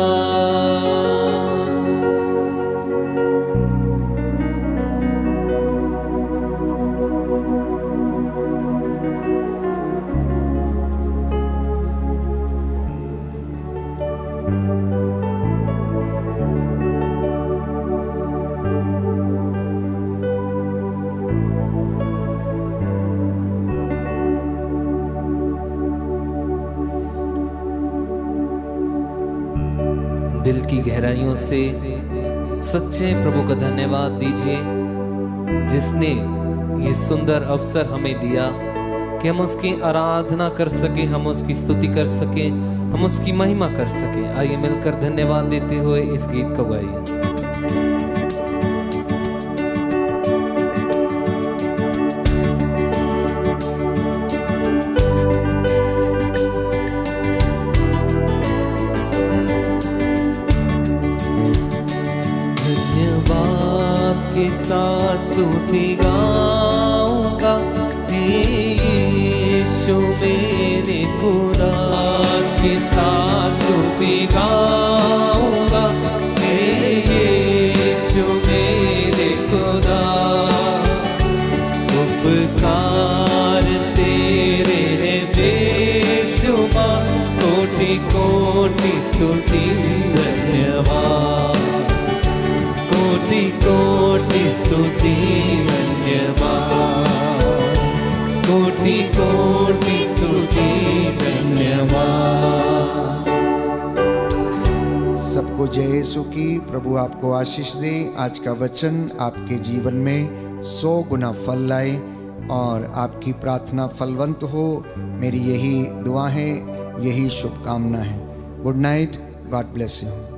दिल की गहराइयों से सच्चे प्रभु का धन्यवाद दीजिए, जिसने ये सुंदर अवसर हमें दिया कि हम उसकी आराधना कर सके, हम उसकी स्तुति कर सके, हम उसकी महिमा कर सके। आइए मिलकर धन्यवाद देते हुए इस गीत को गाइए। स्तुति गाऊंगा यीशु मेरे खुदा के साथ स्तुति गाऊंगा यीशु मेरे खुदा उपकार तेरे हैं बेशुमार कोटि कोटि स्तुति धन्यवाद कोटि कोटि स्तुति धन्यवाद कोटि कोटि स्तुति धन्यवाद। सबको जय यीशु की। प्रभु आपको आशीष दे। आज का वचन आपके जीवन में 100 गुना फल लाए और आपकी प्रार्थना फलवंत हो। मेरी यही दुआ है, यही शुभकामना है। Good night, God bless you.